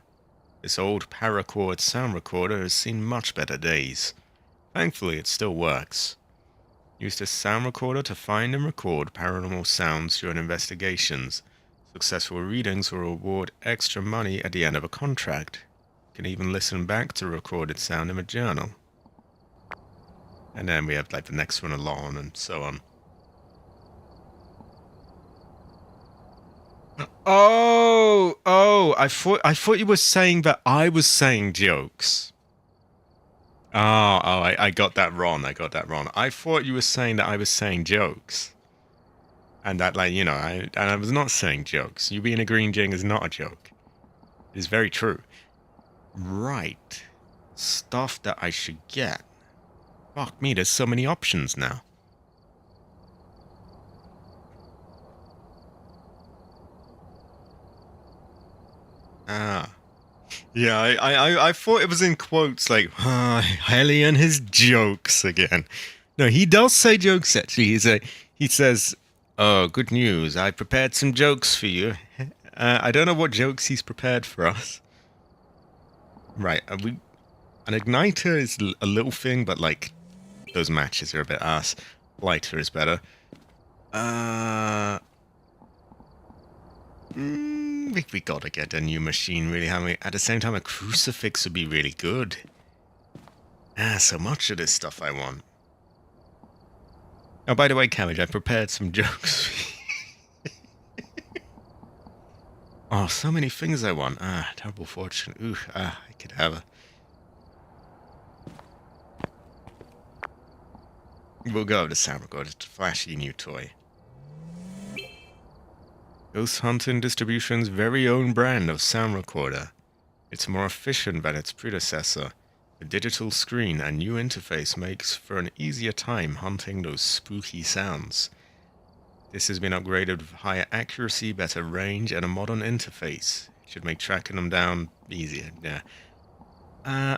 Speaker 1: This old paracord sound recorder has seen much better days. Thankfully, it still works. Use this sound recorder to find and record paranormal sounds during investigations. Successful readings will reward extra money at the end of a contract. You can even listen back to recorded sound in a journal. And then we have like the next one along and so on. Oh, I thought you were saying that I was saying jokes. I got that wrong. I thought you were saying that I was saying jokes. And that, like, you know, I was not saying jokes. You being a green jing is not a joke. It is very true. Right. Stuff that I should get. Fuck me, there's so many options now. Ah. Yeah, I thought it was in quotes like, Heli and his jokes again. No, he does say jokes, actually. He says, oh, good news, I prepared some jokes for you. I don't know what jokes he's prepared for us. Right, an igniter is a little thing, but, like, those matches are a bit ass. Lighter is better. We gotta get a new machine, really, haven't we? At the same time, a crucifix would be really good. So much of this stuff I want. Oh, by the way, Cabbage, I prepared some jokes. Oh, so many things I want. Terrible fortune. Ooh, I could have a... We'll go with the sound recorder. It's a flashy new toy. Ghost Hunting Distribution's very own brand of sound recorder. It's more efficient than its predecessor. The digital screen and new interface makes for an easier time hunting those spooky sounds. This has been upgraded with higher accuracy, better range, and a modern interface. It should make tracking them down easier. Yeah. I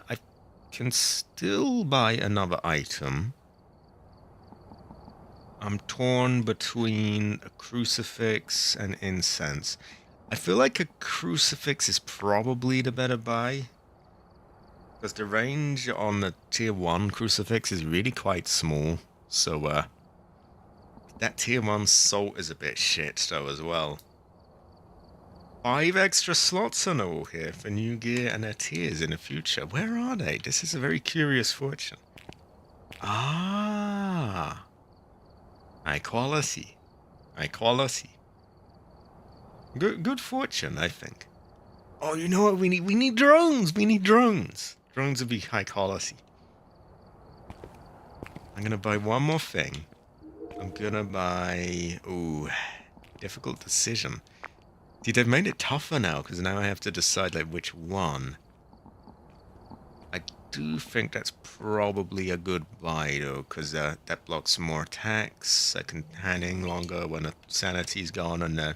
Speaker 1: can still buy another item. I'm torn between a crucifix and incense. I feel like a crucifix is probably the better buy. Because the range on the tier 1 crucifix is really quite small. So, that tier 1 salt is a bit shit, though, as well. 5 extra slots on all here for new gear and their tiers in the future. Where are they? This is a very curious fortune. Ah, high quality. High quality. Good fortune, I think. Oh, you know what we need? We need drones. We need drones. Drones would be high quality. I'm gonna buy one more thing. I'm gonna buy... Ooh, difficult decision. See, they've made it tougher now, because now I have to decide, like, which one. I do think that's probably a good buy, though, because that blocks more attacks. I can hang in longer when the sanity's gone and they're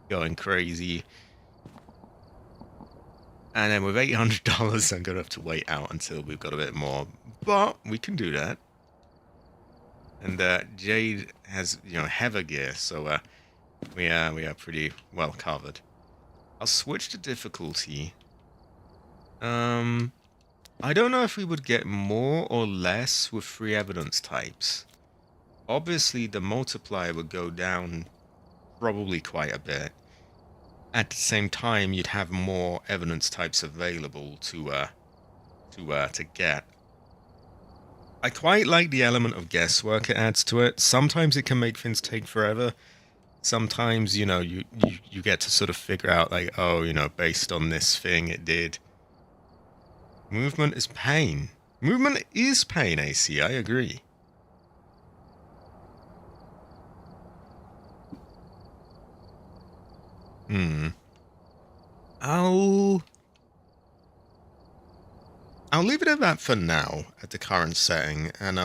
Speaker 1: going crazy. And then with $800, I'm going to have to wait out until we've got a bit more. But we can do that. And Jade has, heather gear, so we are pretty well covered. I'll switch to difficulty. I don't know if we would get more or less with 3 evidence types. Obviously, the multiplier would go down probably quite a bit. At the same time, you'd have more evidence types available to get. I quite like the element of guesswork it adds to it. Sometimes it can make things take forever. Sometimes, you get to sort of figure out, like, oh, based on this thing, it did. Movement is pain. Movement is pain, AC, I agree. I'll leave it at that for now, at the current setting, and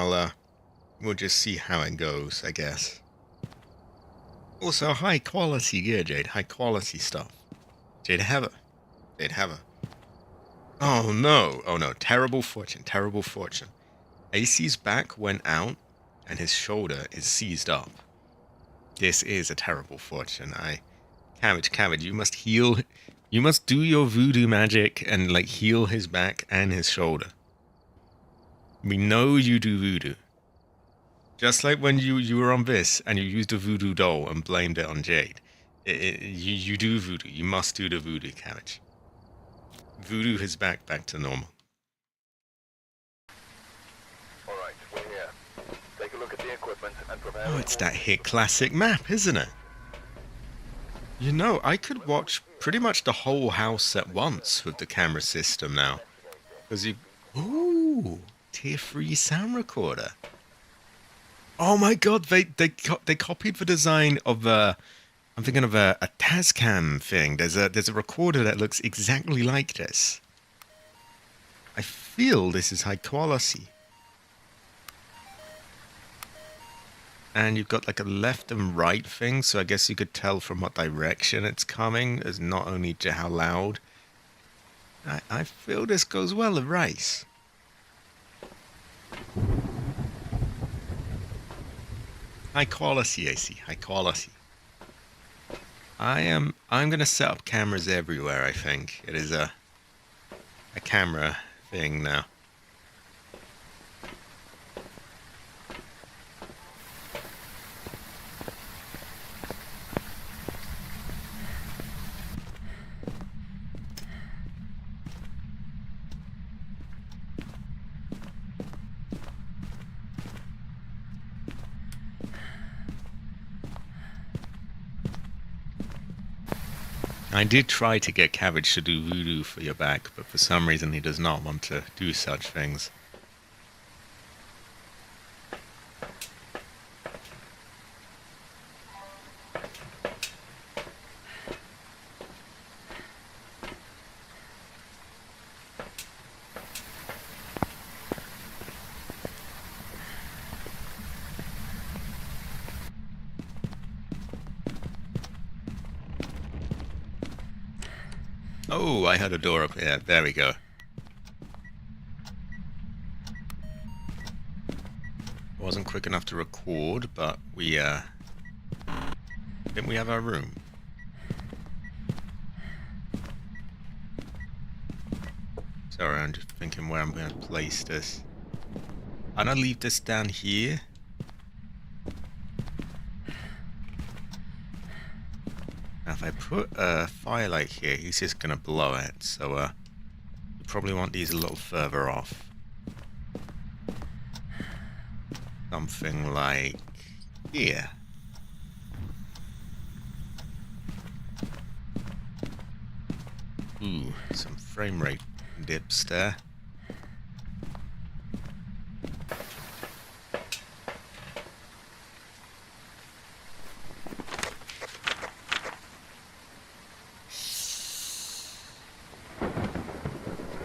Speaker 1: we'll just see how it goes, I guess. Also, high quality gear, Jade. High quality stuff. Jade Heather. Jade Heather. Oh no. Oh no. Terrible fortune. Terrible fortune. AC's back went out, and his shoulder is seized up. This is a terrible fortune. Cabbage, you must heal. You must do your voodoo magic and, like, heal his back and his shoulder. We know you do voodoo. Just like when you were on this and you used a voodoo doll and blamed it on Jade. You do voodoo. You must do the voodoo, Cabbage. Voodoo his back to normal.
Speaker 2: Alright, we're here. Take a look at the equipment and prepare...
Speaker 1: Oh, it's that hit classic map, isn't it? I could watch pretty much the whole house at once with the camera system now. Because Ooh, tier 3 sound recorder. Oh my god, they copied the design of I'm thinking of a Tascam thing. There's a recorder that looks exactly like this. I feel this is high quality. And you've got like a left and right thing, so I guess you could tell from what direction it's coming, as not only to how loud. I feel this goes well with race. High quality, AC. High quality. I'm gonna set up cameras everywhere, I think. It is a camera thing now. I did try to get Cabbage to do voodoo for your back, but for some reason he does not want to do such things. Oh, I had a door up here. There we go. Wasn't quick enough to record, but we, didn't we have our room? Sorry, I'm just thinking where I'm going to place this. I'm going to leave this down here. Now, if I I put a firelight here, he's just gonna blow it, so you probably want these a little further off. Something like here. Ooh, some frame rate dips there.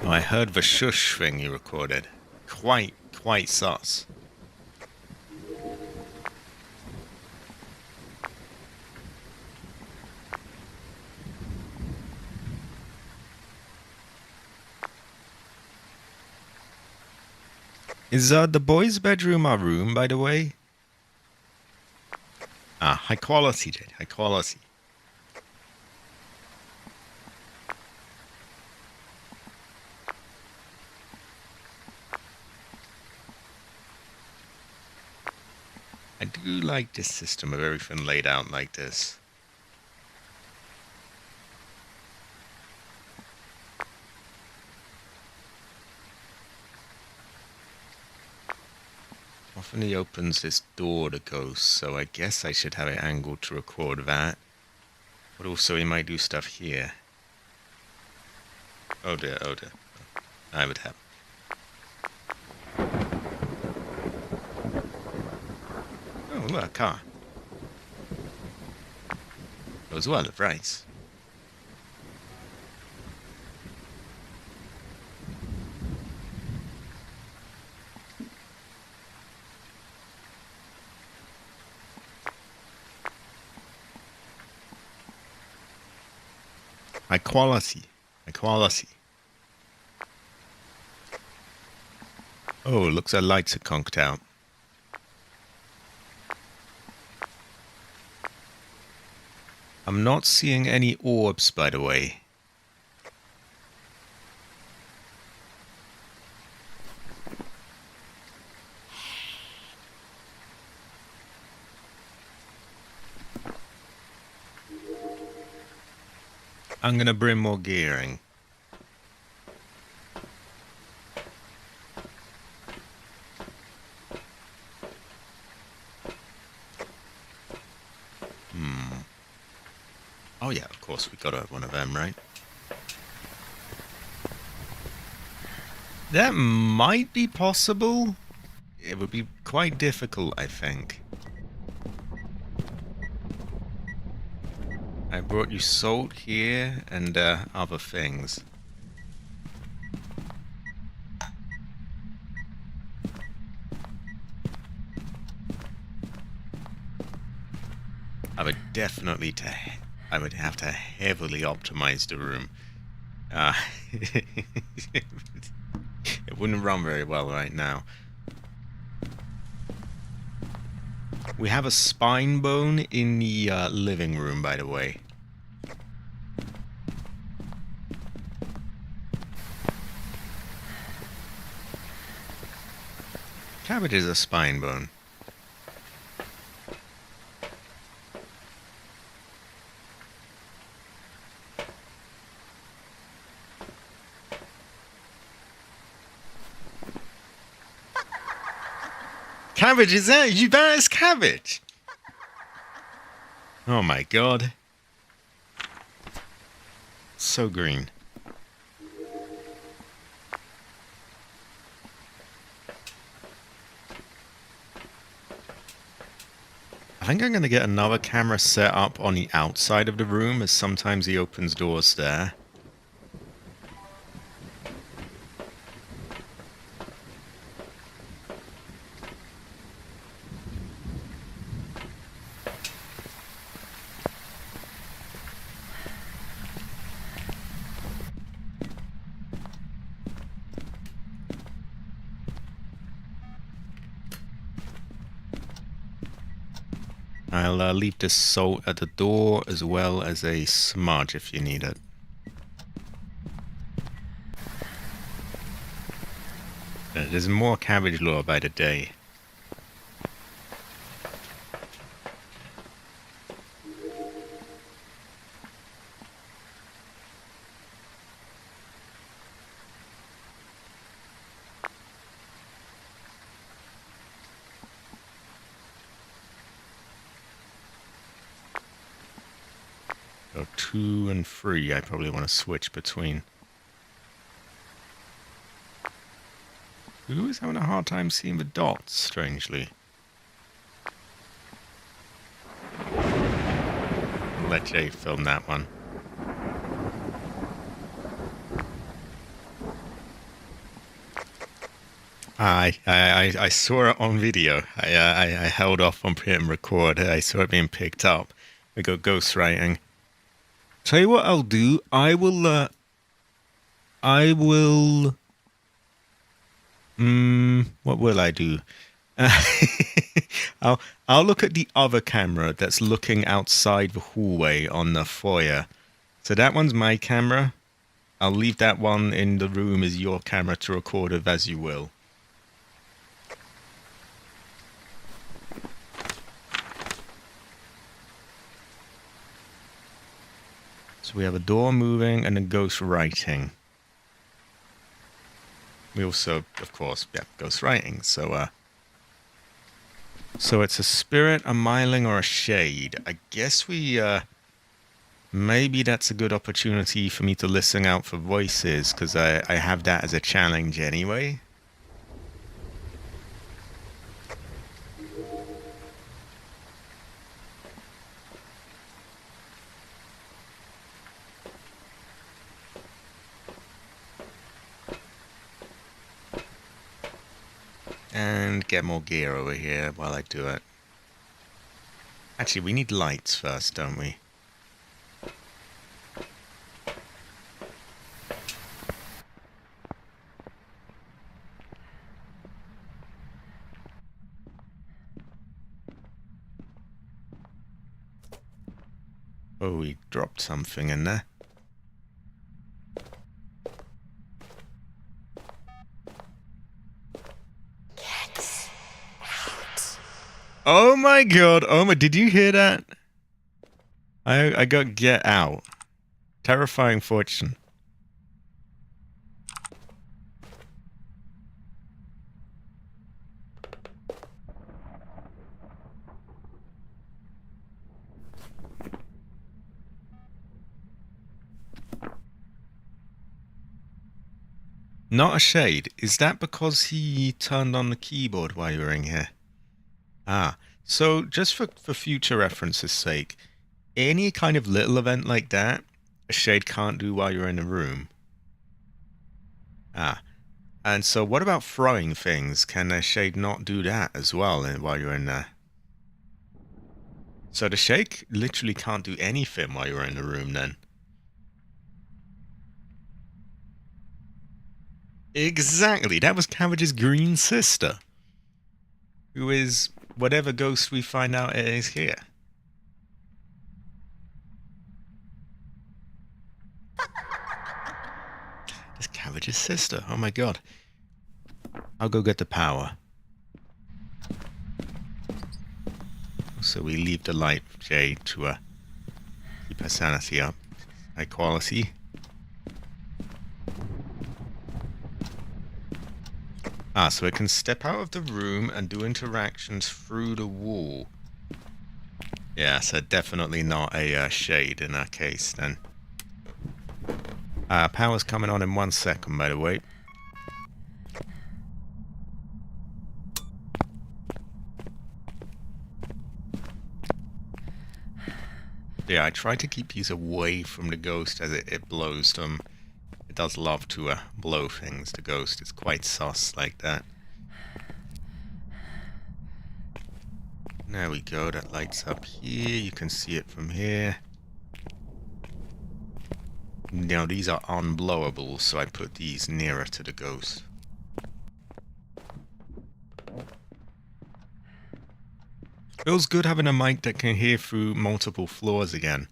Speaker 1: Oh, I heard the shush thing you recorded. Quite sus. Is the boys' bedroom our room, by the way? Ah, high quality, Jade. High quality. I do like this system of everything laid out like this. Often he opens this door to ghosts, so I guess I should have it angled to record that. But also he might do stuff here. Oh dear, oh dear. I would have. Oh, look, a car. Goes well at rice. High quality. High quality. Oh, looks like lights are conked out. I'm not seeing any orbs, by the way. I'm gonna bring more gearing. Oh yeah, of course, we gotta have one of them, right? That might be possible. It would be quite difficult, I think. I brought you salt here and other things. I would definitely I would have to heavily optimize the room. It wouldn't run very well right now. We have a spine bone in the living room, by the way. Cabbage is a spine bone. Cabbage, is that you? That is cabbage. Oh my god. So green. I think I'm going to get another camera set up on the outside of the room, as sometimes he opens doors there. I'll leave this salt at the door as well as a smudge if you need it. There's more cabbage lore by the day. So 2 and 3 I probably want to switch between. Who is having a hard time seeing the dots, strangely? I'll let Jay film that one. I saw it on video. I held off on hitting record. I saw it being picked up. We got ghostwriting. Tell you what I'll do. I will. What will I do? I'll look at the other camera that's looking outside the hallway on the foyer. So that one's my camera. I'll leave that one in the room as your camera to record with as you will. So we have a door moving and a ghost writing. We also, of course, ghost writing. So it's a spirit, a myling, or a shade. I guess maybe that's a good opportunity for me to listen out for voices, because I have that as a challenge anyway. And get more gear over here while I do it. Actually, we need lights first, don't we? Oh, we dropped something in there. Oh my god, Oma, did you hear that? I got get out. Terrifying fortune. Not a shade. Is that because he turned on the keyboard while you were in here? Ah, so just for future reference's sake, any kind of little event like that, a shade can't do while you're in a room. Ah, and so what about throwing things? Can a shade not do that as well while you're in there? So the shade literally can't do anything while you're in the room then? Exactly, that was Cabbage's green sister, who is whatever ghost we find out it is here. That's Cabbage's sister, oh my god. I'll go get the power. So we leave the light, Jay, to keep her sanity up. High quality. Ah, so it can step out of the room and do interactions through the wall. Yeah, so definitely not a shade in that case, then. Power's coming on in 1 second, by the way. Yeah, I try to keep these away from the ghost as it blows them. It does love to blow things, the ghost. It's quite sus like that. There we go, that lights up here. You can see it from here. Now these are unblowable, so I put these nearer to the ghost. Feels good having a mic that can hear through multiple floors again.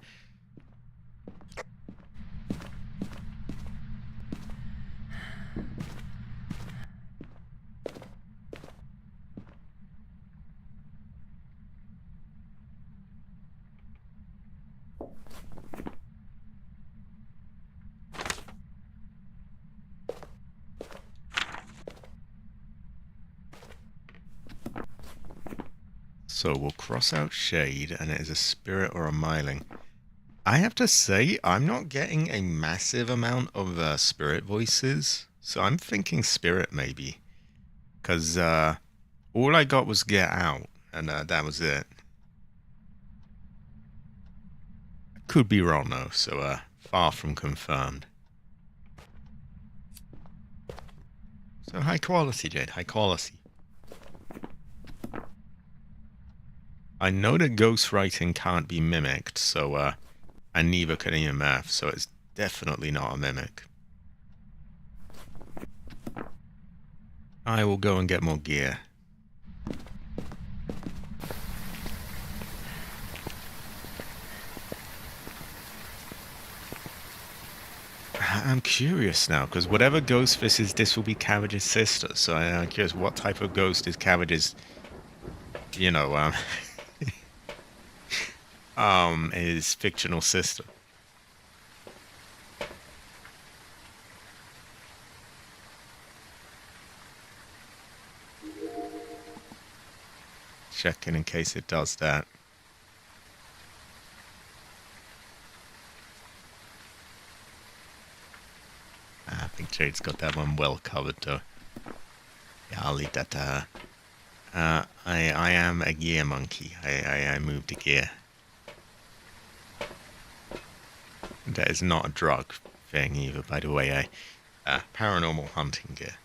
Speaker 1: So we'll cross out shade, and it is a spirit or a myling. I have to say, I'm not getting a massive amount of spirit voices, so I'm thinking spirit maybe, because all I got was get out, and that was it. Could be wrong though, so far from confirmed. So high quality, Jade, high quality. I know that ghostwriting can't be mimicked, so and neither can EMF, so it's definitely not a mimic. I will go and get more gear. I'm curious now, because whatever ghost this is, this will be Cabbage's sister. So I'm curious, what type of ghost is Cabbage's, you know, his fictional sister? Checking in case it does that. I think Jade's got that one well covered, though. Yeah, I'll leave that to her. I am a gear monkey. I moved a gear. That is not a drug thing either, by the way. Paranormal hunting gear.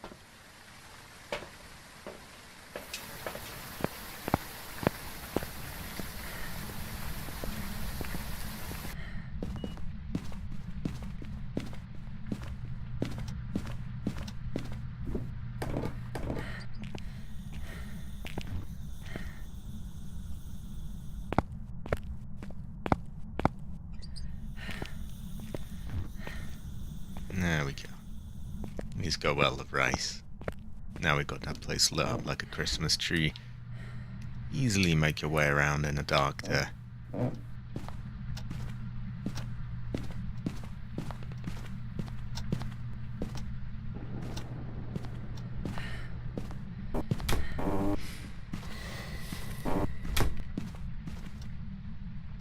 Speaker 1: There we go. These go well with rice. Now we got that place lit up like a Christmas tree. Easily make your way around in the dark there.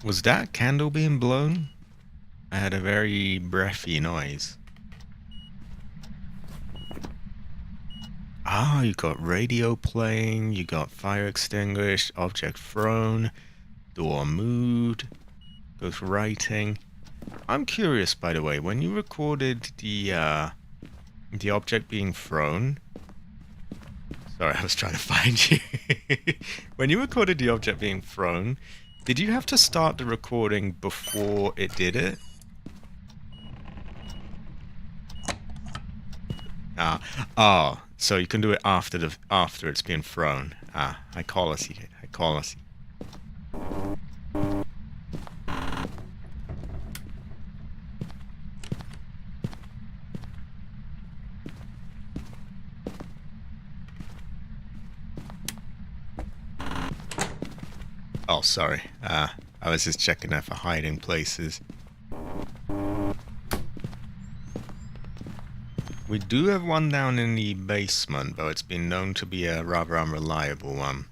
Speaker 1: Was that candle being blown? I had a very breathy noise. Ah, you got radio playing, you got fire extinguished, object thrown, door moved, ghost writing. I'm curious, by the way, when you recorded the object being thrown. Sorry, I was trying to find you. When you recorded the object being thrown, did you have to start the recording before it did it? So you can do it after it's been thrown. High quality. Oh, sorry. I was just checking there for hiding places. We do have one down in the basement, though it's been known to be a rather unreliable one.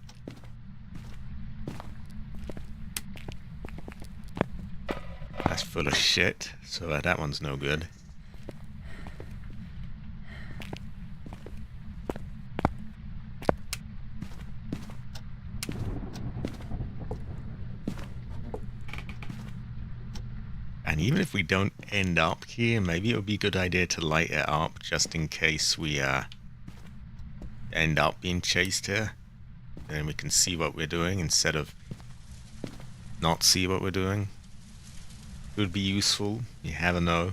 Speaker 1: That's full of shit, so that one's no good. And even if we don't end up here, maybe it would be a good idea to light it up just in case we end up being chased here. Then we can see what we're doing instead of not see what we're doing. It would be useful. You never know.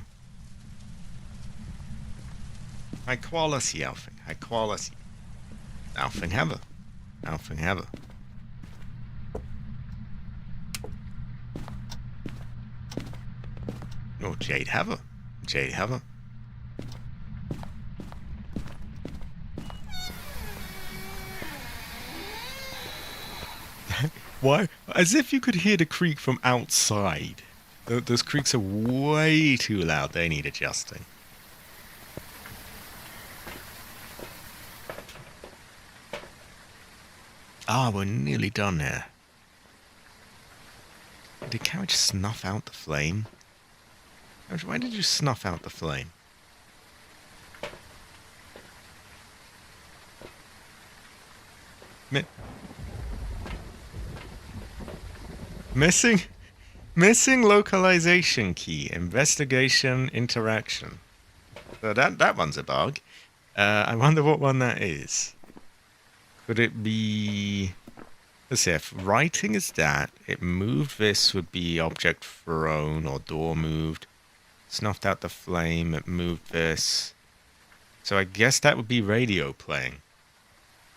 Speaker 1: High quality, Alfing. High quality. Alfing have a. Oh, Jade have a. Why? As if you could hear the creak from outside. Those creaks are way too loud. They need adjusting. We're nearly done here. Did Cabbage snuff out the flame? Cabbage, why did you snuff out the flame? Missing localization key. Investigation interaction. So that one's a bug. I wonder what one that is. Could it be... Let's see, if writing is that, it moved this would be object thrown or door moved. Snuffed out the flame, it moved this. So I guess that would be radio playing.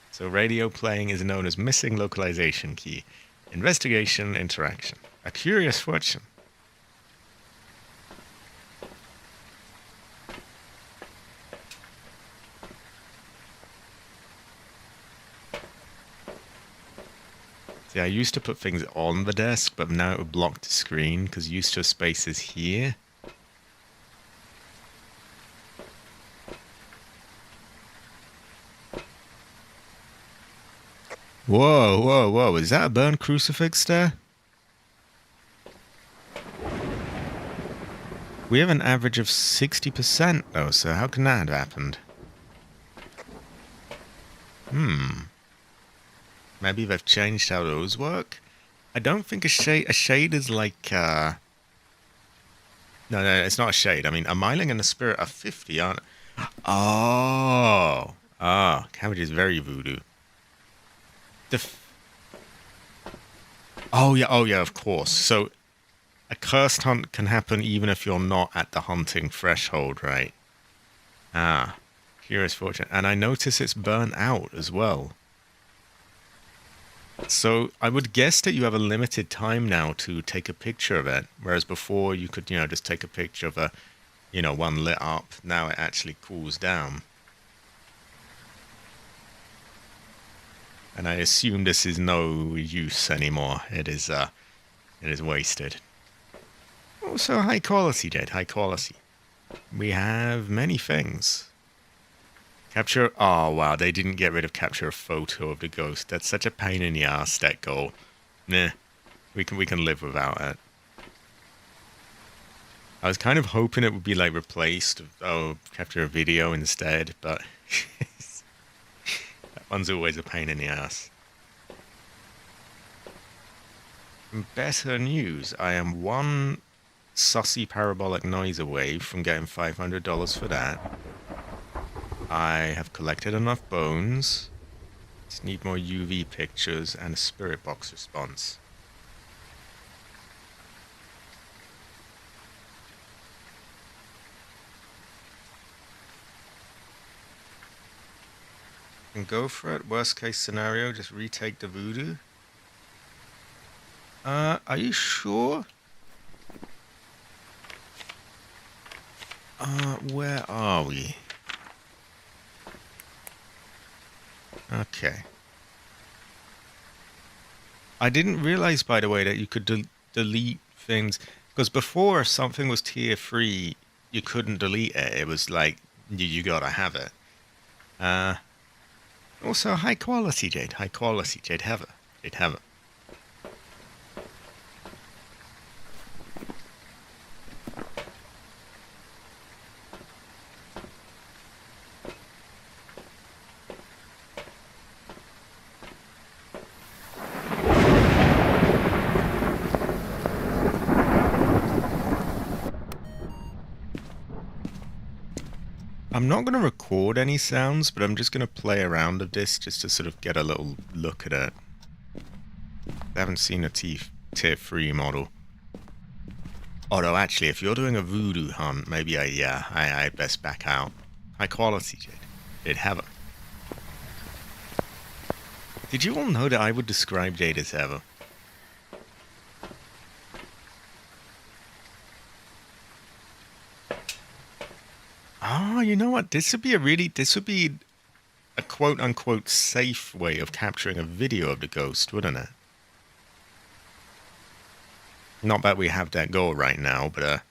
Speaker 1: So radio playing is known as missing localization key. Investigation interaction. A curious fortune. See, I used to put things on the desk, but now it would block the screen because used to space is here. Whoa, whoa, whoa. Is that a burned crucifix there? We have an average of 60% though, so how can that have happened? Maybe they've changed how those work? I don't think a shade is like, No, it's not a shade. I mean, a myling and a spirit are 50, aren't... Oh! Ah, Cabbage is very voodoo. Oh yeah, of course. So, a cursed hunt can happen even if you're not at the hunting threshold, right? Ah, curious fortune. And I notice it's burnt out as well. So, I would guess that you have a limited time now to take a picture of it. Whereas before you could, just take a picture of one lit up. Now it actually cools down. And I assume this is no use anymore. It is wasted. Also high quality, Jade, high quality. We have many things. Capture... Oh, wow, they didn't get rid of capture a photo of the ghost. That's such a pain in the ass, that goal. Nah, we can live without it. I was kind of hoping it would be, like, replaced. Oh, capture a video instead, but... that one's always a pain in the ass. Better news. I am one sussy parabolic noise away from getting $500 for that. I have collected enough bones. Just need more UV pictures and a spirit box response. And go for it. Worst case scenario, just retake the voodoo. Are you sure? Where are we? Okay. I didn't realize, by the way, that you could delete things. Because before, if something was tier 3, you couldn't delete it. It was like, you gotta have it. Also, high quality, Jade. High quality, Jade. Have it. Jade, have it. I'm not going to record any sounds, but I'm just going to play around with this just to sort of get a little look at it. I haven't seen a tier 3 model. Although, actually, if you're doing a voodoo hunt, maybe I best back out. High quality, Jade. Jade, have it. Did you all know that I would describe Jade as Heather? Oh, you know what? This would be a quote-unquote safe way of capturing a video of the ghost, wouldn't it? Not that we have that goal right now, but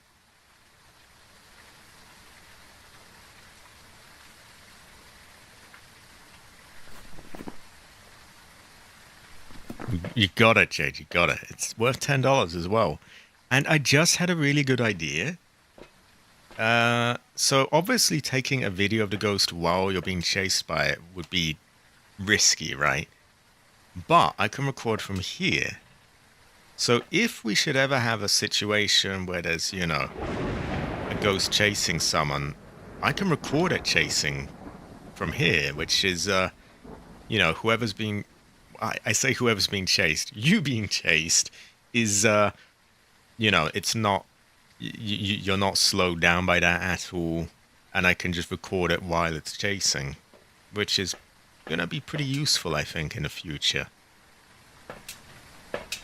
Speaker 1: You got it, Jade. You got it. It's worth $10 as well. And I just had a really good idea. So obviously taking a video of the ghost while you're being chased by it would be risky, right? But I can record from here. So if we should ever have a situation where there's, a ghost chasing someone, I can record it chasing from here, which is, whoever's being, I say whoever's being chased, you being chased is, it's not, you're not slowed down by that at all. And I can just record it while it's chasing, which is going to be pretty useful, I think, in the future.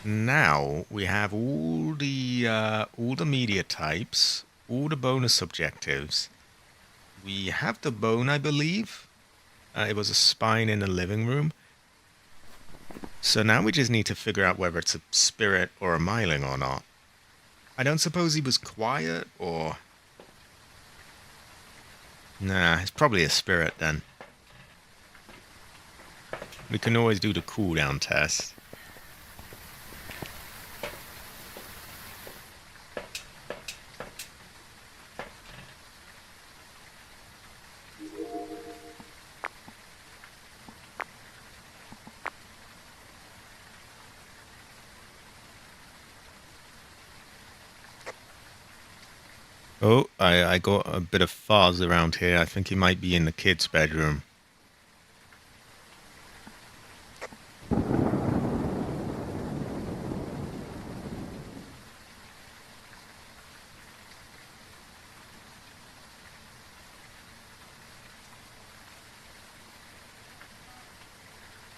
Speaker 1: Now we have all the media types, all the bonus objectives. We have the bone, I believe. It was a spine in the living room. So now we just need to figure out whether it's a spirit or a myling or not. I don't suppose he was quiet or... Nah, it's probably a spirit then. We can always do the cooldown test. Oh, I got a bit of fuzz around here. I think he might be in the kid's bedroom.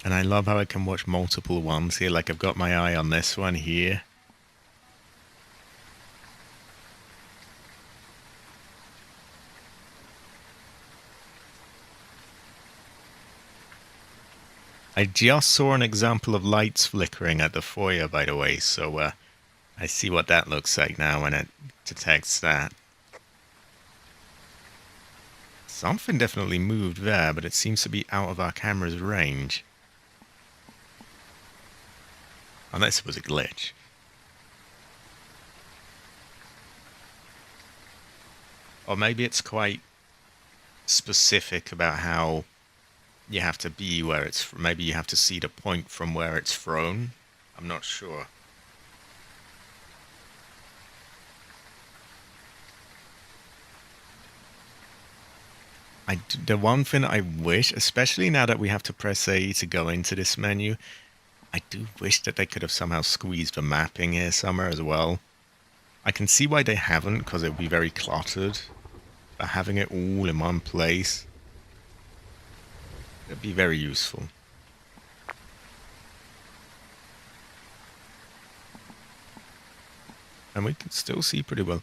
Speaker 1: And I love how I can watch multiple ones here. Like I've got my eye on this one here. I just saw an example of lights flickering at the foyer, by the way, so I see what that looks like now when it detects that. Something definitely moved there, but it seems to be out of our camera's range. Unless it was a glitch. Or maybe it's quite specific about how you have to be where it's... Maybe you have to see the point from where it's thrown. I'm not sure. The one thing I wish, especially now that we have to press A to go into this menu, I do wish that they could have somehow squeezed the mapping here somewhere as well. I can see why they haven't, because it would be very cluttered. But having it all in one place, it'd be very useful. And we can still see pretty well.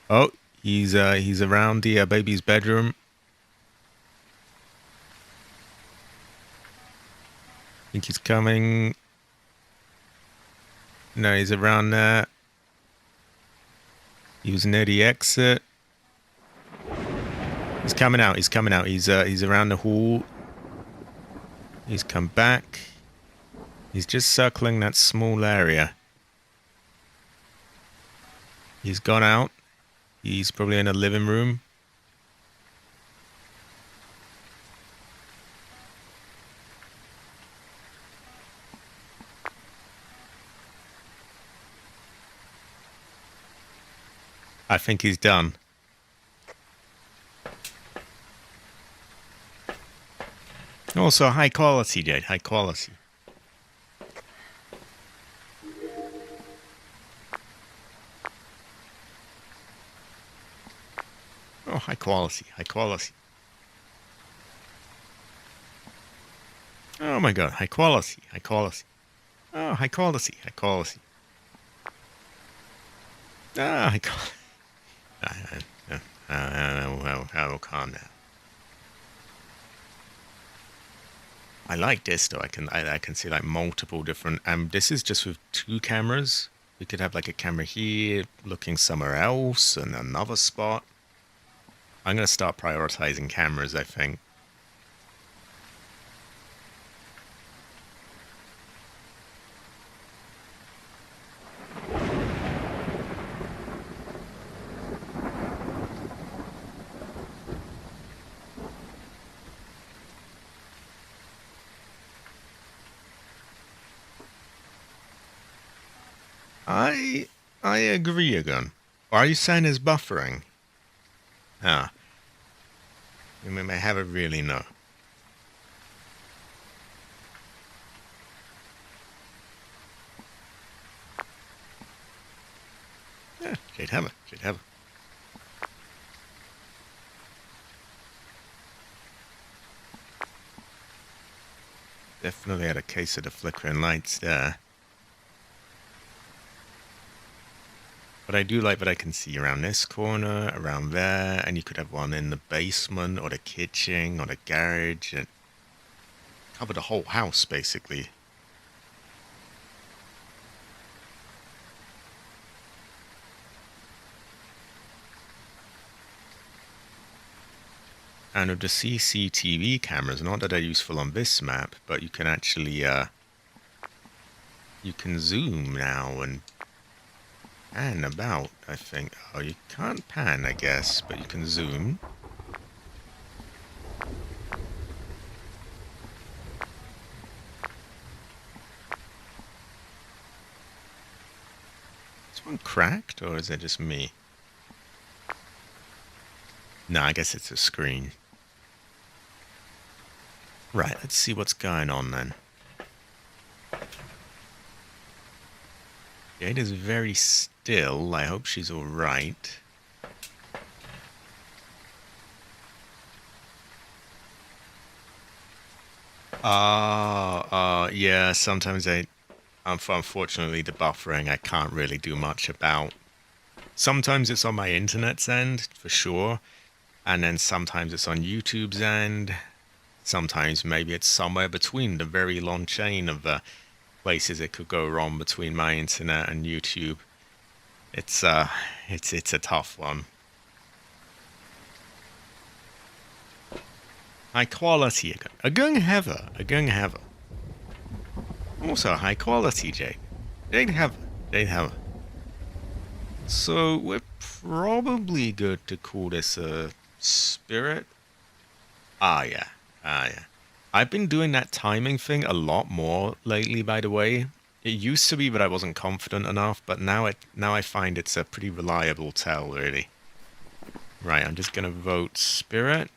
Speaker 1: Oh, he's around the baby's bedroom. I think he's coming. No, he's around there. He was near the exit. He's coming out. He's coming out. He's around the hall. He's come back. He's just circling that small area. He's gone out. He's probably in a living room. I think he's done. Also, high quality, Jade. High quality. Oh, high quality. High quality. Oh my god. High quality. High quality. Oh, high quality. High quality. Ah, high quality. I will calm down. I like this though. I can see like multiple different. This is just with 2 cameras. We could have like a camera here, looking somewhere else, and another spot. I'm gonna start prioritizing cameras, I think. I agree again. Are you saying it's buffering? Ah, you may have it really no. Yeah, she'd have it. She'd have it. Definitely had a case of the flickering lights there. But I do like what I can see around this corner, around there, and you could have one in the basement or the kitchen or the garage and cover the whole house basically. And with the CCTV cameras, not that they're useful on this map, but you can actually you can zoom now and pan about, I think. Oh, you can't pan, I guess, but you can zoom. Is one cracked, or is it just me? No, I guess it's a screen. Right, let's see what's going on then. Jade is very still. I hope she's alright. Yeah, sometimes unfortunately, the buffering I can't really do much about. Sometimes it's on my internet's end, for sure. And then sometimes it's on YouTube's end. Sometimes maybe it's somewhere between the very long chain of places it could go wrong between my internet and YouTube. It's a tough one. High quality again. A gung heather. A gung heather. Also high quality, Jade. Jade heather. Jade heather. So we're probably good to call this a spirit. Ah yeah. Ah yeah. I've been doing that timing thing a lot more lately, by the way. It used to be that I wasn't confident enough, but now I find it's a pretty reliable tell, really. Right, I'm just gonna vote Spirit.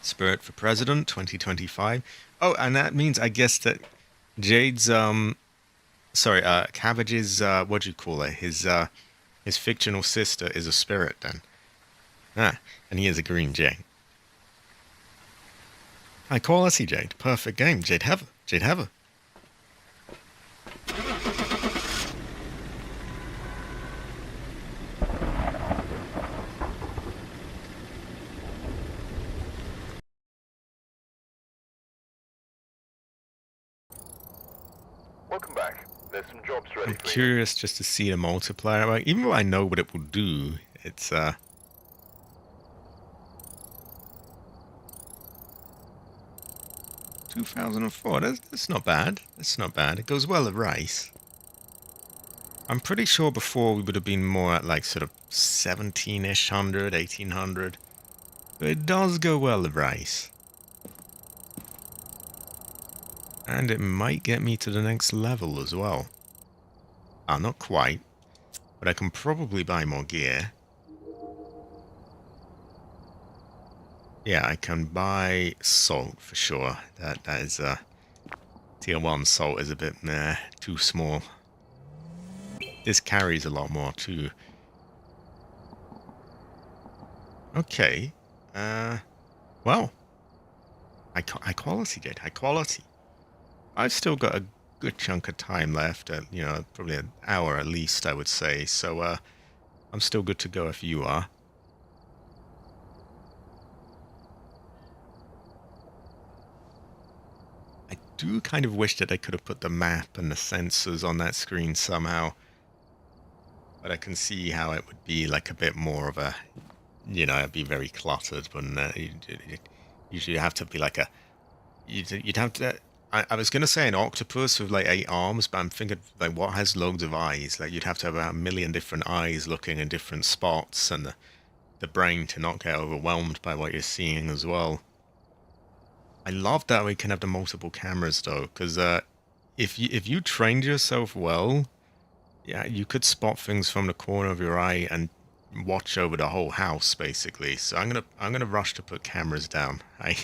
Speaker 1: Spirit for President 2025. Oh, and that means I guess that Jade's Cabbage's what do you call it? His fictional sister is a spirit then. Ah, and he is a green Jade. High quality Jade. Perfect game. Jade Heather. Jade Heather.
Speaker 2: Welcome back. There's some jobs ready
Speaker 1: I'm
Speaker 2: for you.
Speaker 1: curious just to see the multiplier. Like, even though I know what it will do, it's 2004. That's not bad. That's not bad. It goes well at rice. I'm pretty sure before we would have been more at like sort of 17-ish hundred, 1800. But it does go well at rice. And it might get me to the next level as well. Ah, not quite. But I can probably buy more gear. Yeah, I can buy salt for sure. That is tier 1 salt is a bit too small. This carries a lot more too. Okay. Well. High quality, Jade. High quality. I've still got a good chunk of time left. Probably an hour at least, I would say. So, I'm still good to go if you are. I do kind of wish that I could have put the map and the sensors on that screen somehow. But I can see how it would be like a bit more of a, it'd be very cluttered. But usually you have to be like you'd have to. I was gonna say an octopus with like 8 arms, but I'm thinking like what has loads of eyes? Like you'd have to have about 1,000,000 different eyes looking in different spots, and the brain to not get overwhelmed by what you're seeing as well. I love that we can have the multiple cameras though, because if you trained yourself well, Yeah, you could spot things from the corner of your eye and watch over the whole house, basically. So I'm gonna rush to put cameras down. I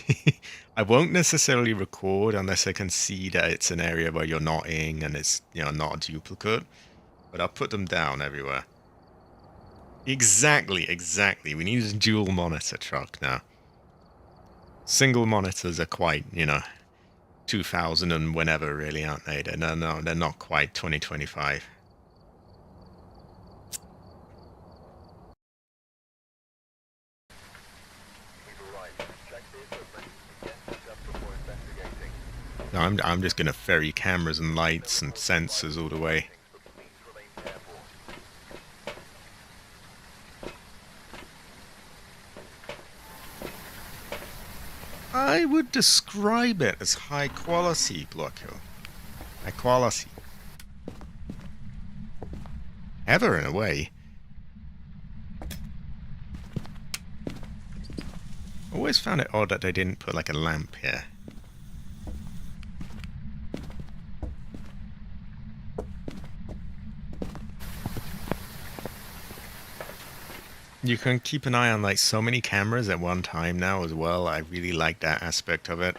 Speaker 1: I won't necessarily record unless I can see that it's an area where you're not in and it's, you know, not a duplicate. But I'll put them down everywhere. Exactly. We need a dual monitor truck now. Single monitors are quite, you know, 2000 and whenever, really, aren't they? They're not quite 2025.
Speaker 2: We've arrived. Check the equipment and get set up before investigating.
Speaker 1: No, I'm just gonna ferry cameras and lights and sensors all the way.
Speaker 2: But please remain careful.
Speaker 1: I would describe it as high quality, Blocko. High quality. Ever, in a way. Always found it odd that they didn't put like a lamp here. You can keep an eye on like so many cameras at one time now as well. I really like that aspect of it.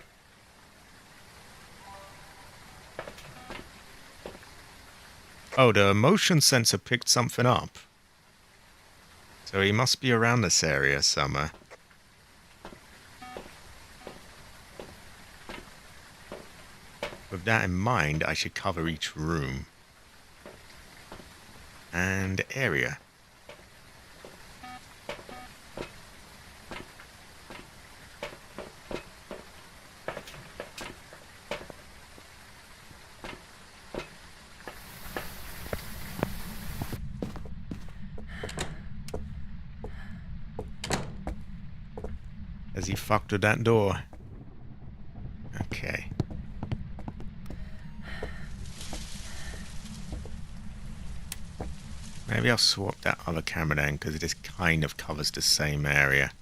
Speaker 1: Oh, the motion sensor picked something up. So he must be around this area somewhere. With that in mind, I should cover each room and area. Has he fucked with that door? Okay. Maybe I'll swap that other camera then, because it just kind of covers the same area.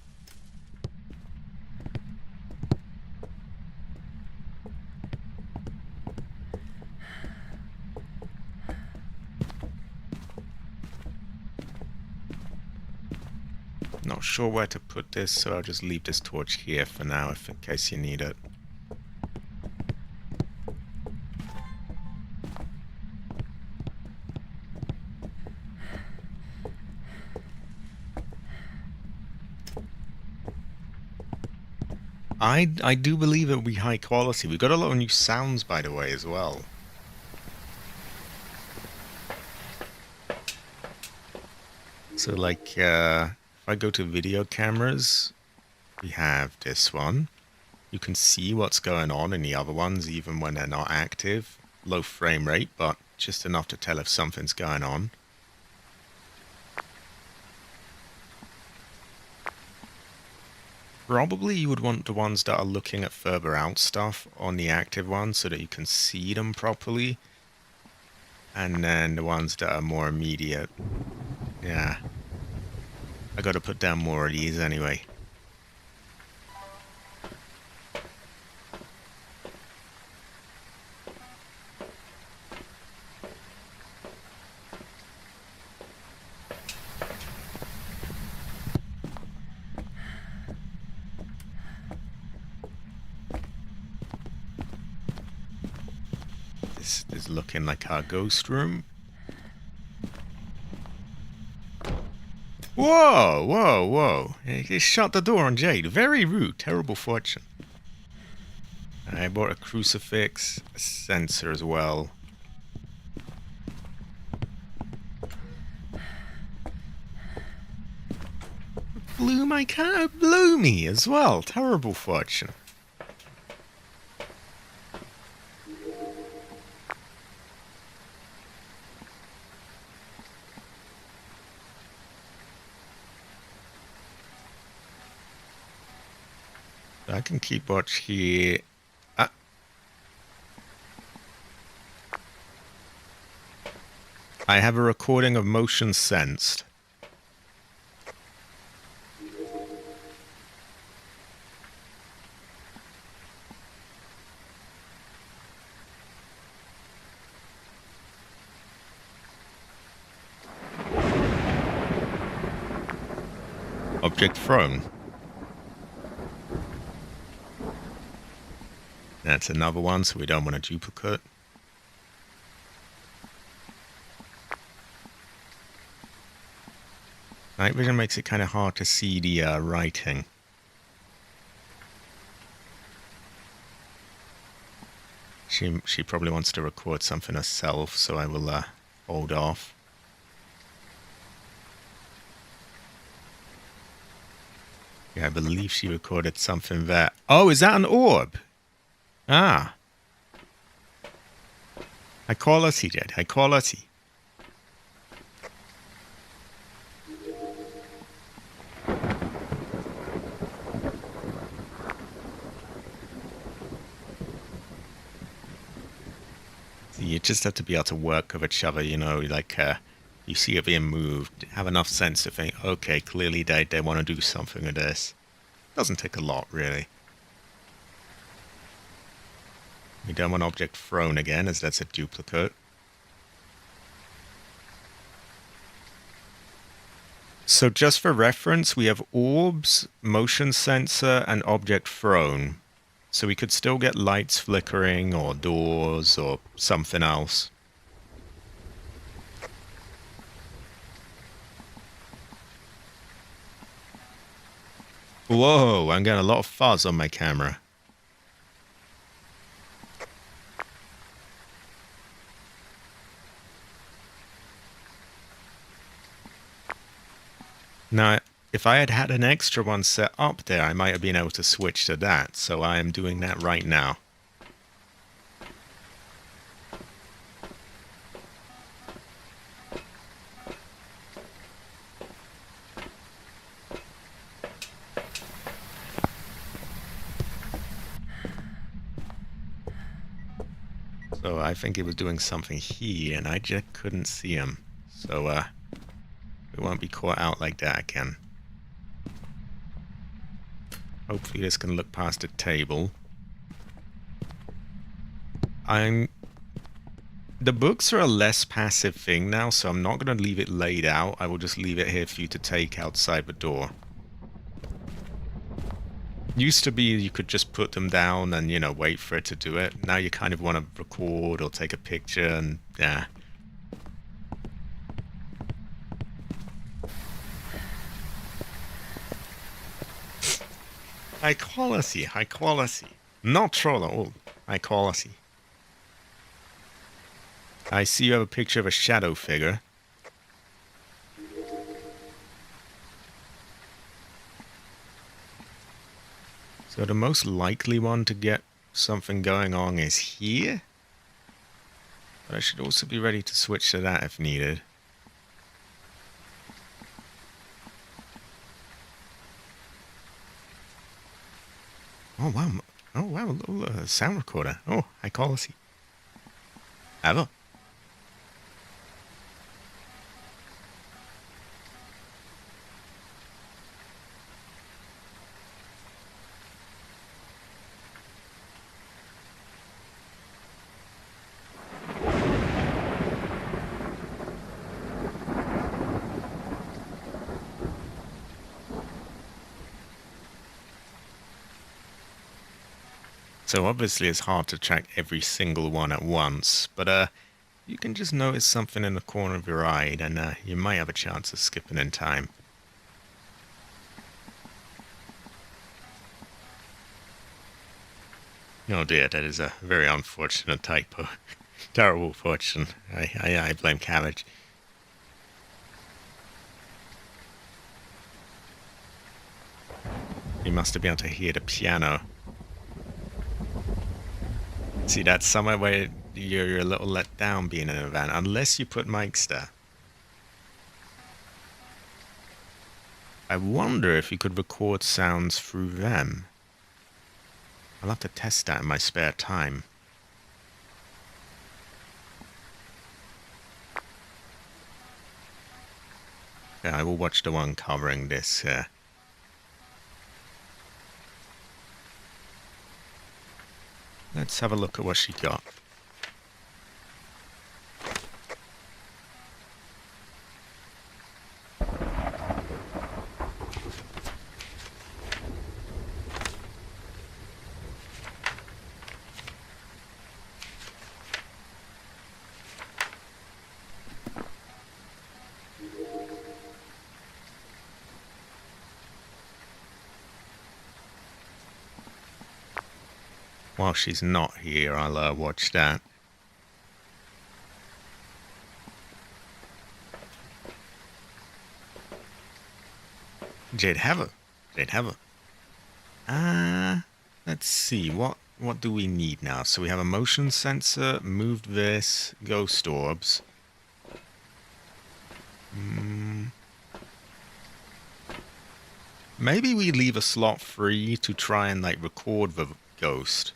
Speaker 1: Not sure where to put this, so I'll just leave this torch here for now, if in case you need it. I do believe it will be high quality. We got a lot of new sounds, by the way, as well. So, like, if I go to video cameras, we have this one. You can see what's going on in the other ones, even when they're not active. Low frame rate, but just enough to tell if something's going on. Probably you would want the ones that are looking at further out stuff on the active ones so that you can see them properly. And then the ones that are more immediate. Yeah. I gotta put down more of these anyway. This is looking like our ghost room. Whoa. He shut the door on Jade. Very rude. Terrible fortune. I bought a crucifix, a sensor as well. Blew my car, blew me as well. Terrible fortune. I can keep watch here. I have a recording of motion sensed. object thrown. That's another one, so we don't want a duplicate. Night vision makes it kind of hard to see the writing. She probably wants to record something herself, so I will hold off. Yeah, I believe she recorded something there. Oh, is that an orb? Ah. High quality, Jed. High quality. You just have to be able to work with each other, you know, like you see it being moved, have enough sense to think, okay, clearly they want to do something with this. Doesn't take a lot, really. We don't want object thrown again, as that's a duplicate. So just for reference, we have orbs, motion sensor, and object thrown. So we could still get lights flickering, or doors, or something else. Whoa, I'm getting a lot of fuzz on my camera. Now, if I had had an extra one set up there, I might have been able to switch to that, so I am doing that right now. So I think he was doing something here, and I just couldn't see him. So, we won't be caught out like that again. Hopefully this can look past the table. The books are a less passive thing now, so I'm not going to leave it laid out. I will just leave it here for you to take outside the door. Used to be you could just put them down and, you know, wait for it to do it. Now you kind of want to record or take a picture and, yeah. High quality, high quality. Not troll at all. High quality. I see you have a picture of a shadow figure. So the most likely one to get something going on is here. But I should also be ready to switch to that if needed. Oh wow. Oh wow, a little sound recorder. Oh, high quality. Ever. So obviously it's hard to track every single one at once, but you can just notice something in the corner of your eye, and you might have a chance of skipping in time. Oh dear, that is a very unfortunate typo. Terrible fortune. I blame Cabbage. You must have been able to hear the piano. See, that's somewhere where you're a little let down being in a van, unless you put mics there. I wonder if you could record sounds through them. I'll have to test that in my spare time. Yeah, I will watch the one covering this here. Let's have a look at what she got. While she's not here, I'll watch that. Jade Heather. Jade Heather. Let's see. What do we need now? So we have a motion sensor, moved this, ghost orbs. Maybe we leave a slot free to try and like record the ghost.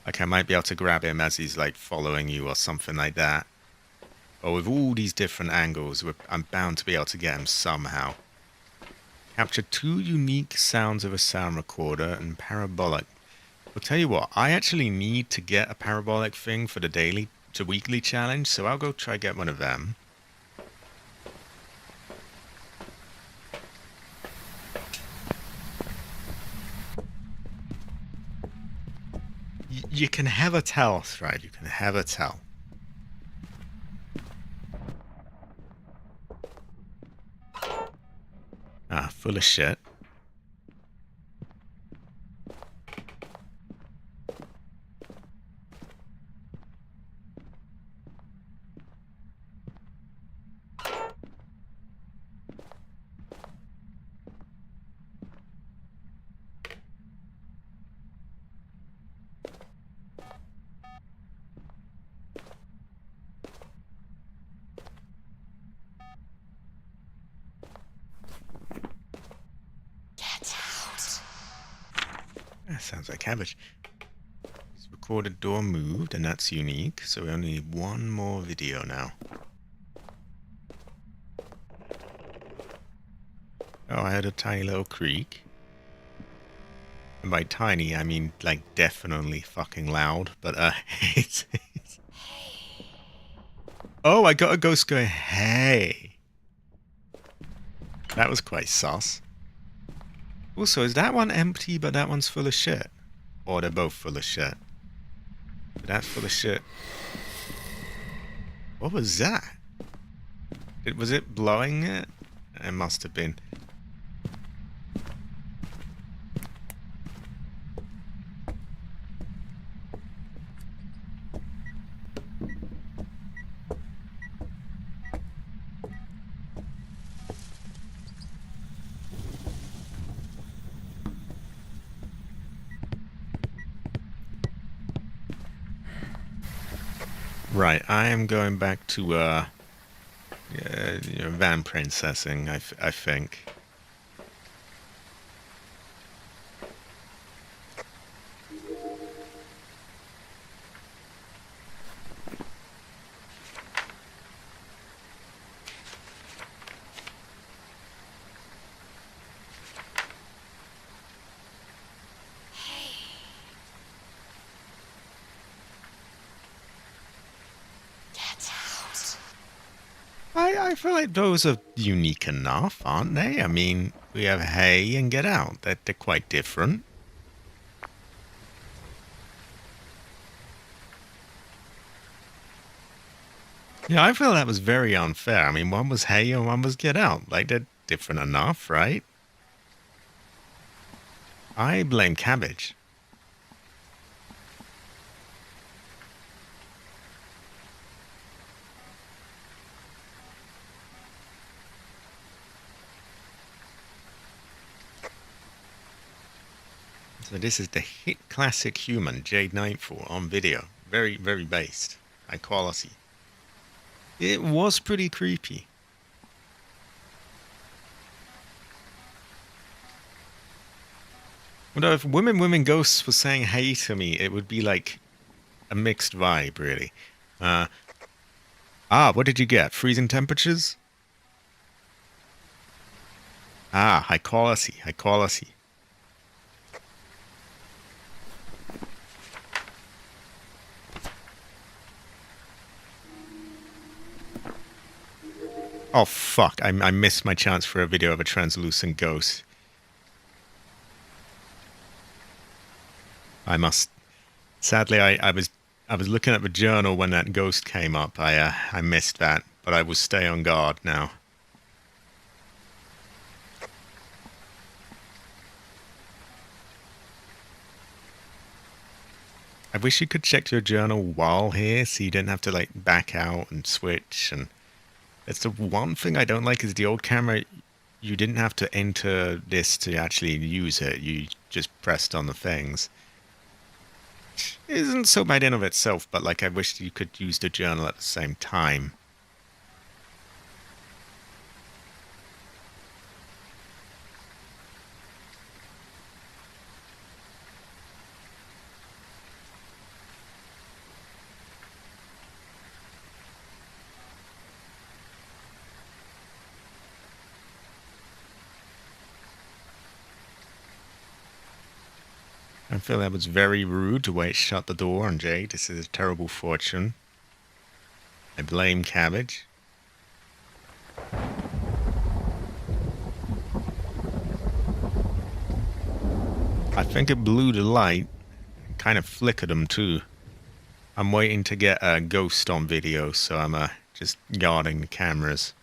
Speaker 1: Like I might be able to grab him as he's like following you or something like that. But with all these different angles, I'm bound to be able to get him somehow. Capture 2 unique sounds of a sound recorder and parabolic. I'll tell you what, I actually need to get a parabolic thing for the daily to weekly challenge, so I'll go try get one of them. You can have a tell, right? You can have a tell. Ah, full of shit. That sounds like cabbage. It's recorded door moved, and that's unique, so we only need one more video now. Oh, I heard a tiny little creak. And by tiny, I mean, like, definitely fucking loud, but, it's... Oh, I got a ghost going, hey! That was quite sus. Also, is that one empty, but that one's full of shit? Or they're both full of shit? That's full of shit. What was that? Was it blowing it? It must have been. Right, I am going back to, van princessing, I think. I feel like those are unique enough, aren't they? I mean, we have hey and get out. They're quite different. Yeah, I feel that was very unfair. I mean, one was hey and one was get out. Like, they're different enough, right? I blame cabbage. So this is the hit classic human, Jade Nightfall, on video. Very, very based. High quality. It was pretty creepy. Although if Women Ghosts was saying hey to me, it would be like a mixed vibe, really. What did you get? Freezing temperatures? High quality, high quality. Oh, fuck. I missed my chance for a video of a translucent ghost. I must... Sadly, I was looking at the journal when that ghost came up. I missed that, but I will stay on guard now. I wish you could check your journal while here so you didn't have to like back out and switch. And that's the one thing I don't like is the old camera. You didn't have to enter this to actually use it. You just pressed on the things. It isn't so bad in of itself, but like I wish you could use the journal at the same time. I feel that was very rude to wait shut the door on Jade. This is a terrible fortune. I blame Cabbage. I think it blew the light. It kind of flickered them too. I'm waiting to get a ghost on video, so I'm just guarding the cameras.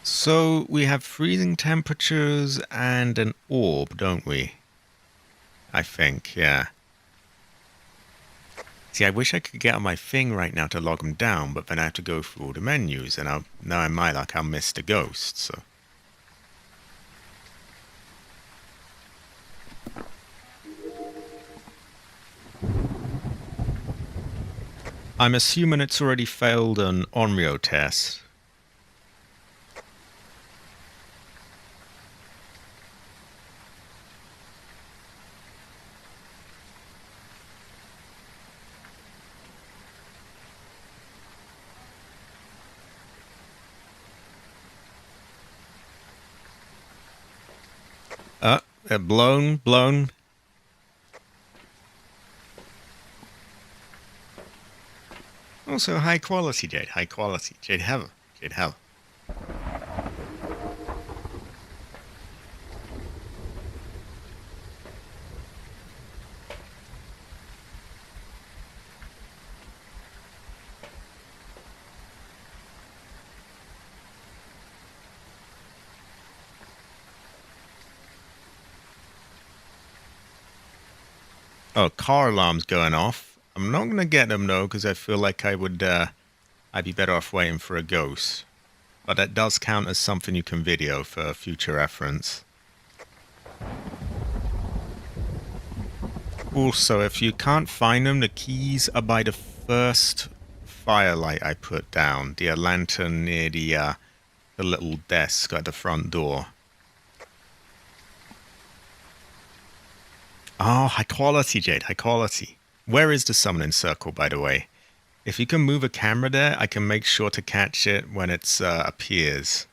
Speaker 1: So we have freezing temperatures and an orb, don't we? I think, yeah. See, I wish I could get on my thing right now to log them down, but then I have to go through all the menus, and now in my luck I'll miss the ghost, so... I'm assuming it's already failed an Onryo test. Blown. Also, high quality, Jade. High quality. Jade Heather. Oh, car alarm's going off. I'm not going to get them, though, because I feel like I'd be better off waiting for a ghost. But that does count as something you can video for future reference. Also, if you can't find them, the keys are by the first firelight I put down. The lantern near the little desk at the front door. Oh, high quality, Jade. High quality. Where is the summoning circle, by the way? If you can move a camera there, I can make sure to catch it when it appears.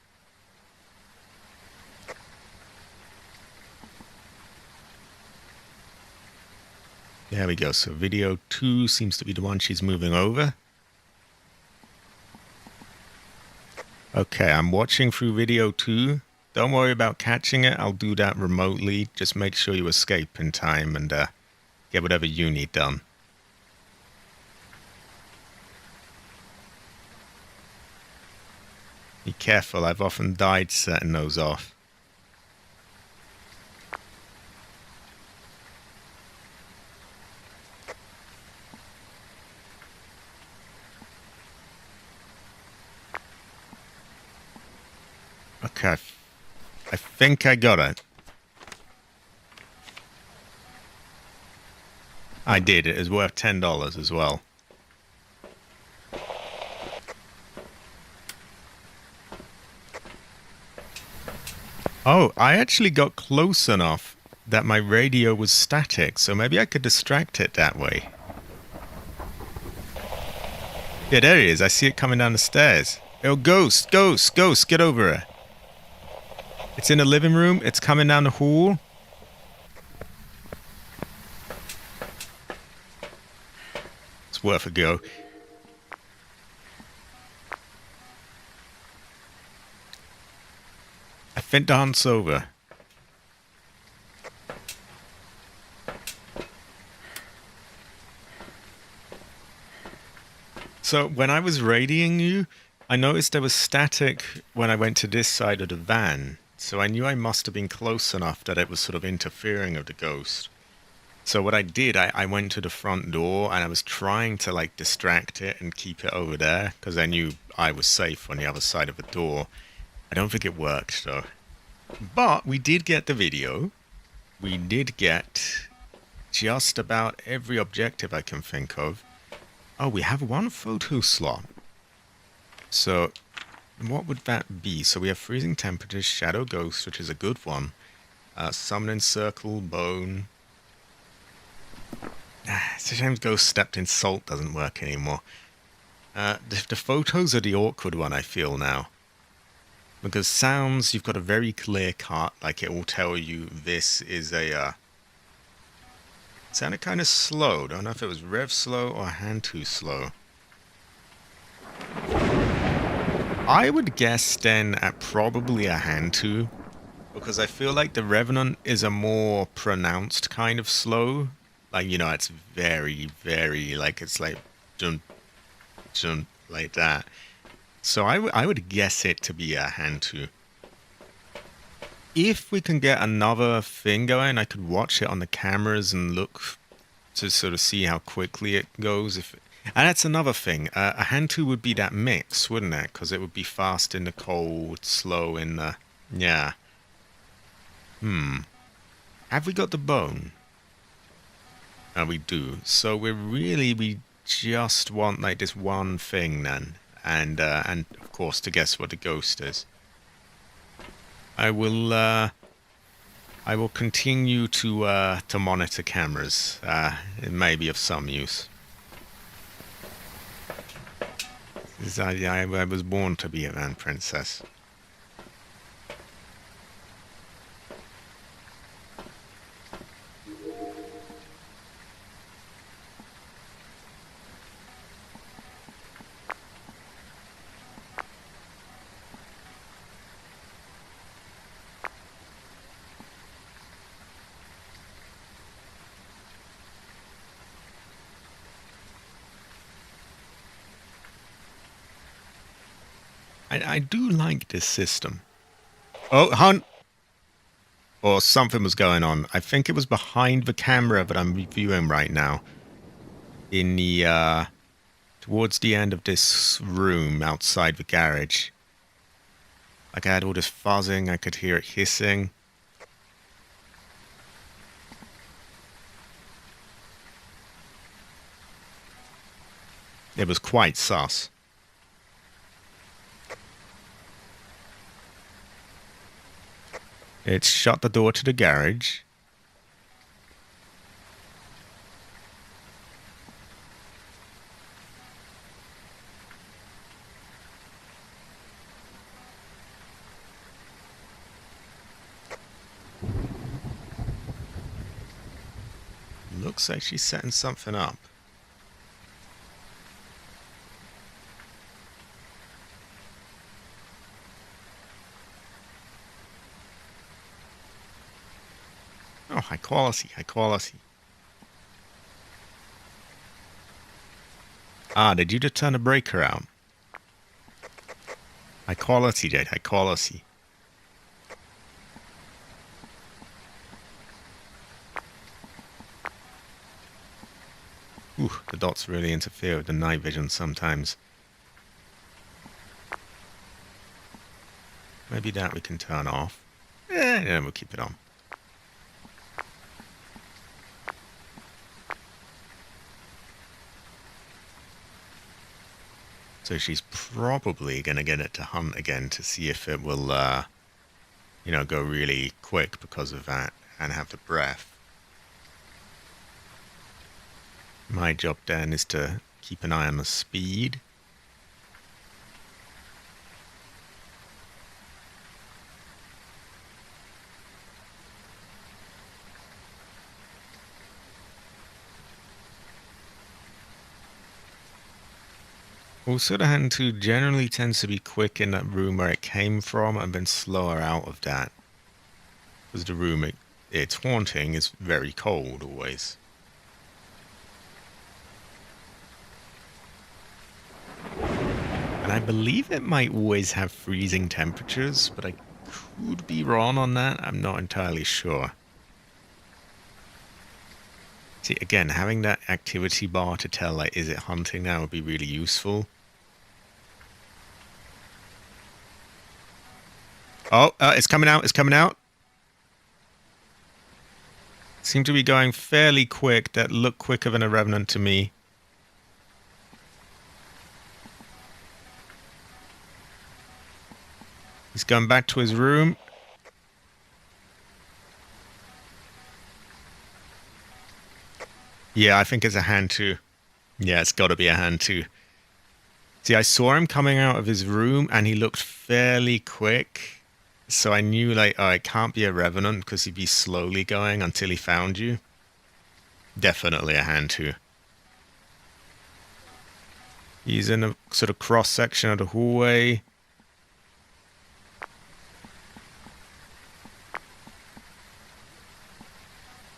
Speaker 1: There we go. So video 2 seems to be the one she's moving over. Okay, I'm watching through video 2. Don't worry about catching it. I'll do that remotely. Just make sure you escape in time and get whatever you need done. Be careful. I've often died setting those off. Okay. I think I got it. I did. It was worth $10 as well. Oh, I actually got close enough that my radio was static, so maybe I could distract it that way. Yeah, there it is. I see it coming down the stairs. Oh, ghost, ghost, ghost, get over it. It's in the living room. It's coming down the hall. It's worth a go. I think the hunt's over. So when I was radioing you, I noticed there was static when I went to this side of the van. So I knew I must have been close enough that it was sort of interfering with the ghost. So what I did, I went to the front door and I was trying to like distract it and keep it over there because I knew I was safe on the other side of the door. I don't think it worked though. But we did get the video. We did get just about every objective I can think of. Oh, we have one photo slot. So what would that be? So we have freezing temperatures, shadow ghost, which is a good one. Summoning circle, bone. It's a shame ghost stepped in salt doesn't work anymore. The photos are the awkward one I feel now. Because sounds, you've got a very clear cut, like it will tell you this is a... It sounded kind of slow. Don't know if it was rev slow or hand too slow. I would guess then at probably a hand to, because I feel like the Revenant is a more pronounced kind of slow. Like, you know, it's very, very, like, it's like, jump, jump, like that. So I would guess it to be a hand to. If we can get another thing going, I could watch it on the cameras and look to sort of see how quickly it goes. And that's another thing. A hand to would be that mix, wouldn't it? Because it would be fast in the cold, slow in the... Yeah. Have we got the bone? We do. So we just want like this one thing then. And of course to guess what the ghost is. I will continue to monitor cameras. It may be of some use. I was born to be a van princess. I do like this system. Oh, hunt! Or something was going on. I think it was behind the camera that I'm reviewing right now. In the, towards the end of this room outside the garage. Like I had all this fuzzing, I could hear it hissing. It was quite sus. It's shut the door to the garage. Looks like she's setting something up. Oh, high quality, high quality. Ah, did you just turn the breaker out? High quality, Jade, high quality. Ooh, the dots really interfere with the night vision sometimes. Maybe that we can turn off. Yeah, we'll keep it on. So she's probably going to get it to hunt again to see if it will, go really quick because of that and have the breath. My job then is to keep an eye on the speed. Also, the hand 2 generally tends to be quick in that room where it came from and then slower out of that. Because the room it's haunting is very cold always. And I believe it might always have freezing temperatures, but I could be wrong on that. I'm not entirely sure. See, again, having that activity bar to tell, like, is it hunting now would be really useful. Oh, it's coming out, it's coming out. Seem to be going fairly quick. That looked quicker than a revenant to me. He's going back to his room. Yeah, I think it's a hand 2. Yeah, it's got to be a hand 2. See, I saw him coming out of his room and he looked fairly quick. So I knew, like, oh, it can't be a revenant because he'd be slowly going until he found you. Definitely a hand 2. He's in a sort of cross section of the hallway.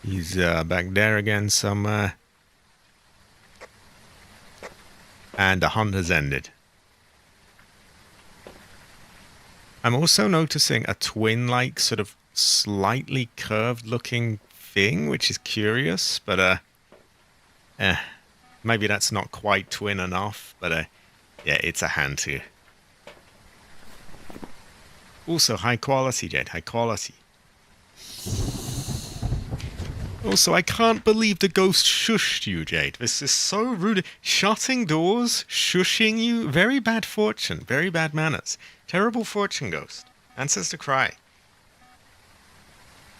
Speaker 1: He's back there again somewhere. And the hunt has ended. I'm also noticing a twin-like sort of slightly curved looking thing, which is curious, but maybe that's not quite twin enough, but yeah, it's a hand 2. Also, high quality, Jade, high quality. Also, I can't believe the ghost shushed you, Jade. This is so rude. Shutting doors, shushing you. Very bad fortune. Very bad manners. Terrible fortune, ghost. Ancestor cry.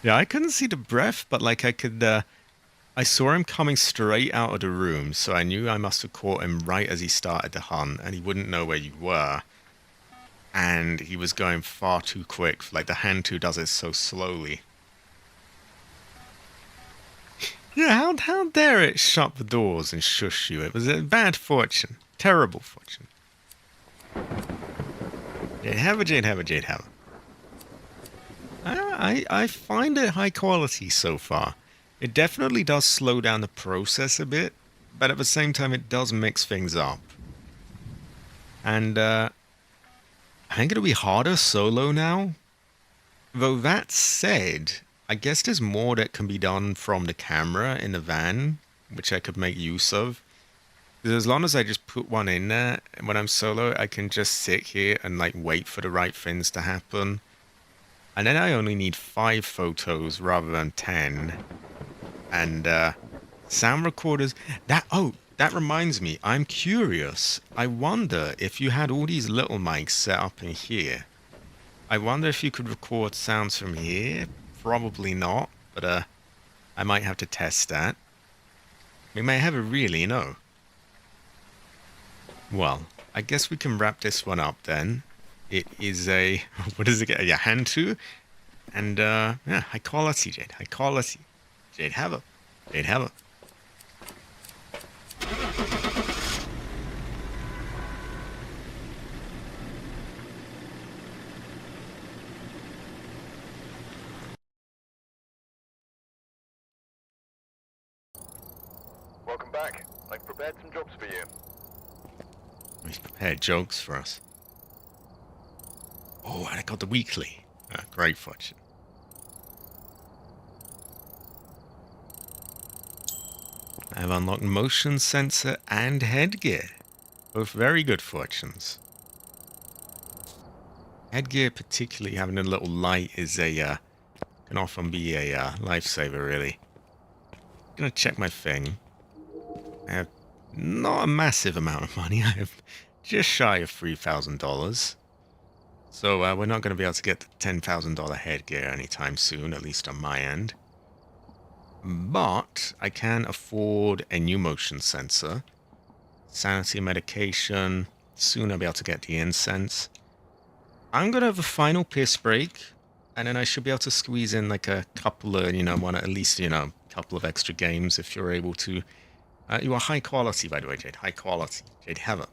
Speaker 1: Yeah, I couldn't see the breath, but like I could... I saw him coming straight out of the room, so I knew I must have caught him right as he started to hunt, and he wouldn't know where you were. And he was going far too quick. Like, the hand 2 does it so slowly. Yeah, how dare it shut the doors and shush you? It was a bad fortune. Terrible fortune. Jade have a Jade have a Jade have a. I find it high quality so far. It definitely does slow down the process a bit, but at the same time it does mix things up. And I think it'll be harder solo now. Though that said, I guess there's more that can be done from the camera in the van, which I could make use of. Because as long as I just put one in there, when I'm solo, I can just sit here and like wait for the right things to happen. And then I only need 5 photos rather than 10. And sound recorders, that reminds me, I'm curious. I wonder if you had all these little mics set up in here. I wonder if you could record sounds from here. Probably not, but I might have to test that. We may have a really, Well, I guess we can wrap this one up then. It is a, what is it? Yeah, hand 2. And yeah, high quality, Jade. High quality. Jade have a. Jade have a.
Speaker 2: Welcome back. I've prepared some jobs for you.
Speaker 1: He's prepared jokes for us. Oh, and I got the weekly. Great fortune. I have unlocked motion sensor and headgear. Both very good fortunes. Headgear, particularly having a little light, is a can often be a lifesaver, really. Gonna check my thing. I have not a massive amount of money. I have just shy of $3,000. So we're not going to be able to get the $10,000 headgear anytime soon, at least on my end. But I can afford a new motion sensor, sanity medication. Soon I'll be able to get the incense. I'm going to have a final piss break, and then I should be able to squeeze in like a couple of, at least, a couple of extra games if you're able to. You are high quality, by the way, Jade. High quality. Jade Heather.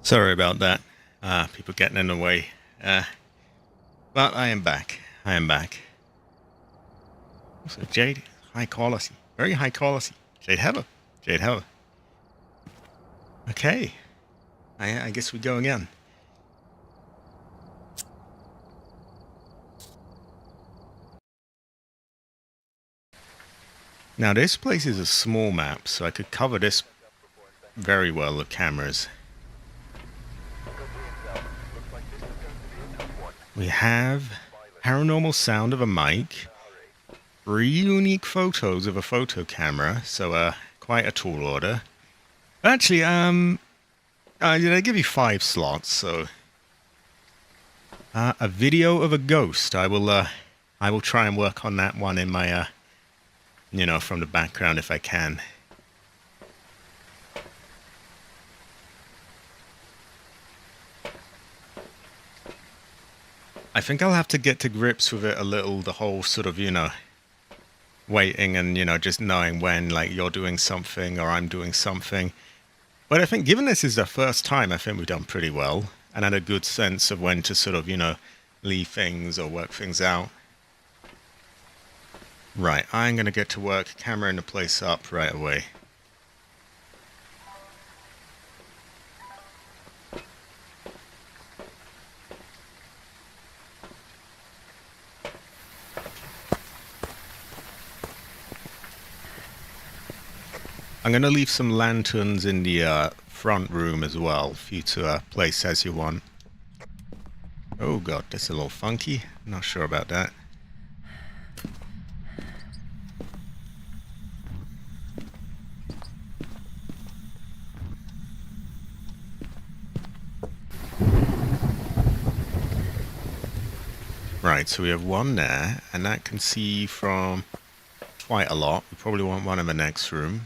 Speaker 1: Sorry about that. People getting in the way. But I am back. I am back. Also, jade, high quality. Very high quality. Jade Heather. Jade Heather. Okay. I guess we go again. Now, this place is a small map, so I could cover this very well with cameras. We have paranormal sound of a mic, 3 unique photos of a photo camera, so quite a tall order. Actually, they give you 5 slots, so a video of a ghost. I will try and work on that one in my from the background if I can. I think I'll have to get to grips with it a little, the whole sort of, waiting and, just knowing when, like, you're doing something or I'm doing something. But I think given this is the first time, I think we've done pretty well and had a good sense of when to sort of, leave things or work things out. Right, I'm going to get to work cameraing the place up right away. I'm going to leave some lanterns in the front room as well for you to place as you want. Oh god, that's a little funky. Not sure about that. Right, so we have one there, and that can see from quite a lot. We probably want one in the next room.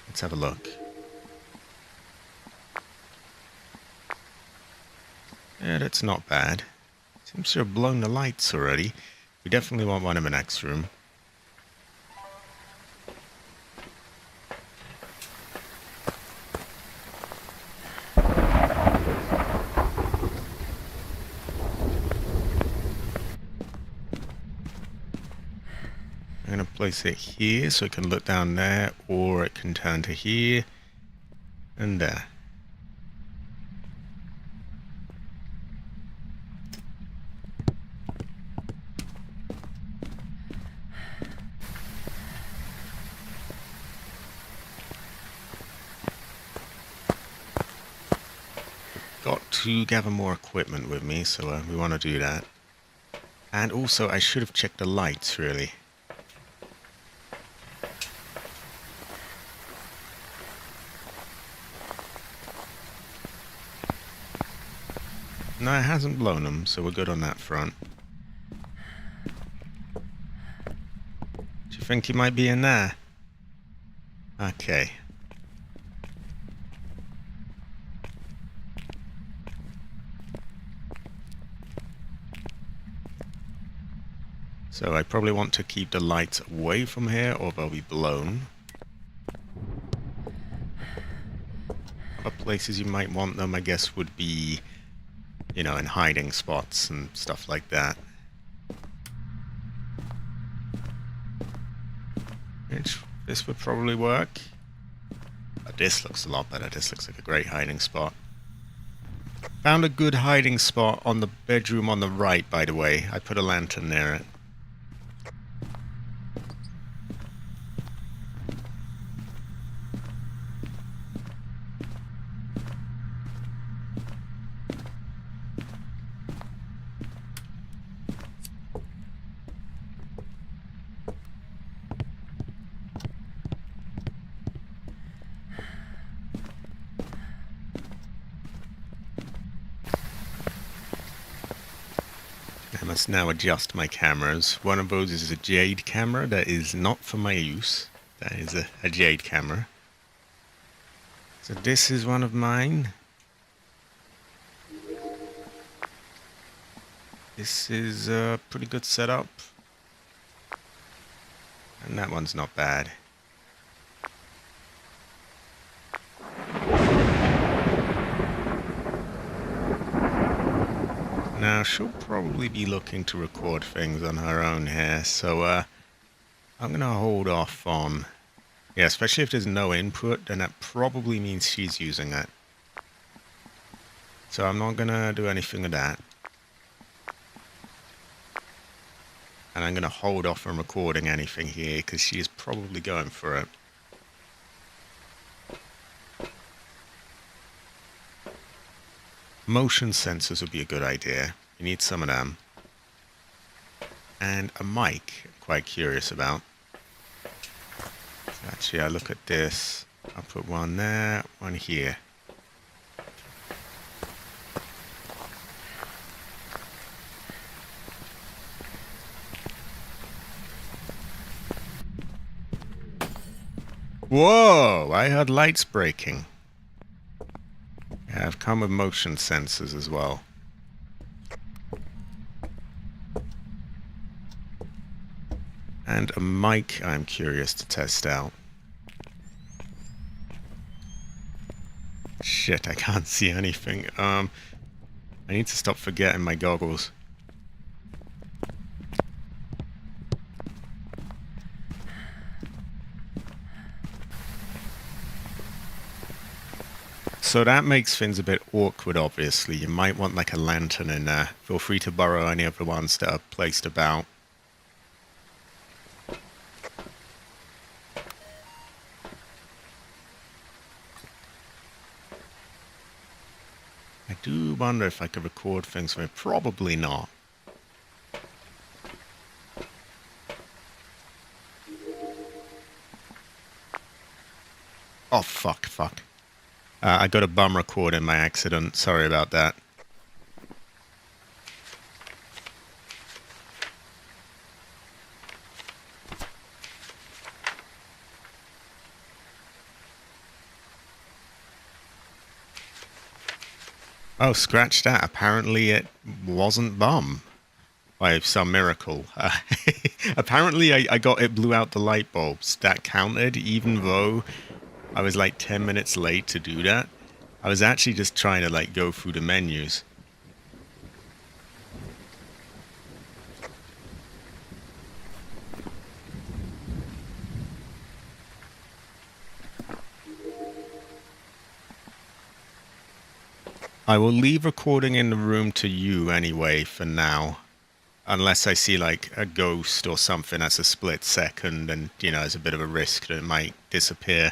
Speaker 1: Let's have a look. Yeah, that's not bad. Seems to have blown the lights already. We definitely want one in the next room. I'm going to place it here so it can look down there, or it can turn to here and there. Got to gather more equipment with me, so we want to do that. And also, I should have checked the lights, really. No, it hasn't blown them, so we're good on that front. Do you think he might be in there? Okay. So I probably want to keep the lights away from here, or they'll be blown. Other places you might want them, I guess, would be, in hiding spots and stuff like that. Which, this would probably work. But this looks a lot better. This looks like a great hiding spot. Found a good hiding spot on the bedroom on the right, by the way. I put a lantern near it. I must now adjust my cameras. One of those is a Jade camera that is not for my use. That is a Jade camera. So this is one of mine. This is a pretty good setup. And that one's not bad. Now, she'll probably be looking to record things on her own here, so I'm going to hold off on... Yeah, especially if there's no input, then that probably means she's using it. So I'm not going to do anything with that. And I'm going to hold off on recording anything here, because she is probably going for it. Motion sensors would be a good idea. You need some of them. And a mic, I'm quite curious about. Actually, I look at this. I'll put one there, one here. Whoa! I heard lights breaking. Yeah, I've come with motion sensors as well. And a mic I'm curious to test out. Shit, I can't see anything. I need to stop forgetting my goggles. So that makes things a bit awkward, obviously. You might want like a lantern in there. Feel free to borrow any of the ones that are placed about. I do wonder if I could record things from it. Probably not. Oh, fuck. I got a bum record in my accident. Sorry about that. Oh, scratch that. Apparently it wasn't bum. By some miracle. Apparently I got it blew out the light bulbs. That counted, even though I was like 10 minutes late to do that. I was actually just trying to like go through the menus. I will leave recording in the room to you anyway for now. Unless I see like a ghost or something that's a split second and, you know, there's a bit of a risk that it might disappear.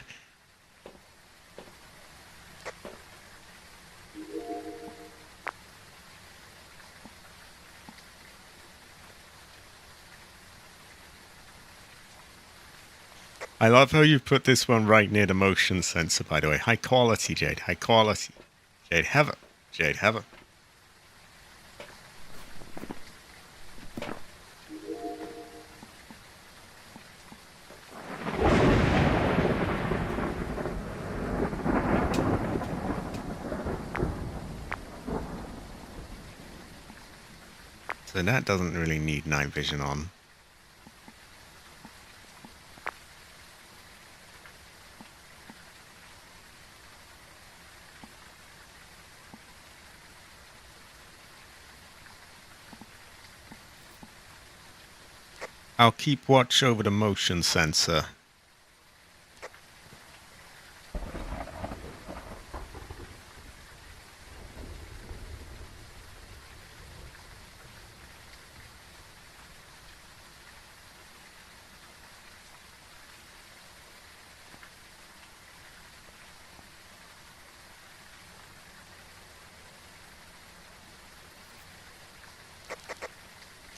Speaker 1: I love how you put this one right near the motion sensor, by the way. High quality, Jade. High quality. Jade, have it. Jade, have it. So that doesn't really need night vision on. I'll keep watch over the motion sensor.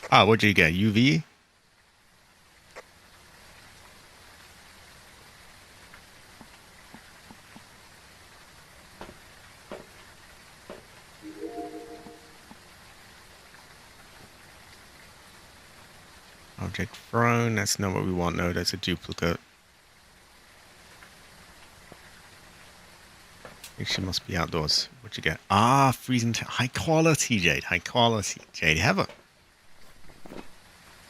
Speaker 1: Ah, what'd you get? UV? Object thrown. That's not what we want. No, that's a duplicate. I think she must be outdoors. What'd you get? Ah, freezing. High quality, Jade. High quality. Jade, have it.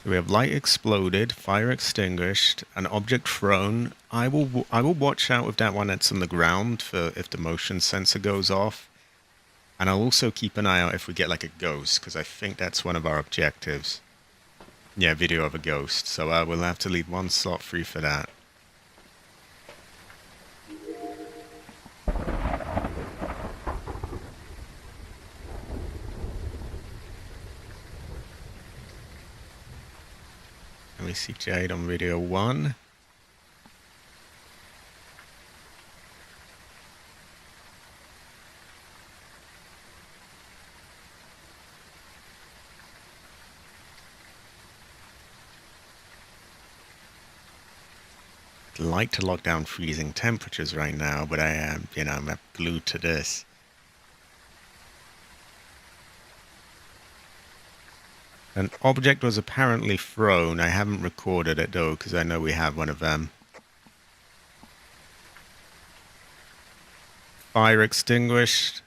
Speaker 1: So we have light exploded, fire extinguished, an object thrown. I will watch out with that one that's on the ground for if the motion sensor goes off. And I'll also keep an eye out if we get like a ghost, because I think that's one of our objectives. Yeah, video of a ghost. So we'll have to leave one slot free for that. Let me see Jade on video 1. I'd like to lock down freezing temperatures right now, but I am, I'm glued to this. An object was apparently thrown. I haven't recorded it though, because I know we have one of them. Fire extinguished.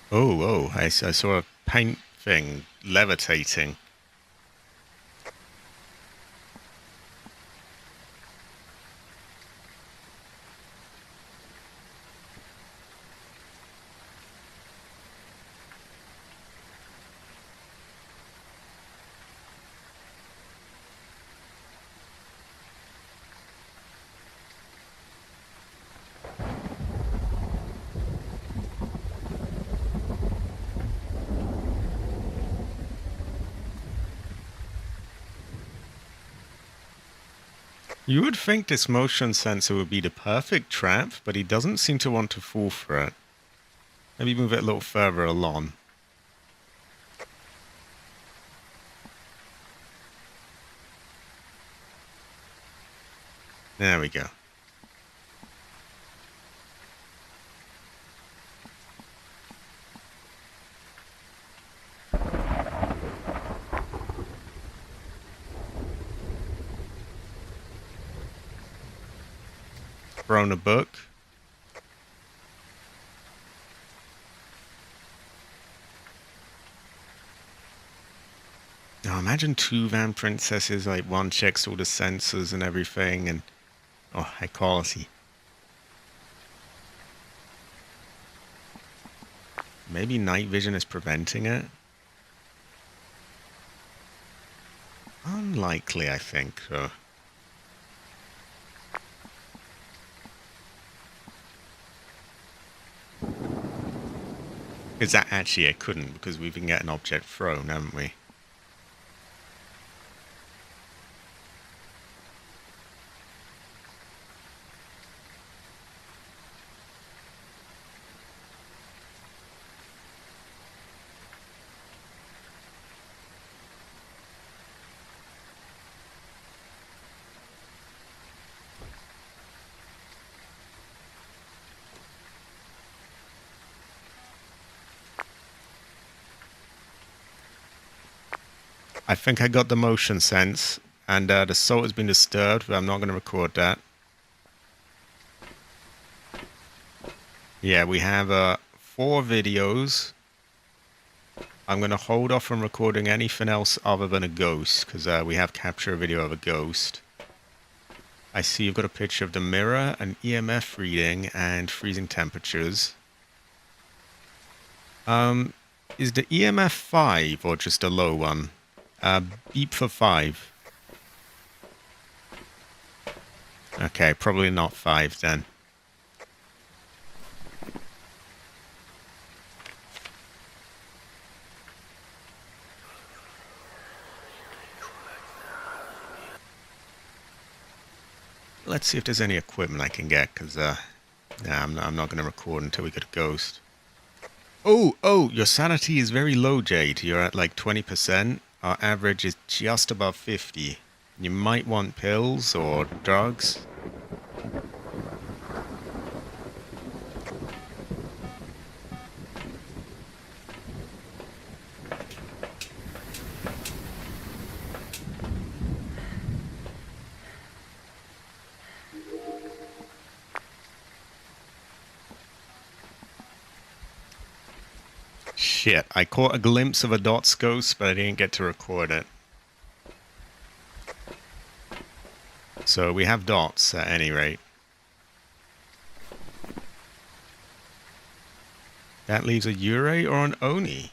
Speaker 1: Oh, I saw a paint thing levitating. You would think this motion sensor would be the perfect trap, but he doesn't seem to want to fall for it. Maybe move it a little further along. There we go. Thrown a book. Now imagine 2 van princesses, like one checks all the sensors and everything, and oh, high quality. Maybe night vision is preventing it? Unlikely, I think, so. Because that actually I couldn't, because we can get an object thrown, haven't we? I think I got the motion sense, and the salt has been disturbed, but I'm not going to record that. Yeah, we have 4 videos. I'm going to hold off from recording anything else other than a ghost, because we have captured a video of a ghost. I see you've got a picture of the mirror, an EMF reading, and freezing temperatures. Is the EMF 5 or just a low one? Beep for 5. Okay, probably not 5 then. Let's see if there's any equipment I can get, because I'm not going to record until we get a ghost. Oh, your sanity is very low, Jade. You're at like 20%. Our average is just above 50. You might want pills or drugs. Shit, I caught a glimpse of a Dot's ghost, but I didn't get to record it. So we have dots at any rate. That leaves a Yurei or an Oni.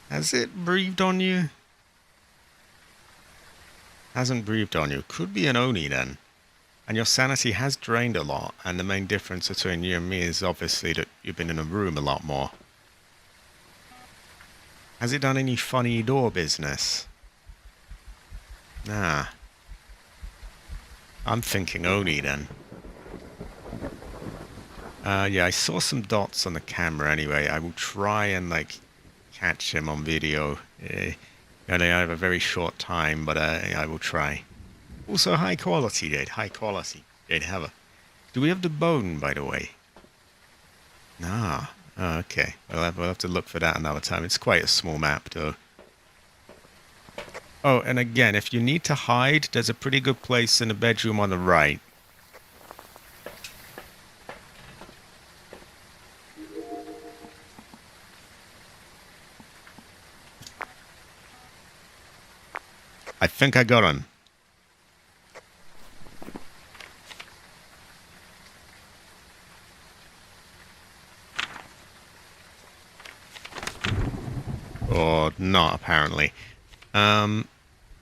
Speaker 1: Has it breathed on you? Hasn't breathed on you. Could be an Oni then. And your sanity has drained a lot, and the main difference between you and me is obviously that you've been in a room a lot more. Has it done any funny door business? Nah. I'm thinking Oni then. Yeah, I saw some dots on the camera anyway. I will try and, like, catch him on video. I have a very short time, but I will try. Also, high quality, Jade. High quality. Jade, have a... Do we have the bone, by the way? Nah. Oh, okay. We'll have to look for that another time. It's quite a small map, though. Oh, and again, if you need to hide, there's a pretty good place in the bedroom on the right. I think I got him. Or not, apparently.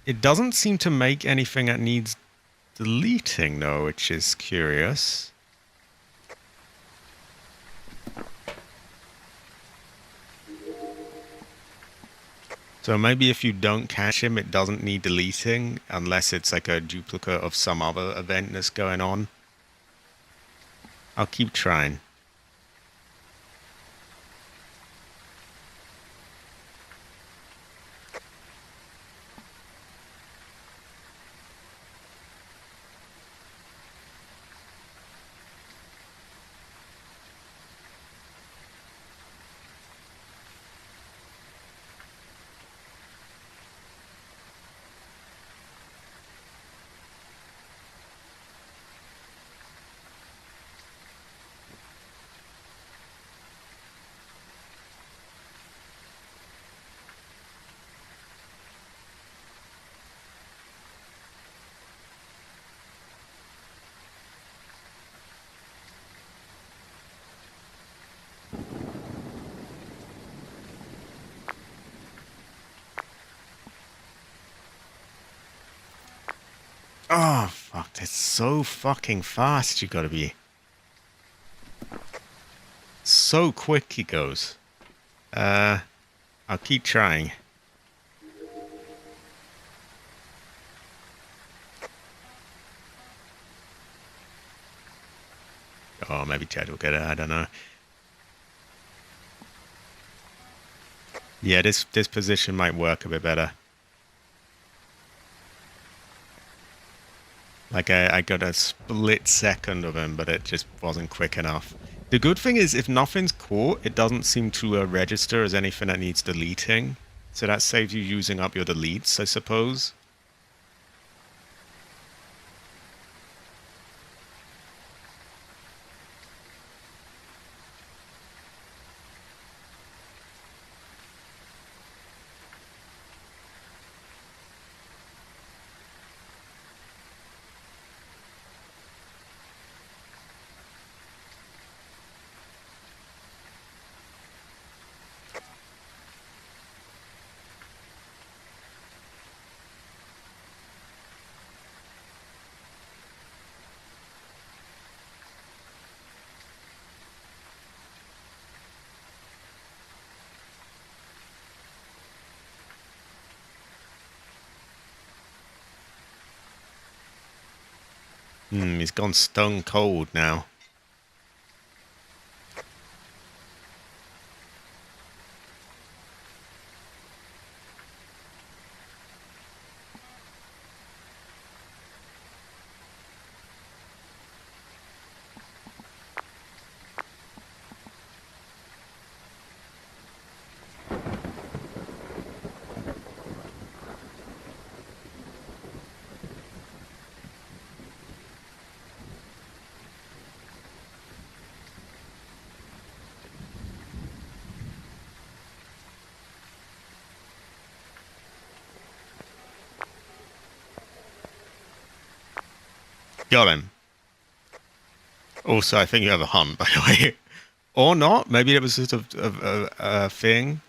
Speaker 1: It doesn't seem to make anything that needs deleting, though, which is curious. So maybe if you don't catch him, it doesn't need deleting, unless it's like a duplicate of some other event that's going on. I'll keep trying. Oh, fuck, that's so fucking fast you gotta be. So quick he goes. I'll keep trying. Oh, maybe Chad will get it, I don't know. Yeah, this position might work a bit better. Like, I got a split second of him, but it just wasn't quick enough. The good thing is, if nothing's caught, it doesn't seem to register as anything that needs deleting. So that saves you using up your deletes, I suppose. He's gone stone cold now. Got him. Also, I think you have a hunt, by the way. Or not. Maybe it was just a thing.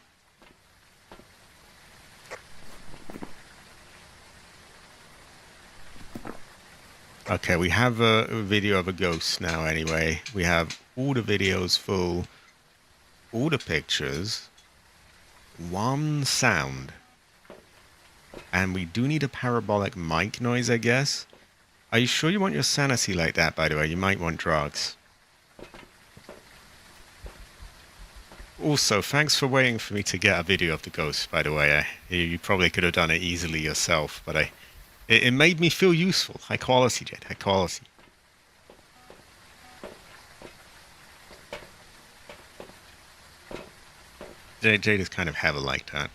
Speaker 1: Okay, we have a video of a ghost now anyway. We have all the videos full, all the pictures, one sound. And we do need a parabolic mic noise, I guess. Are you sure you want your sanity like that, by the way? You might want drugs. Also, thanks for waiting for me to get a video of the ghost, by the way. You probably could have done it easily yourself, but it made me feel useful. High quality, Jed. High quality. Jade is kind of heavy like that.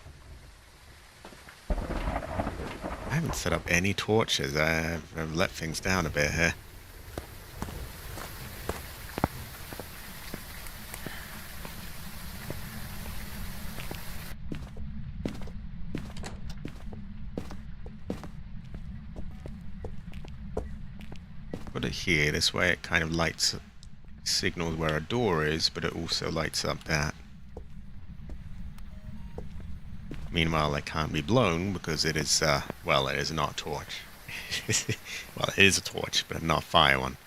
Speaker 1: I haven't set up any torches. I've let things down a bit here. Put it here. This way it kind of lights, signals where a door is, but it also lights up that. Meanwhile, it can't be blown because it is, well, it is not a torch. Well, it is a torch, but not a fire one.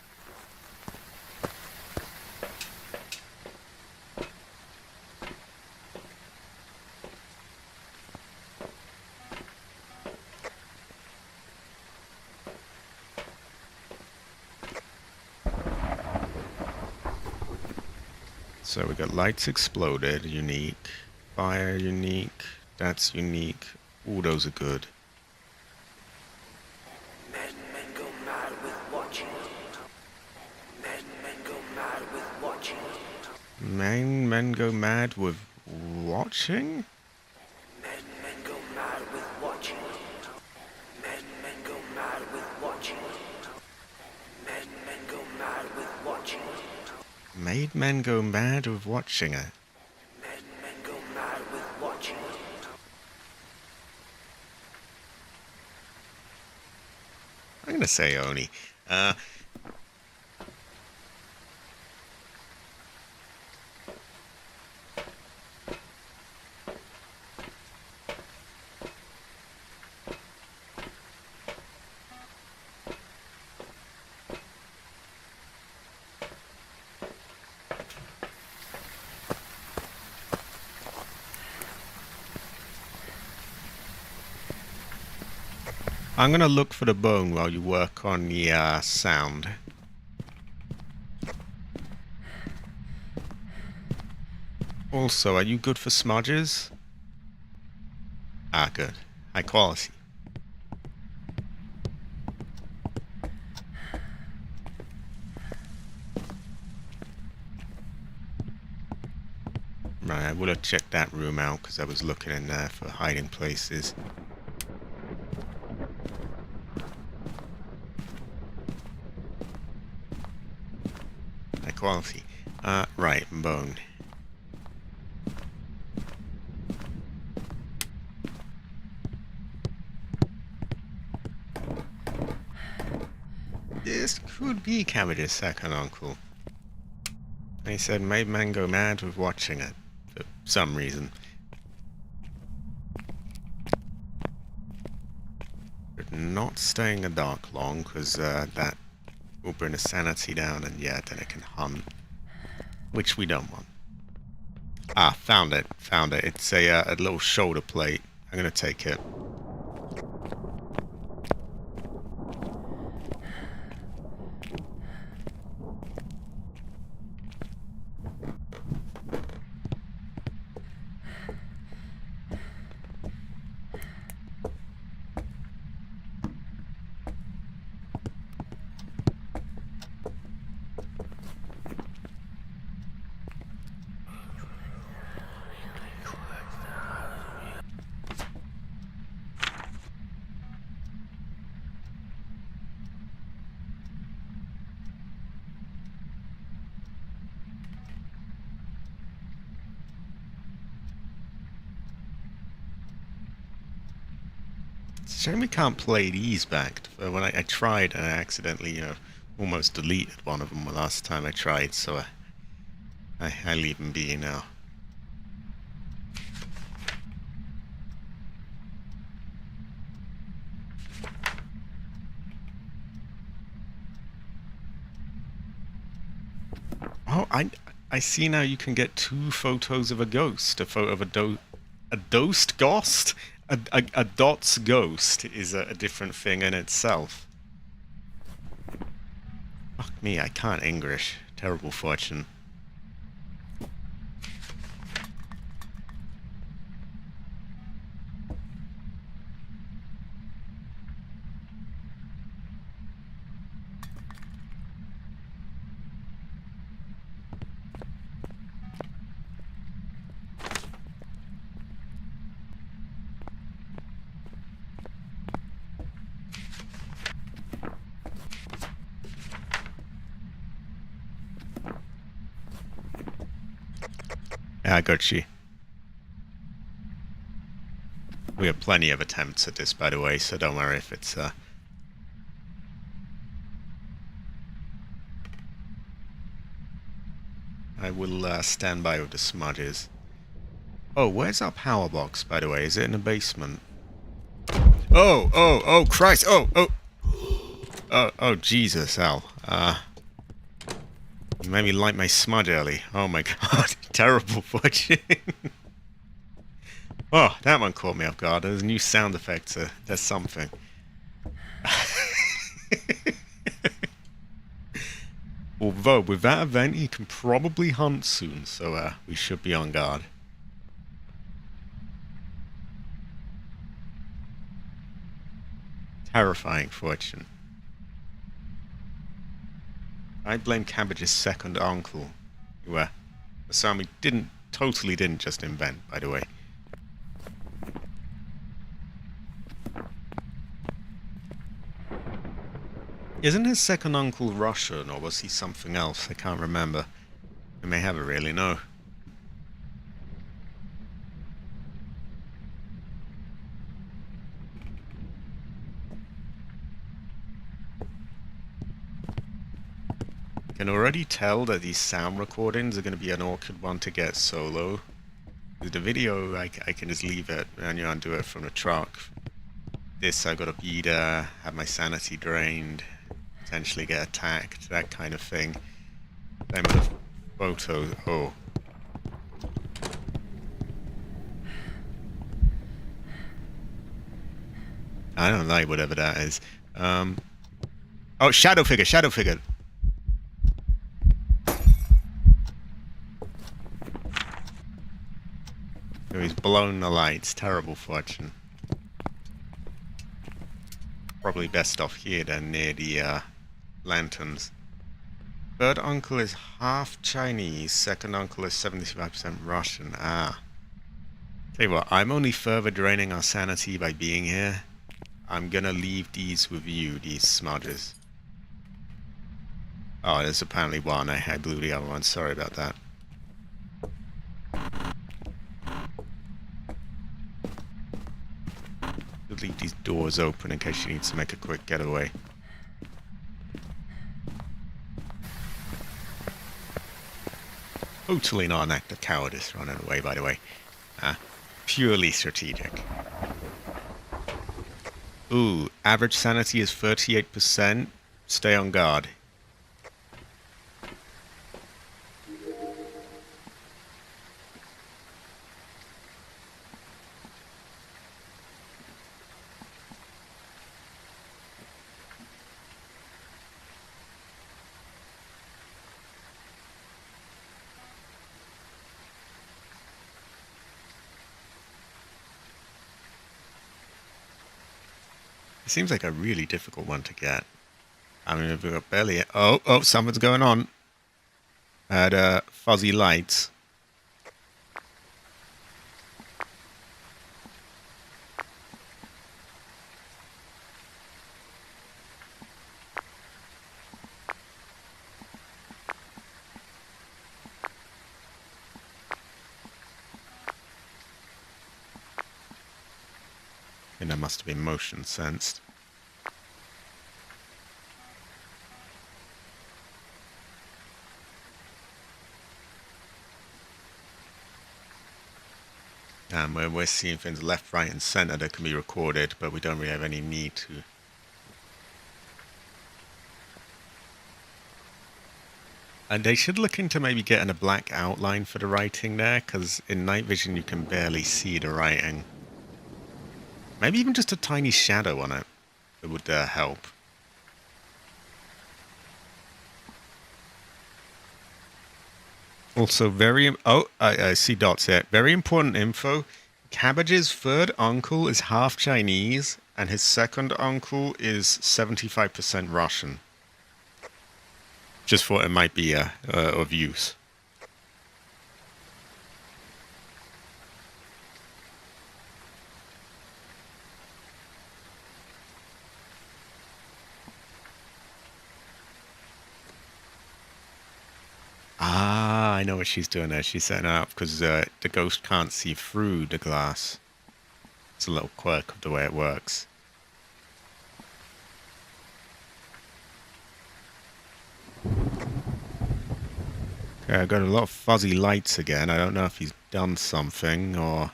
Speaker 1: So we got lights exploded, unique. Fire, unique. That's unique. All those are good.
Speaker 3: Men go mad with watching. Men go mad with watching.
Speaker 1: Men go mad with watching?
Speaker 3: Men go mad with watching. Men go mad with watching. Men go mad with watching.
Speaker 1: Made men go mad with watching it.
Speaker 3: Men go mad with watching.
Speaker 1: I'm gonna say Oni. I'm gonna look for the bone while you work on the sound. Also, are you good for smudges? Ah, good. High quality. Right, I would have checked that room out because I was looking in there for hiding places. High quality. Right, bone. This could be Cabbage's second uncle. He said made men go mad with watching it, for some reason. But not staying in the dark long, because that will bring the sanity down, and yeah, then it can hunt. Which we don't want. Ah, found it. Found it. It's a little shoulder plate. I'm gonna take it. It's a shame we can't play these back. When I tried and I accidentally, almost deleted one of them the last time I tried, so I leave them be now. Oh, I see now you can get 2 photos of a ghost. A photo of a dosed ghost? A dots ghost is a different thing in itself. Fuck me, I can't English. Terrible fortune. Yeah, I got you. We have plenty of attempts at this, by the way, so don't worry if it's, I will, stand by with the smudges. Oh, where's our power box, by the way? Is it in the basement? Oh, Christ! Oh, Jesus, Al. You made me light my smudge early. Oh my god, terrible fortune. Oh, that one caught me off guard. There's new sound effects. There's something. Although, with that event, he can probably hunt soon, so we should be on guard. Terrifying fortune. I blame Cabbage's second uncle, who, Masami totally didn't just invent, by the way. Isn't his second uncle Russian, or was he something else? I can't remember. We may have it really, no. I can already tell that these sound recordings are going to be an awkward one to get solo. With the video, I can just leave it and you undo it from the truck. This, I got a beta, have my sanity drained, potentially get attacked, that kind of thing. Same with the photos. Oh. I don't like whatever that is. Oh, shadow figure, shadow figure. Oh, he's blown the lights. Terrible fortune. Probably best off here then, near the lanterns. Third uncle is half Chinese. Second uncle is 75% Russian. Ah. Tell you what, I'm only further draining our sanity by being here. I'm gonna leave these with you, these smudges. Oh, there's apparently one. I blew the other one. Sorry about that. Leave these doors open in case she needs to make a quick getaway. Totally not an act of cowardice running away, by the way. Purely strategic. Ooh, average sanity is 38%. Stay on guard. It seems like a really difficult one to get. I mean, we've got barely... Oh, something's going on. I had fuzzy lights. And that must have been motion sensed. We're seeing things left, right, and center that can be recorded, but we don't really have any need to. And they should look into maybe getting a black outline for the writing there, because in night vision you can barely see the writing. Maybe even just a tiny shadow on it. It would help. Also, I see dots here. Very important info. Cabbage's third uncle is half Chinese, and his second uncle is 75% Russian. Just thought it might be of use. Ah, I know what she's doing there. She's setting it up because the ghost can't see through the glass. It's a little quirk of the way it works. Okay, I've got a lot of fuzzy lights again. I don't know if he's done something or...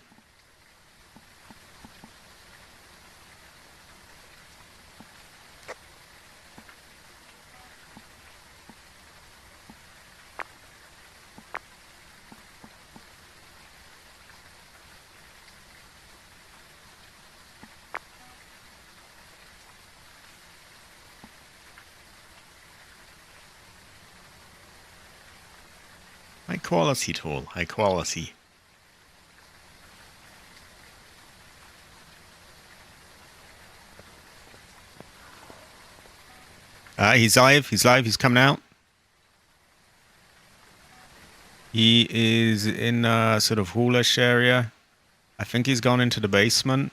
Speaker 1: High quality tool, high quality. He's live, he's coming out. He is in a sort of hoolish area. I think he's gone into the basement.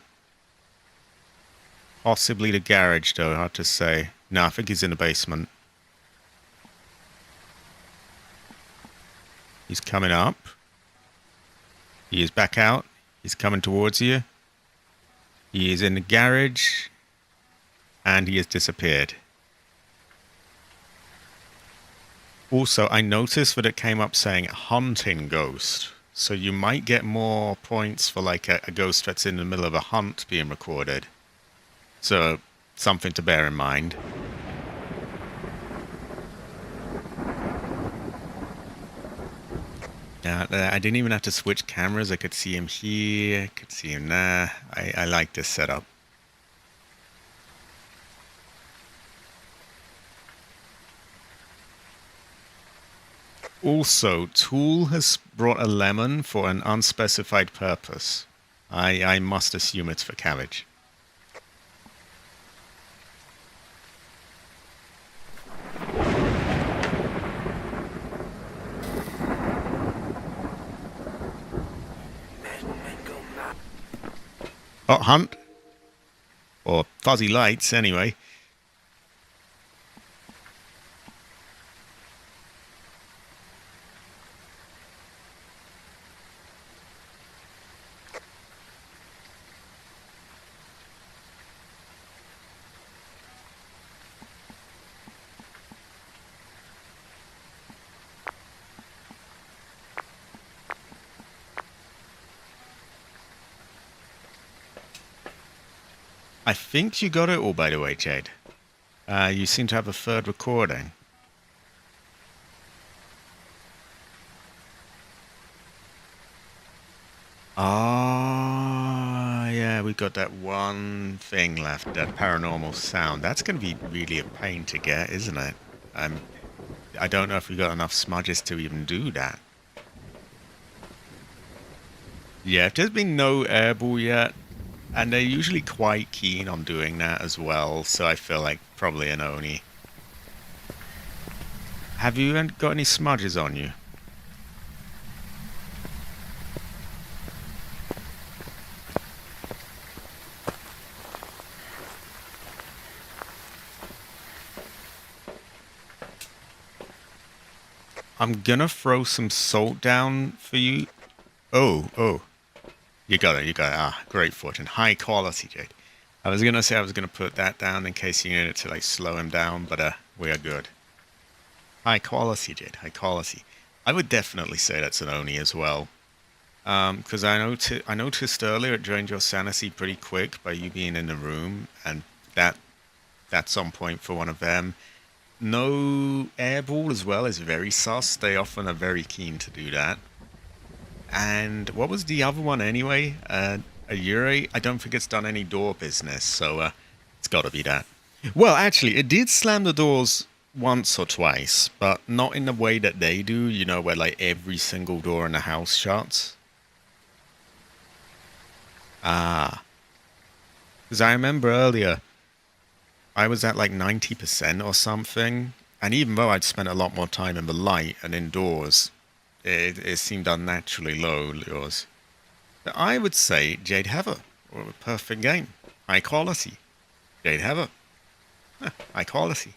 Speaker 1: Possibly the garage though, hard to say. No, I think he's in the basement. He's coming up. He is back out. He's coming towards you. He is in the garage. And he has disappeared. Also, I noticed that it came up saying hunting ghost. So you might get more points for like a ghost that's in the middle of a hunt being recorded. So, something to bear in mind. I didn't even have to switch cameras. I could see him here, I could see him there. I like this setup. Also, Tool has brought a lemon for an unspecified purpose. I must assume it's for cabbage. Oh, hunt. Or fuzzy lights, anyway. I think you got it all, by the way, Jade. You seem to have a third recording. Ah, yeah, we got that one thing left, that paranormal sound. That's going to be really a pain to get, isn't it? I don't know if we got enough smudges to even do that. Yeah, if there's been no airball yet, and they're usually quite keen on doing that as well, so I feel like probably an Oni. Have you got any smudges on you? I'm gonna throw some salt down for you. Oh. You got it. Ah, great fortune. High quality, Jade. I was gonna say I was gonna put that down in case you needed to like slow him down, but we are good. High quality, Jade. High quality. I would definitely say that's an Oni as well. Because I noticed earlier it drained your sanity pretty quick by you being in the room, and that's on point for one of them. No airball as well is very sus. They often are very keen to do that. And what was the other one anyway? A Yuri? I don't think it's done any door business, so it's got to be that. Well, actually, it did slam the doors once or twice, but not in the way that they do, you know, where like every single door in the house shuts. Ah. Because I remember earlier, I was at like 90% or something, and even though I'd spent a lot more time in the light and indoors, it seemed unnaturally low, yours. But I would say Jade Heather, or a perfect game. High quality. Jade Heather. High quality.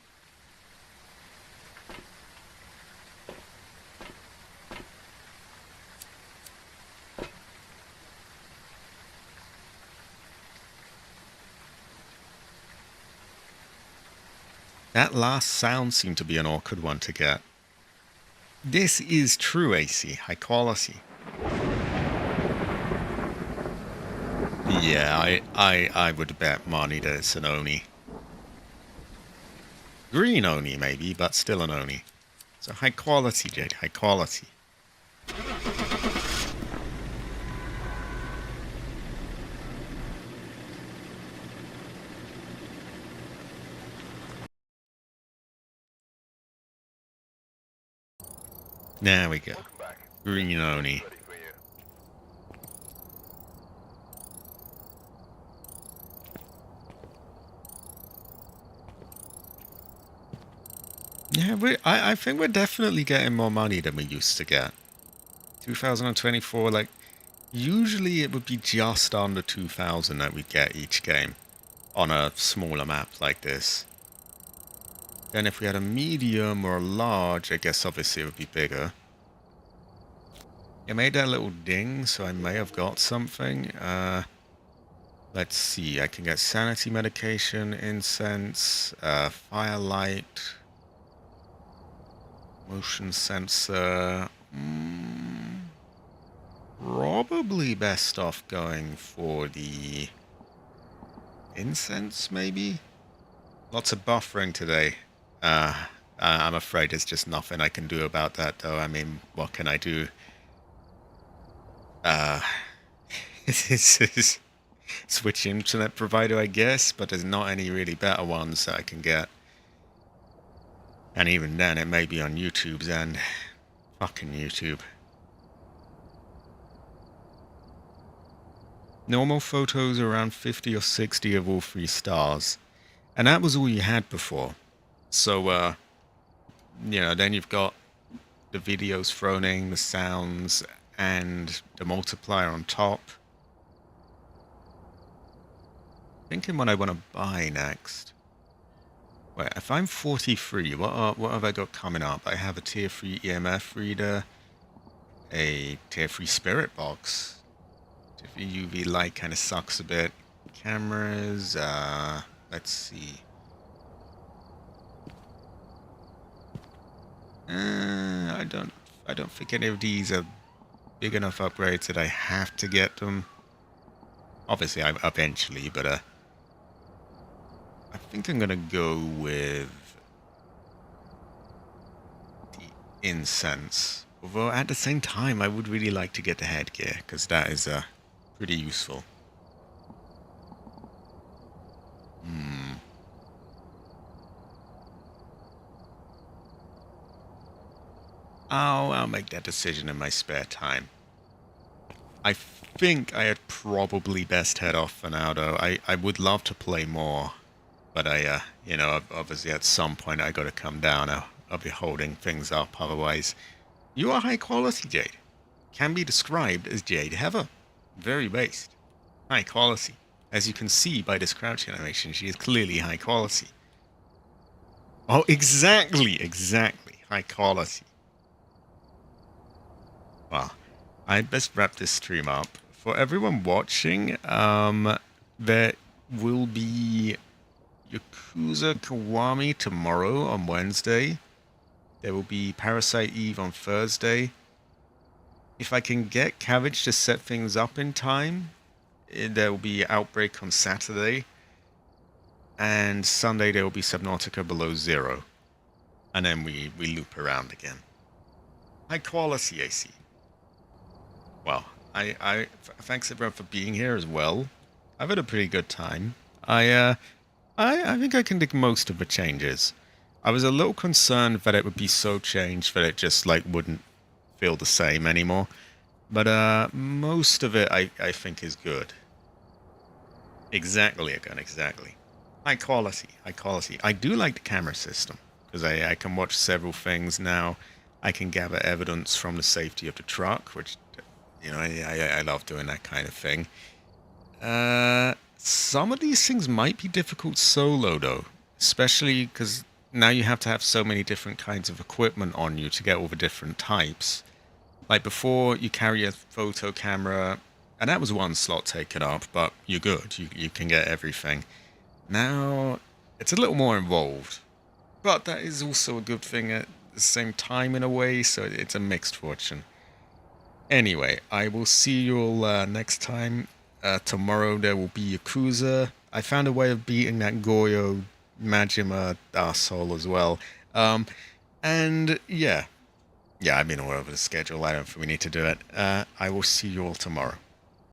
Speaker 1: That last sound seemed to be an awkward one to get. This is true, AC. High quality. Yeah, I would bet money that it's an Oni. Green Oni, maybe, but still an Oni. So high quality, Jade. High quality. There we go. Green Oni. Yeah, I think we're definitely getting more money than we used to get. 2024, like, usually it would be just under 2,000 that we get each game on a smaller map like this. Then if we had a medium or a large, I guess obviously it would be bigger. It made that little ding, so I may have got something. Let's see, I can get sanity medication, incense, firelight, motion sensor. Probably best off going for the incense, maybe? Lots of buffering today. I'm afraid there's just nothing I can do about that, though. I mean, what can I do? This is switch internet provider, I guess, but there's not any really better ones that I can get. And even then, it may be on YouTube's end. Fucking YouTube. Normal photos are around 50 or 60 of all 3 stars. And that was all you had before. So, you know, then you've got the videos thrown in, the sounds, and the multiplier on top. Thinking what I want to buy next. Wait, if I'm 43, what have I got coming up? I have a tier 3 EMF reader, a tier 3 spirit box. The UV light kind of sucks a bit. Cameras, let's see. I don't think any of these are big enough upgrades that I have to get them. Obviously, I'm eventually, but I think I'm gonna go with the incense. Although at the same time, I would really like to get the headgear because that is pretty useful. I'll make that decision in my spare time. I think I had probably best head off for now, though. I would love to play more, but you know, obviously at some point I got to come down. I'll be holding things up otherwise. You are high quality, Jade. Can be described as Jade Heather. Very based. High quality. As you can see by this crouch animation, she is clearly high quality. Oh, exactly. High quality. Well, I'd best wrap this stream up. For everyone watching, there will be Yakuza Kiwami tomorrow on Wednesday. There will be Parasite Eve on Thursday. if I can get Cabbage to set things up in time, there will be Outbreak on Saturday, and Sunday there will be Subnautica below zero, and then we loop around again. High quality AC. Well, thanks everyone for being here as well. I've had a pretty good time. I think I can dig most of the changes. I was a little concerned that it would be so changed that it just like wouldn't feel the same anymore. But most of it I think is good. Exactly again, exactly. High quality, high quality. I do like the camera system because I can watch several things now. I can gather evidence from the safety of the truck, which, you know, I love doing that kind of thing. Some of these things might be difficult solo though, especially because now you have to have so many different kinds of equipment on you to get all the different types. Like before, you carry a photo camera, and that was one slot taken up, but you're good. You can get everything. Now, it's a little more involved, but that is also a good thing at the same time in a way, so it's a mixed fortune. Anyway, I will see you all next time. Tomorrow there will be Yakuza. I found a way of beating that Goyo Majima arsehole as well. And yeah, I've been all over the schedule. I don't think we need to do it. I will see you all tomorrow.